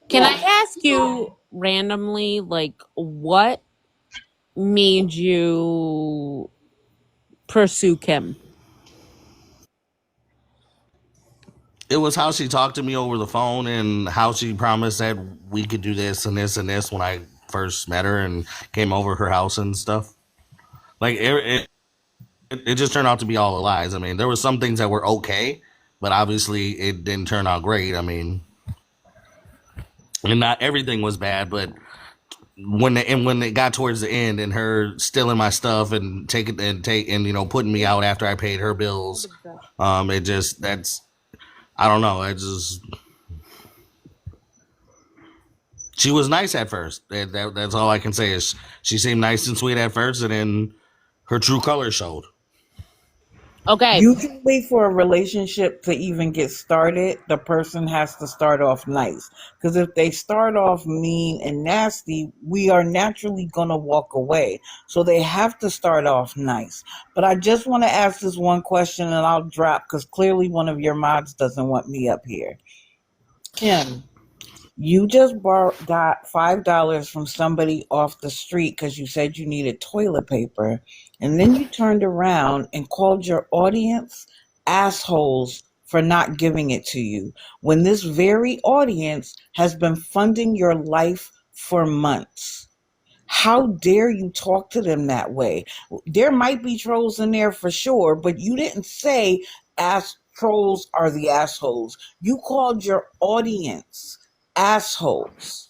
Can I ask you randomly, like, what made you pursue Kim? It was how she talked to me over the phone and how she promised that we could do this and this and this when I first met her and came over her house and stuff. Like it just turned out to be all the lies. I mean, there were some things that were okay, but obviously it didn't turn out great. I mean, and not everything was bad, but when it got towards the end and her stealing my stuff and putting me out after I paid her bills, I don't know. She was nice at first. That's all I can say is she seemed nice and sweet at first, and then her true colors showed. Okay. Usually for a relationship to even get started, the person has to start off nice. Because if they start off mean and nasty, we are naturally going to walk away. So they have to start off nice. But I just want to ask this one question and I'll drop because clearly one of your mods doesn't want me up here. Kim, you just got $5 from somebody off the street because you said you needed toilet paper. And then you turned around and called your audience assholes for not giving it to you, when this very audience has been funding your life for months. How dare you talk to them that way? There might be trolls in there for sure, but you didn't say trolls are the assholes. You called your audience assholes.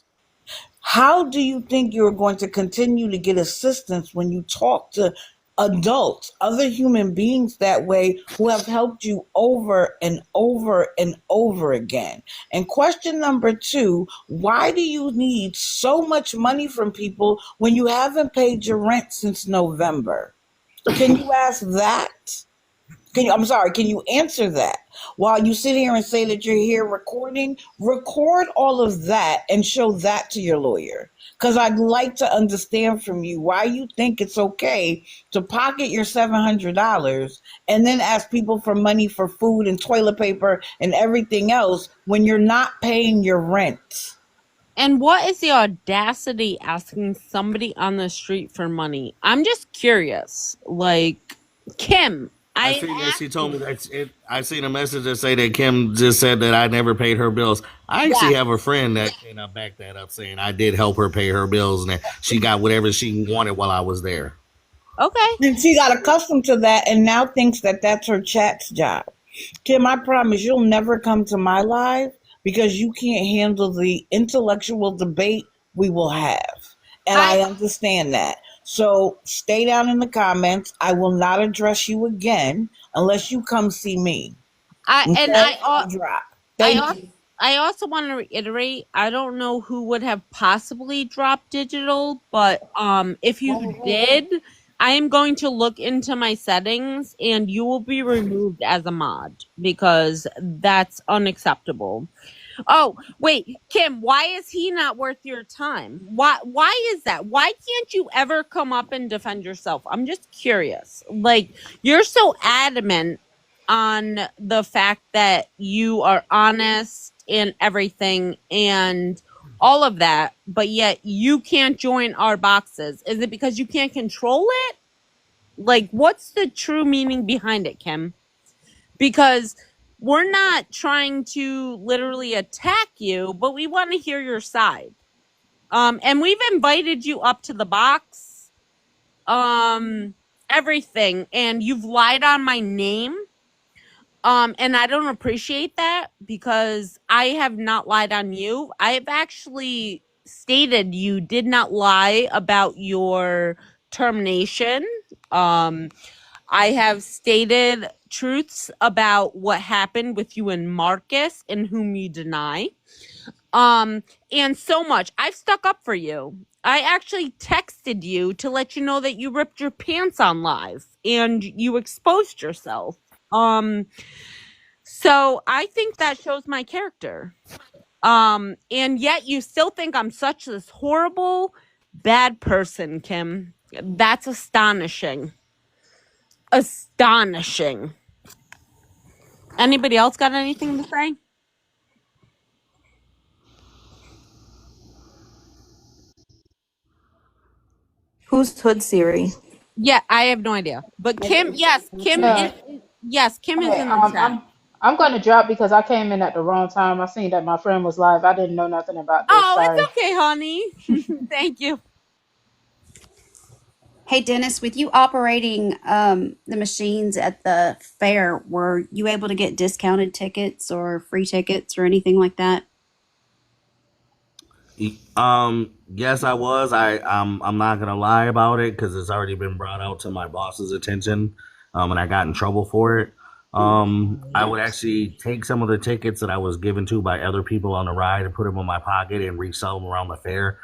How do you think you're going to continue to get assistance when you talk to adults, other human beings that way who have helped you over and over and over again? And question number 2, why do you need so much money from people when you haven't paid your rent since November? Can you ask that? Can you answer that? While you sit here and say that you're here recording, record all of that and show that to your lawyer. Because I'd like to understand from you why you think it's okay to pocket your $700 and then ask people for money for food and toilet paper and everything else when you're not paying your rent. And what is the audacity asking somebody on the street for money? I'm just curious. Like, Kim, I seen that she told me that I seen a message that say that Kim just said that I never paid her bills. I actually have a friend that came out back that up saying I did help her pay her bills and that she got whatever she wanted while I was there. Okay. And she got accustomed to that and now thinks that that's her chat's job. Kim, I promise you'll never come to my live because you can't handle the intellectual debate we will have. And I understand that. So stay down in the comments. I will not address you again unless you come see me. I also want to reiterate, I don't know who would have possibly dropped digital, but if you did, I am going to look into my settings and you will be removed as a mod because that's unacceptable. Oh, wait, Kim, why is he not worth your time? Why is that? Why can't you ever come up and defend yourself? I'm just curious. Like, you're so adamant on the fact that you are honest and everything and all of that, but yet you can't join our boxes. Is it because you can't control it? Like, what's the true meaning behind it, Kim? Because we're not trying to literally attack you, but we want to hear your side. And we've invited you up to the box, everything, and you've lied on my name. And I don't appreciate that because I have not lied on you. I have actually stated you did not lie about your termination. I have stated truths about what happened with you and Marcus, and whom you deny. And so much. I've stuck up for you. I actually texted you to let you know that you ripped your pants on live and you exposed yourself. So I think that shows my character. And yet you still think I'm such this horrible, bad person, Kim. That's astonishing. Astonishing. Anybody else got anything to say? Who's Hood Siri? Yeah, I have no idea. But Kim, yes, Kim is. Yes, Kim is Hey, in the chat. I'm going to drop because I came in at the wrong time. I seen that my friend was live. I didn't know nothing about this. Oh, Sorry. it's okay, honey. Thank you. Hey, Dennis, with you operating the machines at the fair, were you able to get discounted tickets or free tickets or anything like that? Yes, I was. I'm not gonna lie about it because it's already been brought out to my boss's attention, and I got in trouble for it. I would actually take some of the tickets that I was given to by other people on the ride and put them in my pocket and resell them around the fair.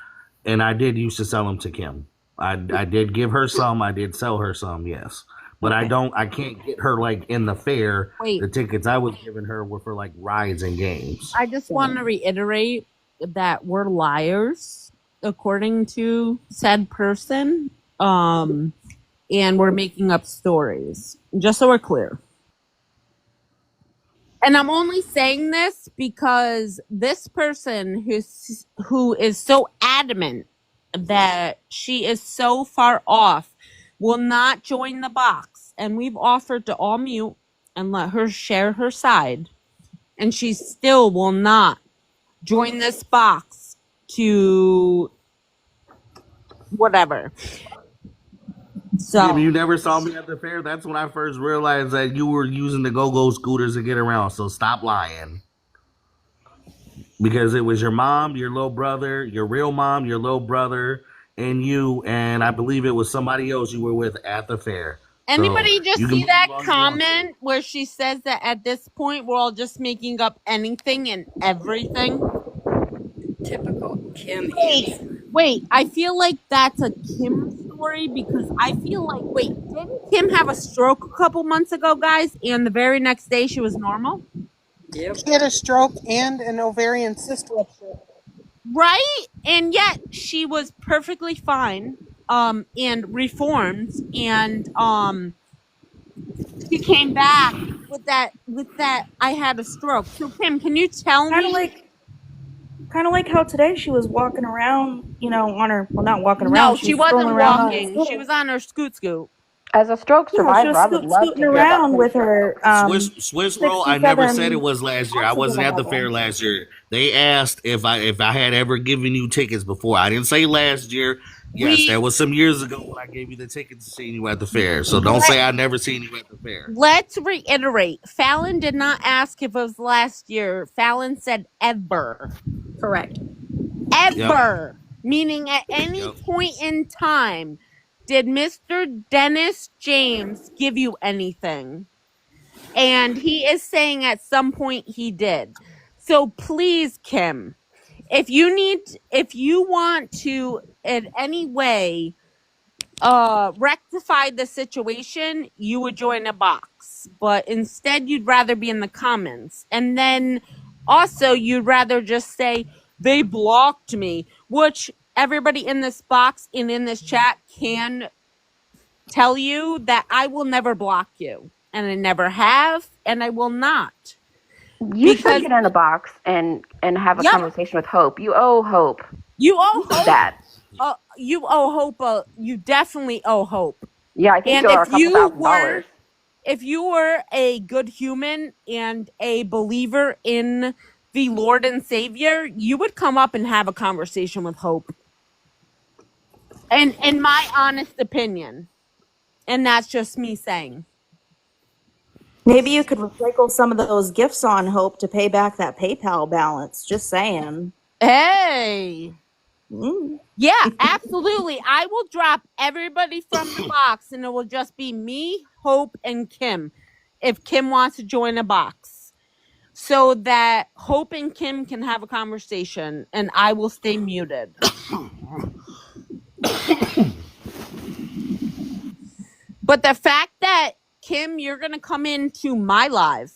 And I did used to sell them to Kim. I did give her some. I did sell her some, yes. But I can't get her like in the fair. Wait. The tickets I was giving her were for like rides and games. I just want to reiterate that we're liars, according to said person. And we're making up stories. Just so we're clear. And I'm only saying this because this person who is so adamant that she is so far off will not join the box. And we've offered to all mute and let her share her side. And she still will not join this box to whatever. So Kim, you never saw me at the fair. That's when I first realized that you were using the go-go scooters to get around. So stop lying. Because it was your mom, your little brother, your real mom, your little brother, and you, and I believe it was somebody else you were with at the fair. Anybody So just you can see that believe all you want to. comment where she says that at this point we're all just making up anything and everything? Typical Kim. Wait, I feel like that's a Kim story because I feel like, didn't Kim have a stroke a couple months ago, guys? And the very next day she was normal? Yep. She had a stroke and an ovarian cyst rupture. Right? And yet she was perfectly fine, and reformed, and she came back with that I had a stroke. So Kim, can you tell me? Kind of like how today she was walking around, on her, well, not walking around. No, she she was strolling wasn't around on her walking. scooter. She was on her scoot. As a stroke Yeah, she survivor, was I would love to scooting hear that around from with her Swiss roll. I never said it was last year. I oxygen wasn't at the level. fair last year. They asked if I had ever given you tickets before. I didn't say last year. Yes, that was some years ago when I gave you the tickets to see you at the fair. So don't say I never seen you at the fair. Let's reiterate. Fallon did not ask if it was last year. Fallon said ever. Correct. Ever. Meaning at any point in time, did Mr. Dennis James give you anything? And he is saying at some point he did. So please, Kim, if you want to in any way rectify the situation, you would join a box. But instead you'd rather be in the comments. And then also you'd rather just say they blocked me, which everybody in this box and in this chat can tell you that I will never block you. And I never have, and I will not. You should get in a box and have a conversation with Hope. You owe Hope. You owe Hope that. You owe Hope. You definitely owe Hope. Yeah, I think And you owe her a couple $1,000. if you were a good human and a believer in the Lord and Savior, you would come up and have a conversation with Hope. And in my honest opinion, and that's just me saying. Maybe you could recycle some of those gifts on Hope to pay back that PayPal balance. Just saying. Hey. Mm. Yeah, absolutely. I will drop everybody from the box and it will just be me, Hope, and Kim if Kim wants to join a box. So that Hope and Kim can have a conversation and I will stay muted. But the fact that Kim, you're gonna come into my live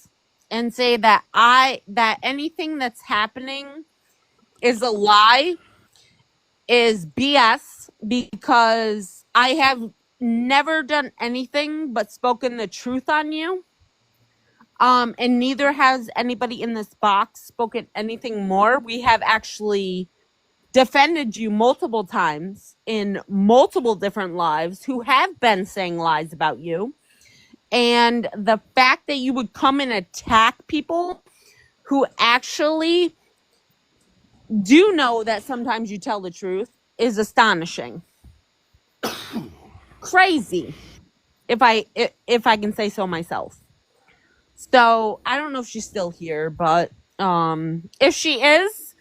and say that anything that's happening is a lie is BS, because I have never done anything but spoken the truth on you. And neither has anybody in this box spoken anything more. We have actually defended you multiple times in multiple different lives who have been saying lies about you. And the fact that you would come and attack people who actually do know that sometimes you tell the truth is astonishing. Crazy, if I can say so myself. So I don't know if she's still here, but if she is,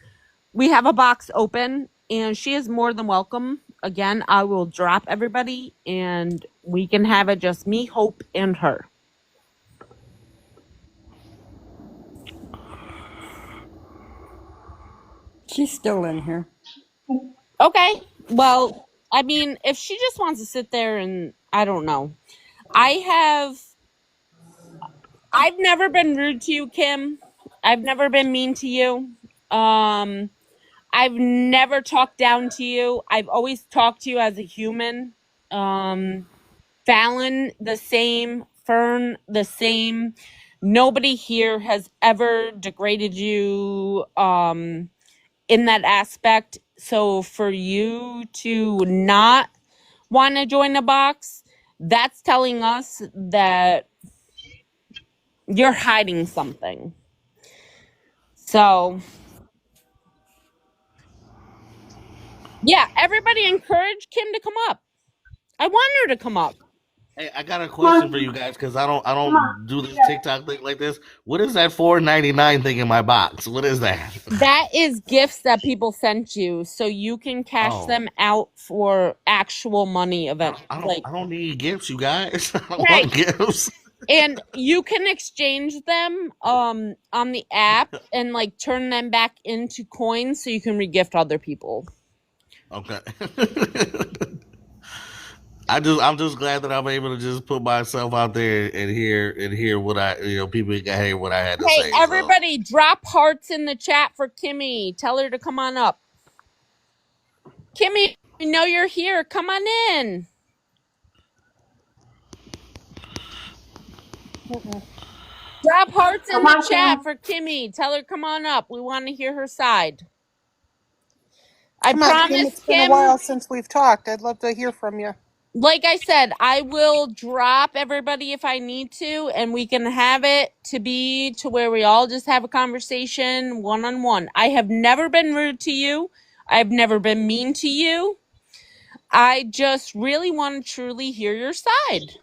we have a box open and she is more than welcome. Again, I will drop everybody and we can have it just me, Hope, and her. She's still in here. Okay. Well, I mean, if she just wants to sit there and I don't know. I've never been rude to you, Kim. I've never been mean to you. I've never talked down to you. I've always talked to you as a human. Fallon, the same. Fern, the same. Nobody here has ever degraded you in that aspect. So for you to not want to join the box, that's telling us that you're hiding something. So yeah, everybody encourage Kim to come up. I want her to come up. Hey, I got a question for you guys because I don't do this TikTok thing like this. What is that $4.99 thing in my box? What is that? That is gifts that people sent you, so you can cash Oh, them out for actual money event. I don't need gifts, you guys. I don't Hey, want gifts. and you can exchange them on the app and like turn them back into coins so you can regift other people. Okay. I'm just glad that I'm able to just put myself out there and hear what people can hear what I had to Hey, say. everybody, drop hearts in the chat for Kimmy. Tell her to come on up. Kimmy, we know you're here. Come on in. Drop hearts in the chat for Kimmy. Tell her come on up. We want to hear her side. I Come on, Kim. promise, It's been a Kim. while since we've talked. I'd love to hear from you. Like I said, I will drop everybody if I need to, and we can have it to be to where we all just have a conversation one-on-one. I have never been rude to you. I've never been mean to you. I just really want to truly hear your side.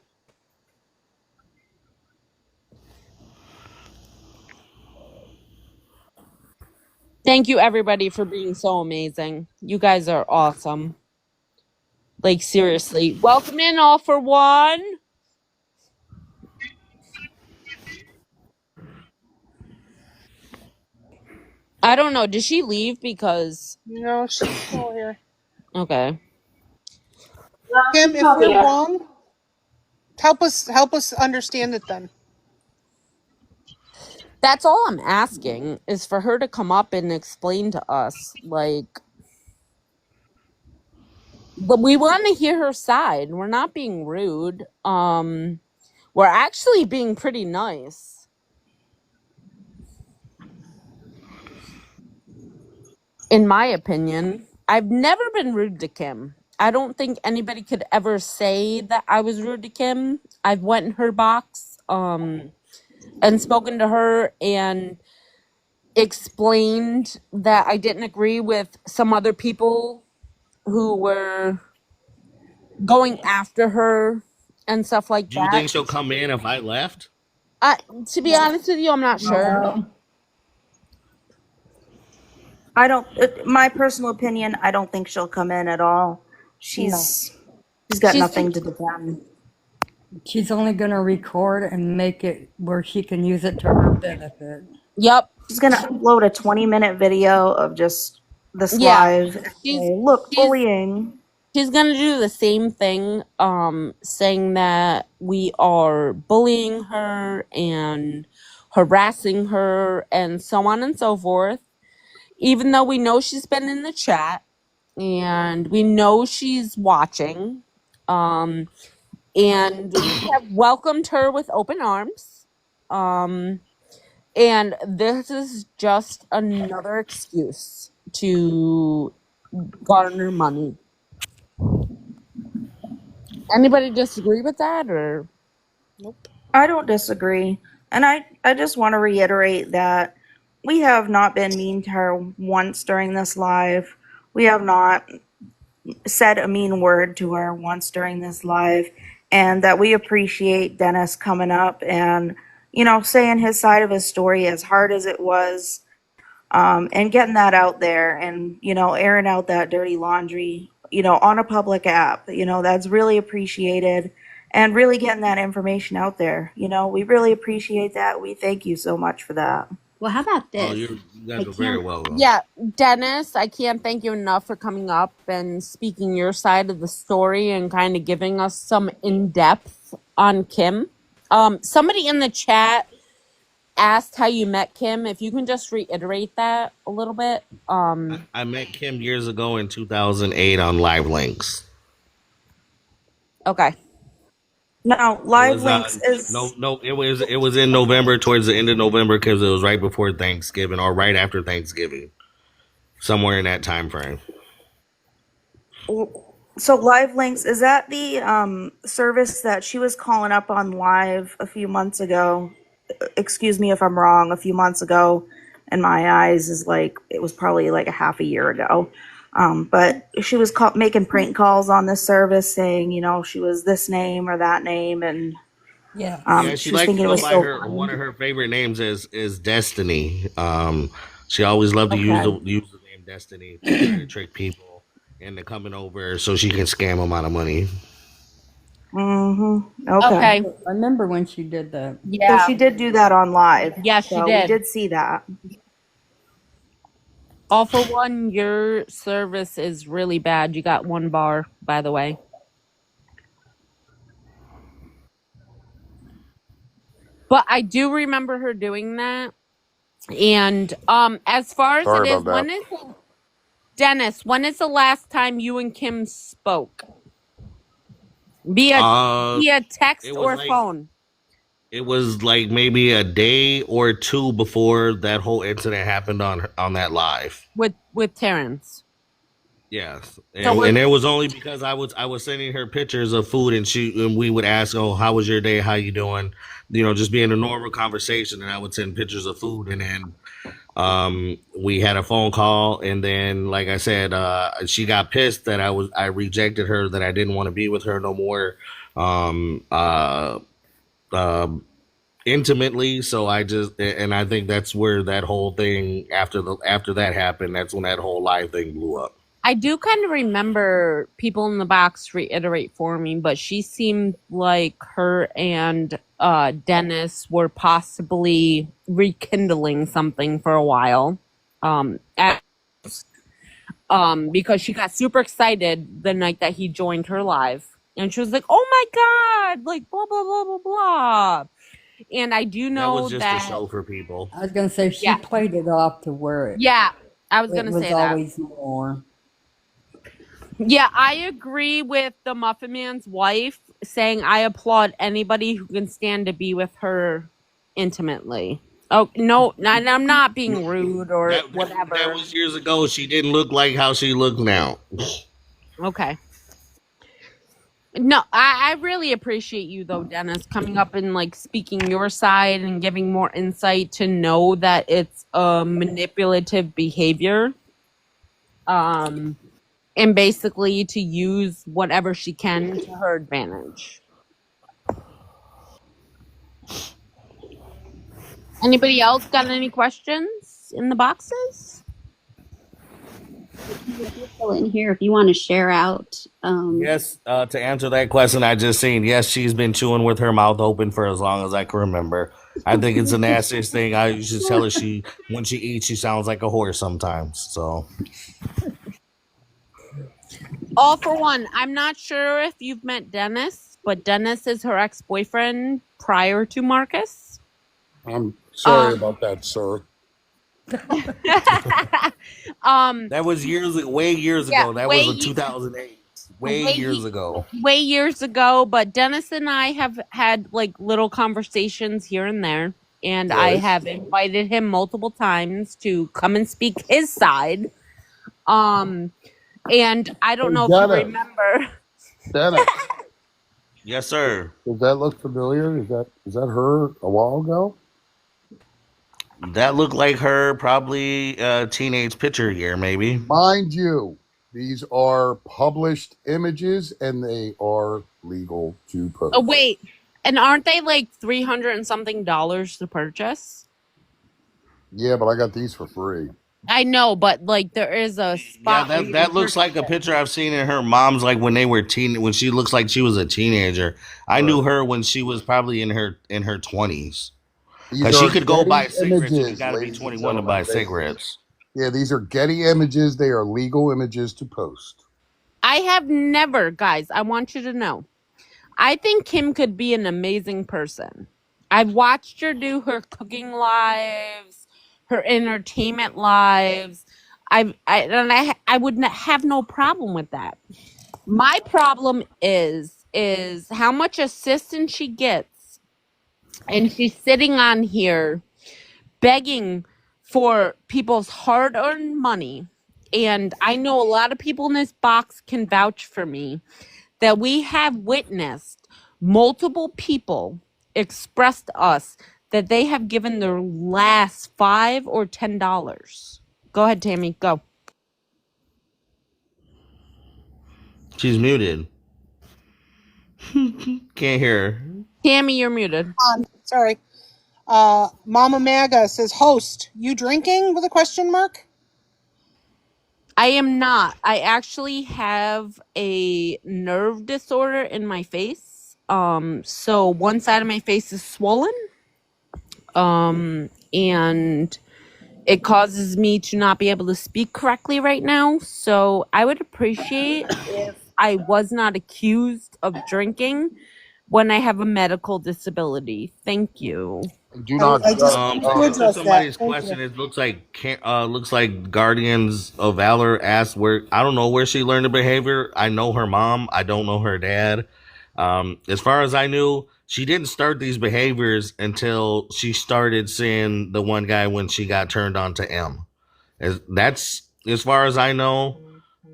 Thank you, everybody, for being so amazing. You guys are awesome. Like, seriously. Welcome in, All for One. I don't know. Did she leave? Because... No, she's still here. Okay. Kim, if we're wrong, help us understand it then. That's all I'm asking, is for her to come up and explain to us, like... But we want to hear her side. We're not being rude. We're actually being pretty nice. In my opinion. I've never been rude to Kim. I don't think anybody could ever say that I was rude to Kim. I've went in her box, and spoken to her and explained that I didn't agree with some other people who were going after her and stuff like Do you that. think she'll come in if I left? To be honest with you, I'm not sure. Well, I don't. My personal opinion, I don't think she'll come in at all. No. She's got She's nothing to defend. she's only going to record and make it where she can use it to her benefit. Yep. She's gonna upload a 20-minute video of just this Yeah. live and say, "Look, bullying." She's gonna do the same thing, saying that we are bullying her and harassing her and so on and so forth. Even though we know she's been in the chat and we know she's watching, and we have welcomed her with open arms. And this is just another excuse to garner money. Anybody disagree with that, or? Nope. I don't disagree. And I just want to reiterate that we have not been mean to her once during this live. We have not said a mean word to her once during this live. And that we appreciate Dennis coming up and, saying his side of his story, as hard as it was, and getting that out there and, airing out that dirty laundry, on a public app. That's really appreciated. And really getting that information out there. We really appreciate that. We thank you so much for that. Well, how about Oh, this? you guys are very welcome. Yeah, Dennis, I can't thank you enough for coming up and speaking your side of the story and kind of giving us some in-depth on Kim. Somebody in the chat asked how you met Kim. If you can just reiterate that a little bit. I met Kim years ago in 2008 on Live Links. Okay. No, Live Links is no. It was in November, towards the end of November, because it was right before Thanksgiving or right after Thanksgiving, somewhere in that time frame. So Live Links, is that the service that she was calling up on live a few months ago? Excuse me if I'm wrong. A few months ago, in my eyes, is like it was probably like a half a year ago. But she was making prank calls on this service, saying, she was this name or that name, and Yeah, she she was likes thinking to it go was by so her. funny. One of her favorite names is Destiny. She always loved to use the name Destiny to trick people into coming over so she can scam them out of money. Mm-hmm. Okay. I remember when she did that. Yeah. So she did do that on live. Yes, she So did. we did see that. All for one, your service is really bad. You got 1 bar, by the way. But I do remember her doing that. And as far as Sorry it is, about that. Dennis, when is the last time you and Kim spoke? Via text It was or like- phone? It was like maybe a day or two before that whole incident happened on that live. With Terrence. Yes, So and it was only because I was sending her pictures of food, and we would ask, "Oh, how was your day? How you doing?" Just being a normal conversation, and I would send pictures of food, and then we had a phone call, and then, like I said, she got pissed that I rejected her, that I didn't want to be with her no more, intimately. So I think that's where that whole thing after that happened. That's when that whole live thing blew up. I do kind of remember people in the box reiterate for me, but she seemed like her and Dennis were possibly rekindling something for a while. Because she got super excited the night that he joined her live. And she was like, "Oh my God," like blah, blah, blah, blah, blah. And I do know that was just a show for people. I was going to say she played it off to where it, I was going to say that. always more. Yeah, I agree with the Muffin Man's wife saying I applaud anybody who can stand to be with her intimately. Oh, no, I'm not being rude or whatever. That was years ago. She didn't look like how she looks now. Okay. No, I really appreciate you though, Dennis, coming up and like speaking your side and giving more insight to know that it's a manipulative behavior. And basically to use whatever she can to her advantage. Anybody else got any questions in the boxes? If you're still in here, if you want to share out, Yes, to answer that question I just seen, yes, she's been chewing with her mouth open for as long as I can remember. I think it's the nastiest thing. I used to tell her when she eats, she sounds like a horse sometimes. So All for one, I'm not sure if you've met Dennis, but Dennis is her ex-boyfriend prior to Marcus. I'm sorry about that, sir. that was way years ago. That was in 2008. Way years ago. But Dennis and I have had like little conversations here and there, and I have invited him multiple times to come and speak his side. And I don't know if you remember. Dennis. Yes, sir. Does that look familiar? Is that her a while ago? That looked like her, probably a teenage picture year, maybe. Mind you, these are published images and they are legal to post. Oh, wait. And aren't they like $300 and something to purchase? Yeah, but I got these for free. I know, but like there is a spot. Yeah, that looks like a picture I've seen in her mom's, like when they were when she looks like she was a teenager. I knew her when she was probably in her 20s. Because she could go buy cigarettes. You got to be 21 to buy cigarettes. Yeah, these are Getty images. They are legal images to post. I have never, guys, I want you to know. I think Kim could be an amazing person. I've watched her do her cooking lives, her entertainment lives. I would have no problem with that. My problem is how much assistance she gets. And she's sitting on here begging for people's hard-earned money. And I know a lot of people in this box can vouch for me that we have witnessed multiple people express to us that they have given their last $5 or $10. Go ahead, Tammy. Go. She's muted. Can't hear her. Tammy, you're muted. Sorry. Mama Maga says, host, you drinking with a question mark? I am not. I actually have a nerve disorder in my face. So one side of my face is swollen. And it causes me to not be able to speak correctly right now. So I would appreciate if I was not accused of drinking when I have a medical disability. Thank you. Do not. To somebody's question, it looks like Guardians of Valor asked where, I don't know where she learned the behavior. I know her mom. I don't know her dad. As far as I knew, she didn't start these behaviors until she started seeing the one guy when she got turned on to M. That's as far as I know.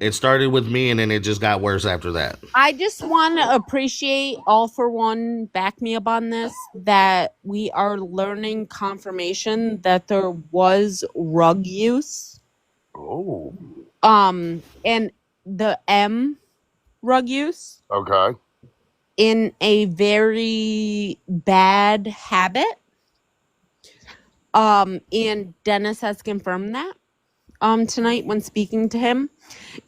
It started with me, and then it just got worse after that. I just want to appreciate All for One, back me up on this, that we are learning confirmation that there was rug use. Oh. And the M rug use. Okay. In a very bad habit. And Dennis has confirmed that tonight when speaking to him.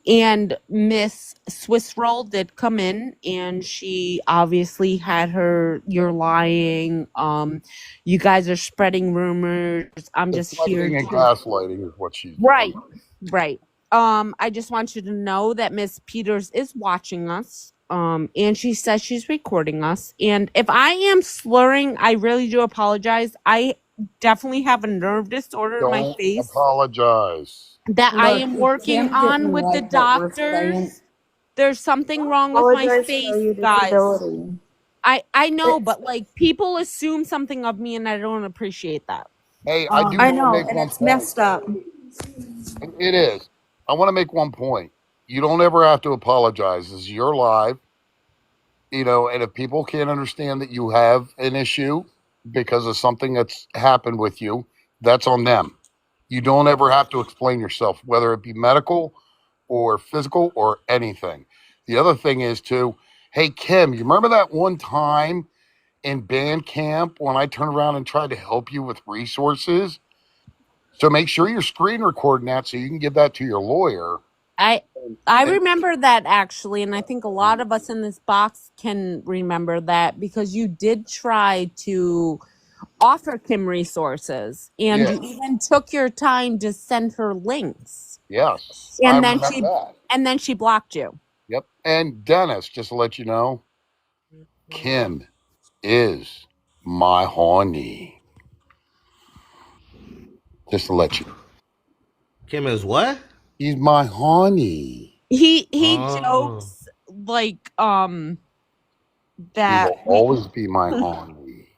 And Miss Swiss Roll did come in, and she obviously had her, you're lying, you guys are spreading rumors, I'm just here and gaslighting is what she's right. I just want you to know that Miss Peters is watching us, and she says she's recording us, and if I am slurring, I really do apologize. I definitely have a nerve disorder in my face. Apologize. That I am working on with the doctors. There's something wrong with my face, guys. I know, but like people assume something of me, and I don't appreciate that. Hey, I know, and it's messed up. It is. I want to make one point. You don't ever have to apologize. This is your live. And if people can't understand that you have an issue because of something that's happened with you, that's on them. You don't ever have to explain yourself, whether it be medical or physical or anything. The other thing is too, hey, Kim, you remember that one time in band camp when I turn around and try to help you with resources. So make sure you're screen recording that so you can give that to your lawyer. I remember that actually, and I think a lot of us in this box can remember that because you did try to offer Kim resources, and Yes. you even took your time to send her links. Yes. And I then remember that. and then she blocked you. Yep. And Dennis, just to let you know, Kim is my honey. Just to let you know. Kim is what? He's my honey. He Oh. jokes like He that will always be my honey.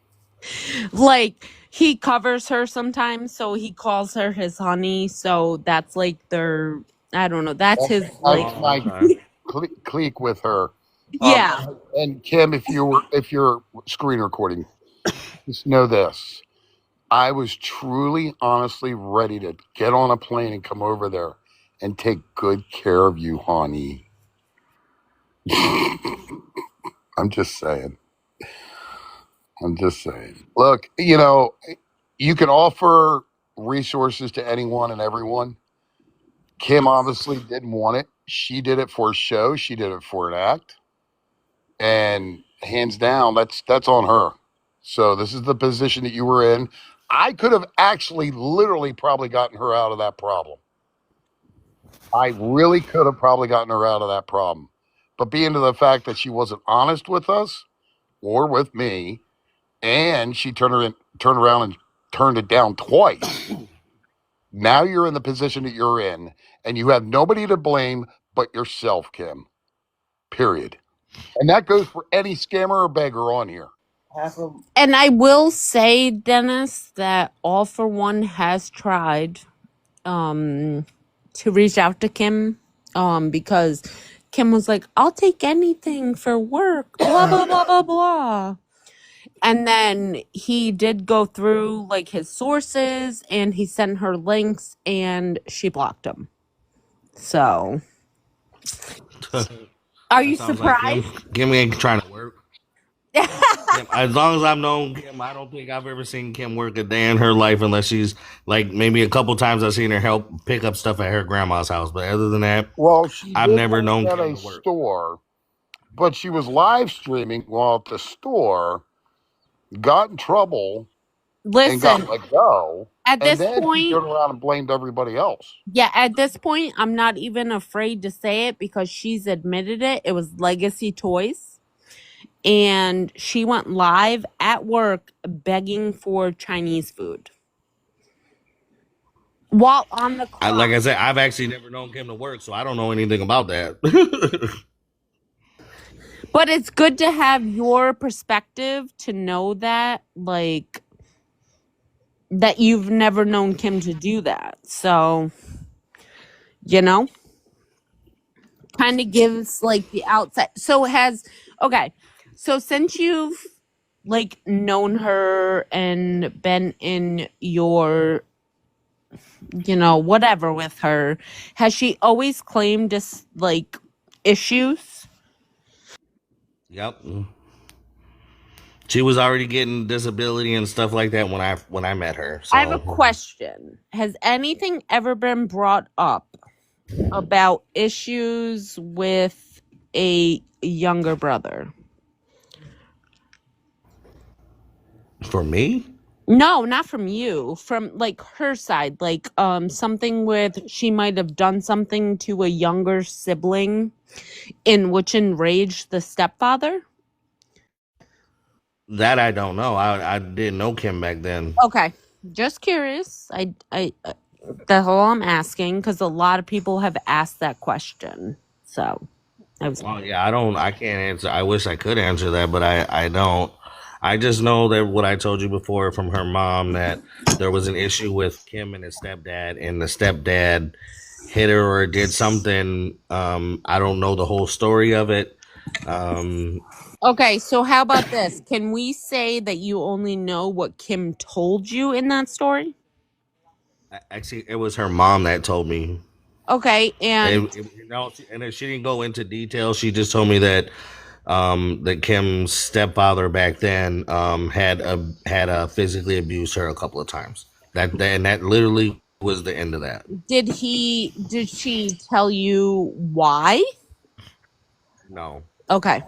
like he covers her sometimes, so he calls her his honey. So that's like their, I don't know, that's his like my clique with her. Yeah. And Kim, if you're screen recording, just know this. I was truly, honestly ready to get on a plane and come over there and take good care of you, honey. I'm just saying. Look, you can offer resources to anyone and everyone. Kim obviously didn't want it. She did it for a show. She did it for an act. And hands down, that's on her. So this is the position that you were in. I could have actually literally probably gotten her out of that problem. I really could have probably gotten her out of that problem. But being to the fact that she wasn't honest with us or with me, and she turned around and turned it down twice. Now you're in the position that you're in, and you have nobody to blame but yourself, Kim. Period. And that goes for any scammer or beggar on here. And I will say, Dennis, that All for One has tried to reach out to Kim because Kim was like, I'll take anything for work, blah, blah, blah, blah, blah. And then he did go through like his sources and he sent her links and she blocked him. So, are you surprised? Like Kim ain't trying to work. Kim, as long as I've known Kim, I don't think I've ever seen Kim work a day in her life unless she's like maybe a couple times I've seen her help pick up stuff at her grandma's house. But other than that, well, I've never known at Kim a to work. store, but she was live streaming while at the store, got in trouble, and got let go. At this and then point, she turned around and blamed everybody else. Yeah, at this point, I'm not even afraid to say it because she's admitted it. It was Legacy Toys. And she went live at work begging for Chinese food. While on the clock. Like I said, I've actually never known Kim to work, so I don't know anything about that. But it's good to have your perspective to know that, like, that you've never known Kim to do that. So, kind of gives like the outside. So so since you've like known her and been in your whatever with her, has she always claimed like issues? Yep. She was already getting disability and stuff like that when I met her. So. I have a question. Has anything ever been brought up about issues with a younger brother? For me? No, not from you. From like her side, like something with she might have done something to a younger sibling in which enraged the stepfather. That I don't know. I didn't know Kim back then. Okay, just curious. I that's all I'm asking because a lot of people have asked that question. So I can't answer. I wish I could answer that, but I don't. I just know that what I told you before from her mom, that there was an issue with Kim and his stepdad, and the stepdad hit her or did something. I don't know the whole story of it. Okay, so how about this? Can we say that you only know what Kim told you in that story? Actually, it was her mom that told me. Okay, and and she didn't go into detail. She just told me that that Kim's stepfather back then had physically abused her a couple of times. That literally was the end of that. Did she tell you why? No. Okay.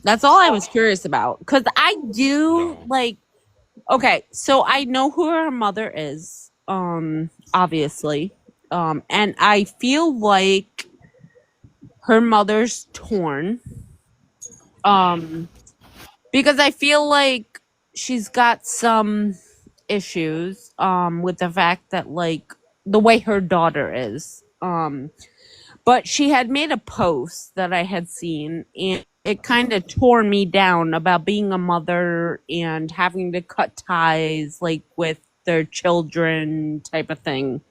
That's all I was curious about. Because I do okay, so I know who her mother is, obviously. And I feel like her mother's torn. Because I feel like she's got some issues with the fact that the way her daughter is. But she had made a post that I had seen, and it kind of tore me down about being a mother and having to cut ties with their children type of thing.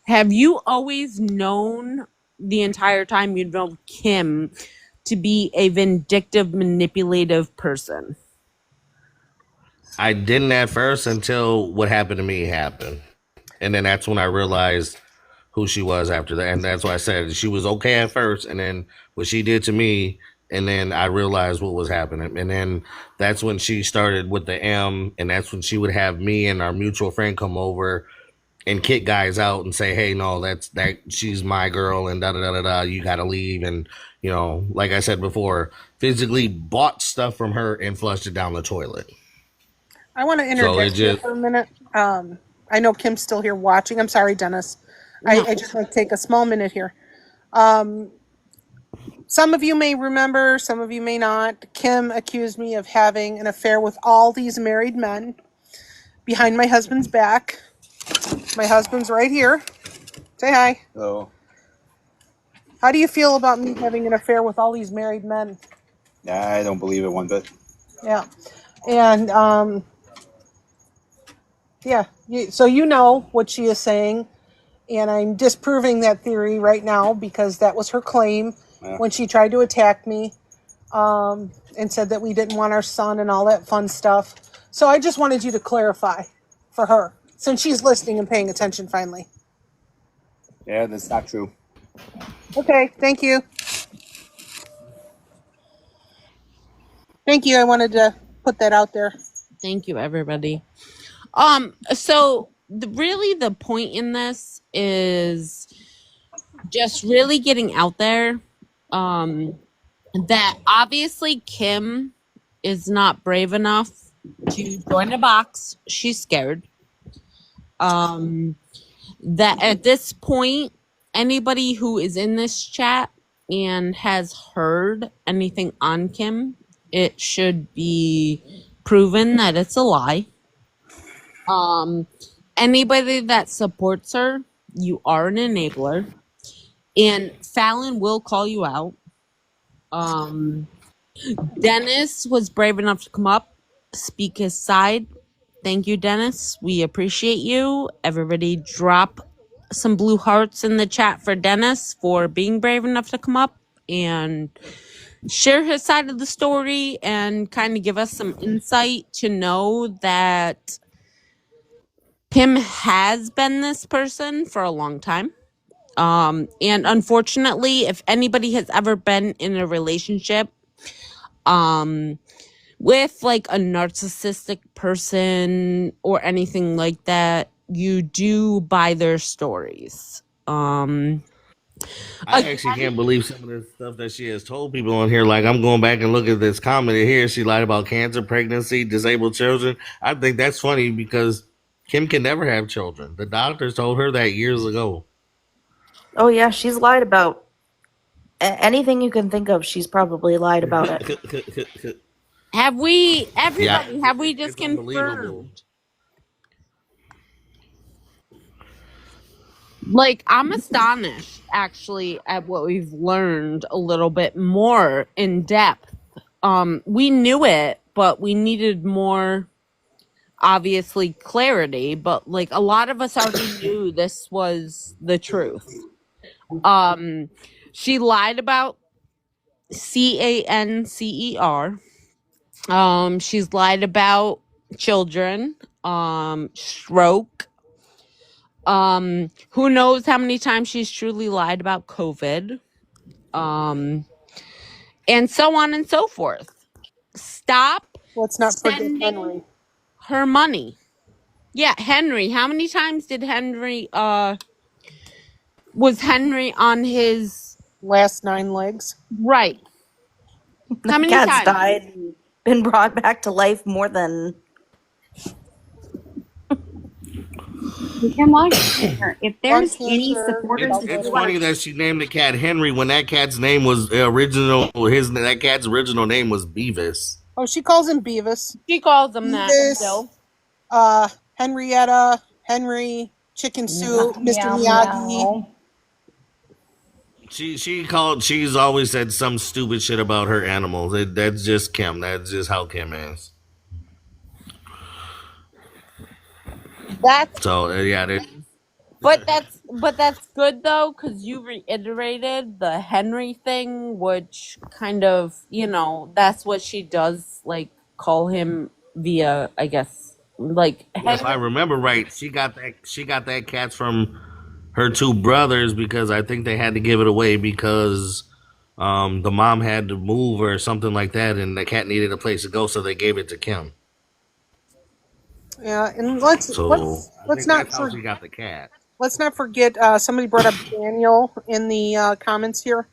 Have you always known the entire time you've known Kim to be a vindictive, manipulative person? I didn't at first until what happened to me happened. And then that's when I realized who she was after that. And that's why I said she was okay at first. And then what she did to me, and then I realized what was happening. And then that's when she started with the M. And that's when she would have me and our mutual friend come over and kick guys out and say, hey, no, she's my girl and da-da-da-da-da, you got to leave. And, like I said before, physically bought stuff from her and flushed it down the toilet. I want to interject here for a minute. I know Kim's still here watching. I'm sorry, Dennis. I just want to take a small minute here. Some of you may remember, some of you may not. Kim accused me of having an affair with all these married men behind my husband's back. My husband's right here. Say hi. Hello. How do you feel about me having an affair with all these married men? I don't believe it one bit. Yeah. And, so you know what she is saying. And I'm disproving that theory right now because that was her claim when she tried to attack me and said that we didn't want our son and all that fun stuff. So I just wanted you to clarify for her since she's listening and paying attention finally. Yeah, that's not true. Okay, thank you. Thank you. I wanted to put that out there. Thank you, everybody. So really the point in this is just really getting out there that obviously Kim is not brave enough to join a box. She's scared. That at this point, anybody who is in this chat and has heard anything on Kim, it should be proven that it's a lie. Anybody that supports her, you are an enabler. And Fallon will call you out. Dennis was brave enough to come up, speak his side. Thank you, Dennis. We appreciate you. Everybody drop some blue hearts in the chat for Dennis for being brave enough to come up and share his side of the story and kind of give us some insight to know that Kim has been this person for a long time. And unfortunately, if anybody has ever been in a relationship with a narcissistic person or anything like that, you do buy their stories. I actually can't believe some of the stuff that she has told people on here. I'm going back and look at this comment here. She lied about cancer, pregnancy, disabled children. I think that's funny because Kim can never have children. The doctors told her that years ago. Oh yeah, she's lied about anything you can think of. She's probably lied about it. Have we just confirmed? I'm astonished actually at what we've learned a little bit more in depth. We knew it, but we needed more, obviously, clarity. But a lot of us already knew this was the truth. She lied about cancer. She's lied about children, stroke. Who knows how many times she's truly lied about COVID. and so on and so forth. Stop Let's not forget sending Henry. her money. Yeah, Henry. How many times did Henry was Henry on his last 9 legs? Right. How many Cat's times? died and been brought back to life more than. Kim, while you're here, if there's Lung any cancer, supporters, It's funny that she named the cat Henry when that cat's name was that cat's original name was Beavis. Oh, she calls him Beavis. She calls him that Beavis, still. Henrietta, Henry, Chicken Soup, Mr. Miyagi. She's always said some stupid shit about her animals. That's just Kim. That's just how Kim is. That's So yeah, but that's good though, because you reiterated the Henry thing, which kind of, that's what she does, like call him via, I guess, like if I remember right, she got that cat from her 2 brothers because I think they had to give it away because the mom had to move or something like that, and the cat needed a place to go, so they gave it to Kim. Yeah, and let's not how she got the cat. Let's not forget. Somebody brought up Daniel in the comments here.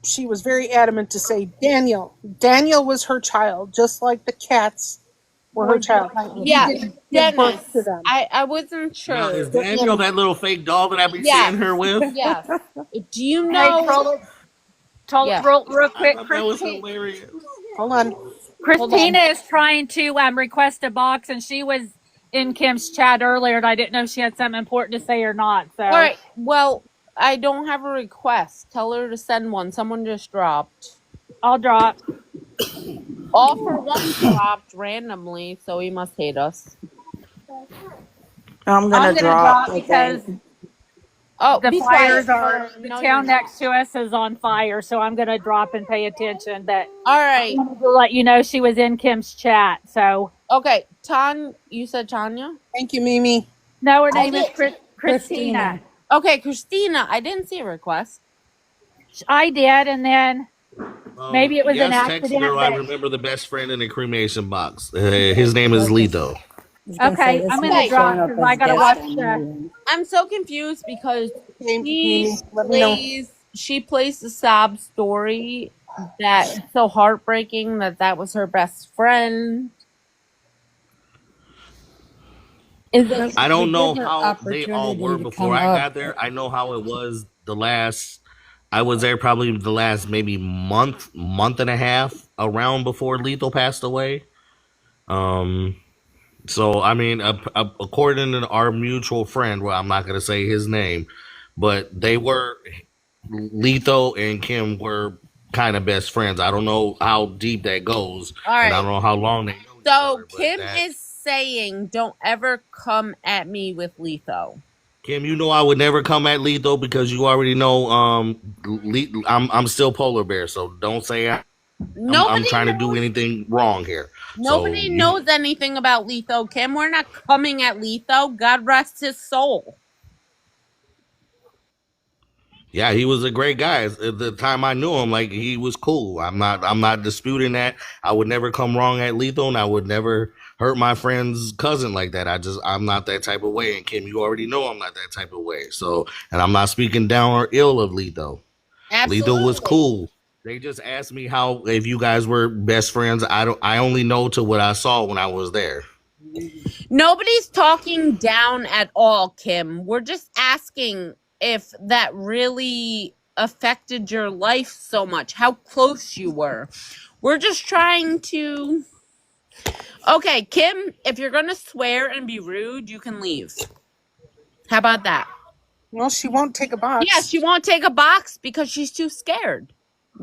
She was very adamant to say Daniel. Daniel was her child, just like the cats were her child. Yeah, She didn't give birth to them. I wasn't sure. Now, is Daniel that little fake doll that I be seeing her with? Yes. Do you know? Real quick, That was hilarious. Hold on. Christina is trying to request a box, and she was in Kim's chat earlier, and I didn't know if she had something important to say or not. So, All right. Well, I don't have a request. Tell her to send one. Someone just dropped. I'll drop. All for one dropped randomly, so he must hate us. I'm gonna drop because the be fires quiet. are the No, town you're not. next to us is on fire, so I'm gonna drop and pay attention. But All right. I wanted to let you know she was in Kim's chat. So Okay, you said Tanya? Thank you, Mimi. no, her I name is did. Christina. Okay, Christina, I didn't see a request. I did, and then maybe it was an Yes, accident. text girl, I but- remember the best friend in the cremation box. His name is Lito. Okay, I'm gonna drop because I gotta watch the. I'm so confused because Mimi, let me know. she plays the sob story that it's so heartbreaking that was her best friend. I don't know give her how they all opportunity were to before come I up. got there. I know how it was I was there probably the last maybe month and a half around before Lethal passed away. So I mean, according to our mutual friend, well, I'm not gonna say his name, but Lethal and Kim were kind of best friends. I don't know how deep that goes, All and I right. don't know how long they. So Kim is saying, "Don't ever come at me with Letho." Kim, you know I would never come at Lethal because you already know I'm still Polar Bear, so don't say I'm trying to do anything wrong here. Nobody knows anything about Letho, Kim. We're not coming at Letho. God rest his soul. Yeah, he was a great guy. At the time I knew him, like he was cool. I'm not disputing that. I would never come wrong at Lethal, and I would never hurt my friend's cousin like that. I'm not that type of way. And Kim, you already know I'm not that type of way. So, and I'm not speaking down or ill of Lethal. Lethal was cool. They just asked me if you guys were best friends. I only know to what I saw when I was there. Nobody's talking down at all, Kim. We're just asking if that really affected your life so much, how close you were. We're just trying to... Okay, Kim, if you're going to swear and be rude, you can leave. How about that? Well, she won't take a box. Yeah, she won't take a box because she's too scared.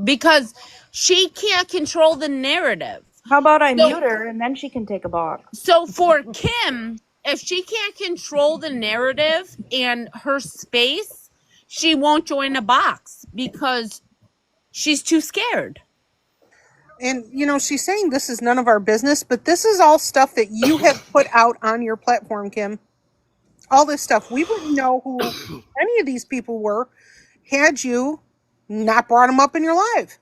Because she can't control the narrative. How about I mute her and then she can take a box? So for Kim, if she can't control the narrative and her space, she won't join a box because she's too scared. And, she's saying this is none of our business, but this is all stuff that you have put out on your platform, Kim. All this stuff. We wouldn't know who any of these people were had you not brought him up in your life.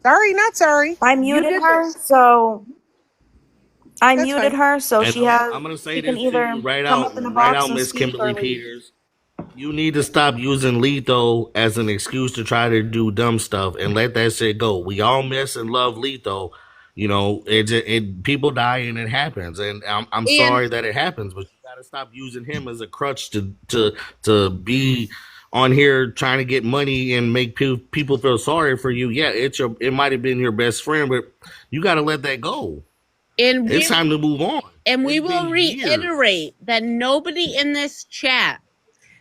Sorry, not sorry. I You muted did her, this. so That's muted fine. her, so And she has I'm gonna say she can this to either you right come out, up in the box and Miss speak or Kimberly leave. Peters. You need to stop using Letho as an excuse to try to do dumb stuff and let that shit go. We all miss and love Letho. You know, people die and it happens, and I'm And sorry that it happens, but you gotta stop using him as a crutch to be on here trying to get money and make people feel sorry for you. Yeah, it might have been your best friend, but you gotta let that go. and It's we time to move on. and we It's will been years. reiterate that nobody in this chat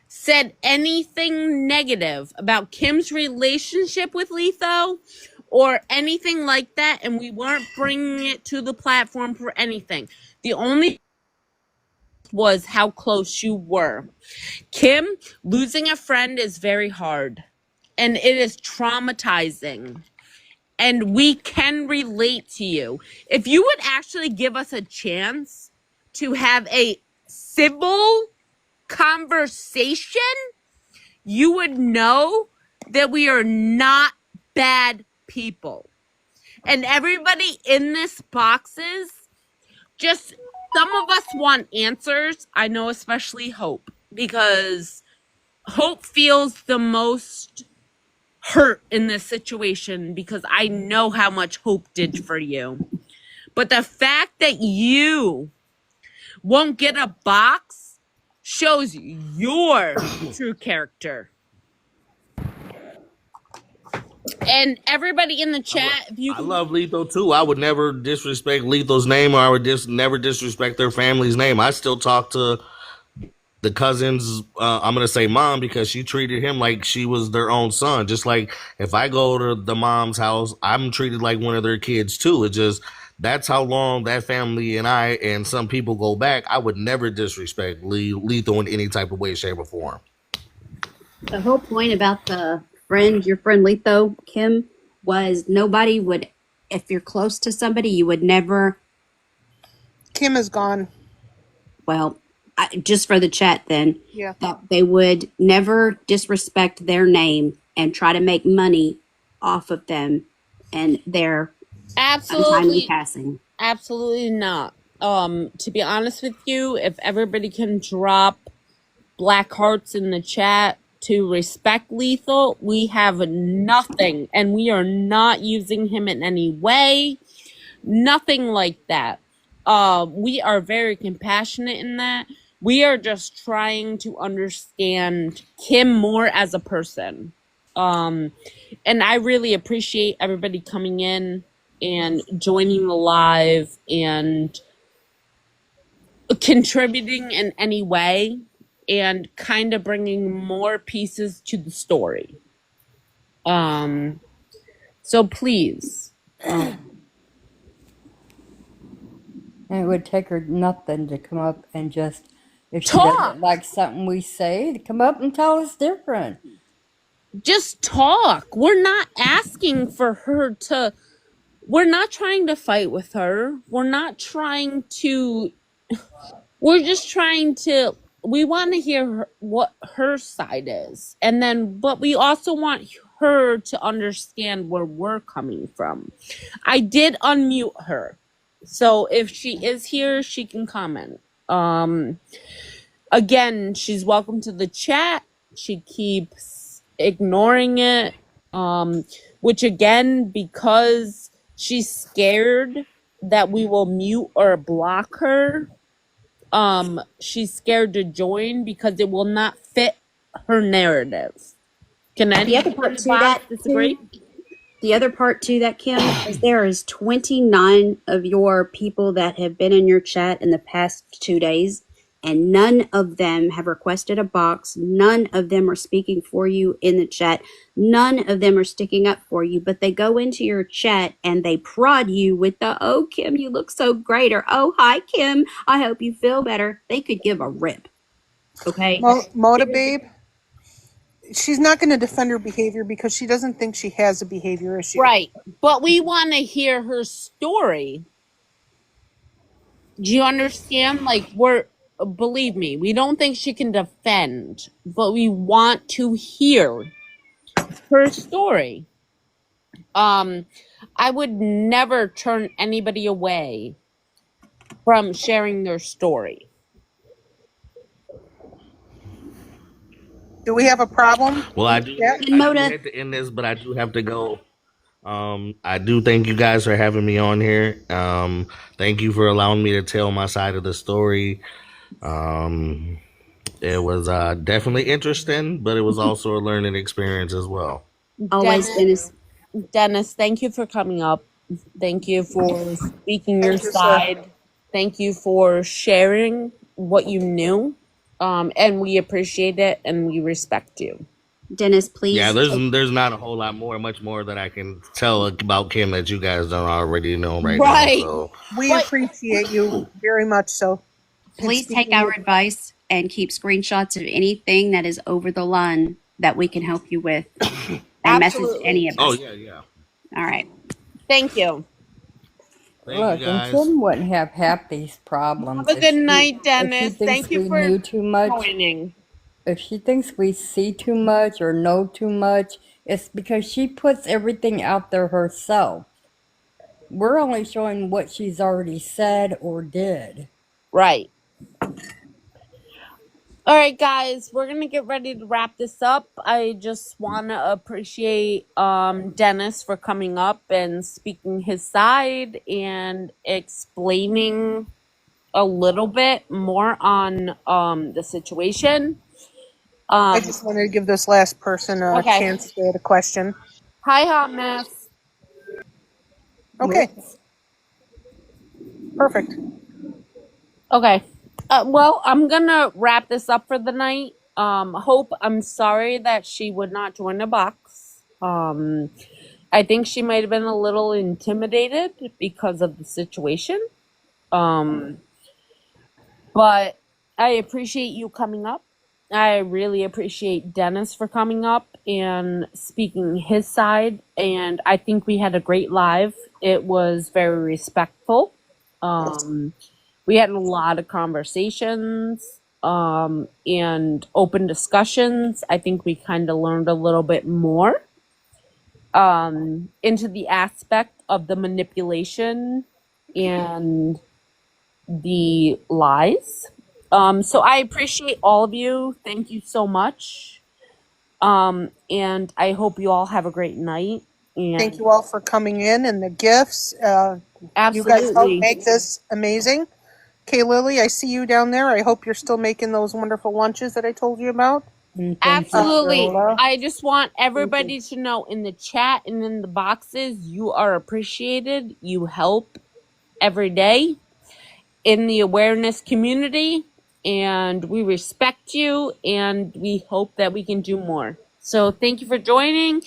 said anything negative about Kim's relationship with Letho or anything like that, and we weren't bringing it to the platform for anything. The only was how close you were. Kim, losing a friend is very hard, and it is traumatizing. And we can relate to you. If you would actually give us a chance to have a civil conversation, you would know that we are not bad people. And everybody in this boxes, just some of us want answers. I know especially Hope, because Hope feels the most hurt in this situation because I know how much Hope did for you. But the fact that you won't get a box shows your true character. And everybody in the chat, if you I love Letho too. I would never disrespect Letho's name, or I would never disrespect their family's name. I still talk to the cousins. I'm gonna say mom because she treated him like she was their own son. Just like if I go to the mom's house, I'm treated like one of their kids too. It just that's how long that family and I and some people go back. I would never disrespect Letho in any type of way, shape, or form. The whole point about your friend Letho, Kim, was nobody would, if you're close to somebody, you would never. Kim is gone. Well, just for the chat then, Yeah. that they would never disrespect their name and try to make money off of them and their untimely absolutely passing. absolutely not. To be honest with you, if everybody can drop black hearts in the chat to respect Lethal, we have nothing, and we are not using him in any way, nothing like that. We are very compassionate in that. We are just trying to understand Kim more as a person. And I really appreciate everybody coming in and joining the live and contributing in any way and kind of bringing more pieces to the story. So please. And it would take her nothing to come up and just, if she Talk. doesn't like something we say, to come up and tell us different. Just talk. We're not asking for her to, we're not trying to fight with her. We're not trying to, we're just trying to, we want to hear what her side is. And then, but we also want her to understand where we're coming from. I did unmute her. So if she is here, she can comment. Again, she's welcome to the chat. She keeps ignoring it. Which again, because she's scared that we will mute or block her, she's scared to join because it will not fit her narrative. Can The anyone other in part the to box that, disagree? the other part to that, Kim, is there is 29 of your people that have been in your chat in the past 2 days, and none of them have requested a box. None of them are speaking for you in the chat. None of them are sticking up for you, but they go into your chat and they prod you with the, oh, Kim, you look so great, or, oh, hi, Kim, I hope you feel better. They could give a rip. Okay? Moda babe, she's not going to defend her behavior because she doesn't think she has a behavior issue. Right. But we want to hear her story. Do you understand? Like, believe me, we don't think she can defend, but we want to hear her story. I would never turn anybody away from sharing their story. Do we have a problem? Well, I do hate to end this, but I do have to go. I do thank you guys for having me on here. Thank you for allowing me to tell my side of the story. It was definitely interesting, but it was also a learning experience as well. Always, Dennis. Dennis, thank you for coming up. Thank you for speaking your Thank you, sir. side. Thank you for sharing what you knew. And we appreciate it and we respect you. Dennis, please. Yeah, there's not a whole lot much more that I can tell about Kim that you guys don't already know right now. So. We appreciate you very much so. Please take our advice and keep screenshots of anything that is over the line that we can help you with. And message any of us. Oh, yeah. All right. Thank you. Look, and Kim wouldn't have half these problems. Have a good night, If Dennis. she thinks Thank you we for knew too much. joining. If she thinks we see too much or know too much, it's because she puts everything out there herself. We're only showing what she's already said or did. Right. All right, guys, we're going to get ready to wrap this up. I just want to appreciate Dennis for coming up and speaking his side and explaining a little bit more on the situation. I just wanted to give this last person a Okay. chance to ask a question. Hi, Hot Mess. Okay. Perfect. Okay. Well, I'm gonna wrap this up for the night. Hope, I'm sorry that she would not join the box. I think she might have been a little intimidated because of the situation. But I appreciate you coming up. I really appreciate Dennis for coming up and speaking his side. And I think we had a great live. It was very respectful. We had a lot of conversations and open discussions. I think we kind of learned a little bit more into the aspect of the manipulation and the lies. So I appreciate all of you. Thank you so much. And I hope you all have a great night. And Thank you all for coming in and the gifts. You guys helped Absolutely. make this amazing. Okay, Lily, I see you down there. I hope you're still making those wonderful lunches that I told you about. Absolutely. I just want everybody to know in the chat and in the boxes, you are appreciated. You help every day in the awareness community, and we respect you, and we hope that we can do more. So thank you for joining.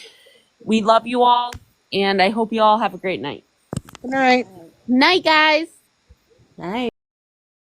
We love you all, and I hope you all have a great night. Good night. Night, guys. Night.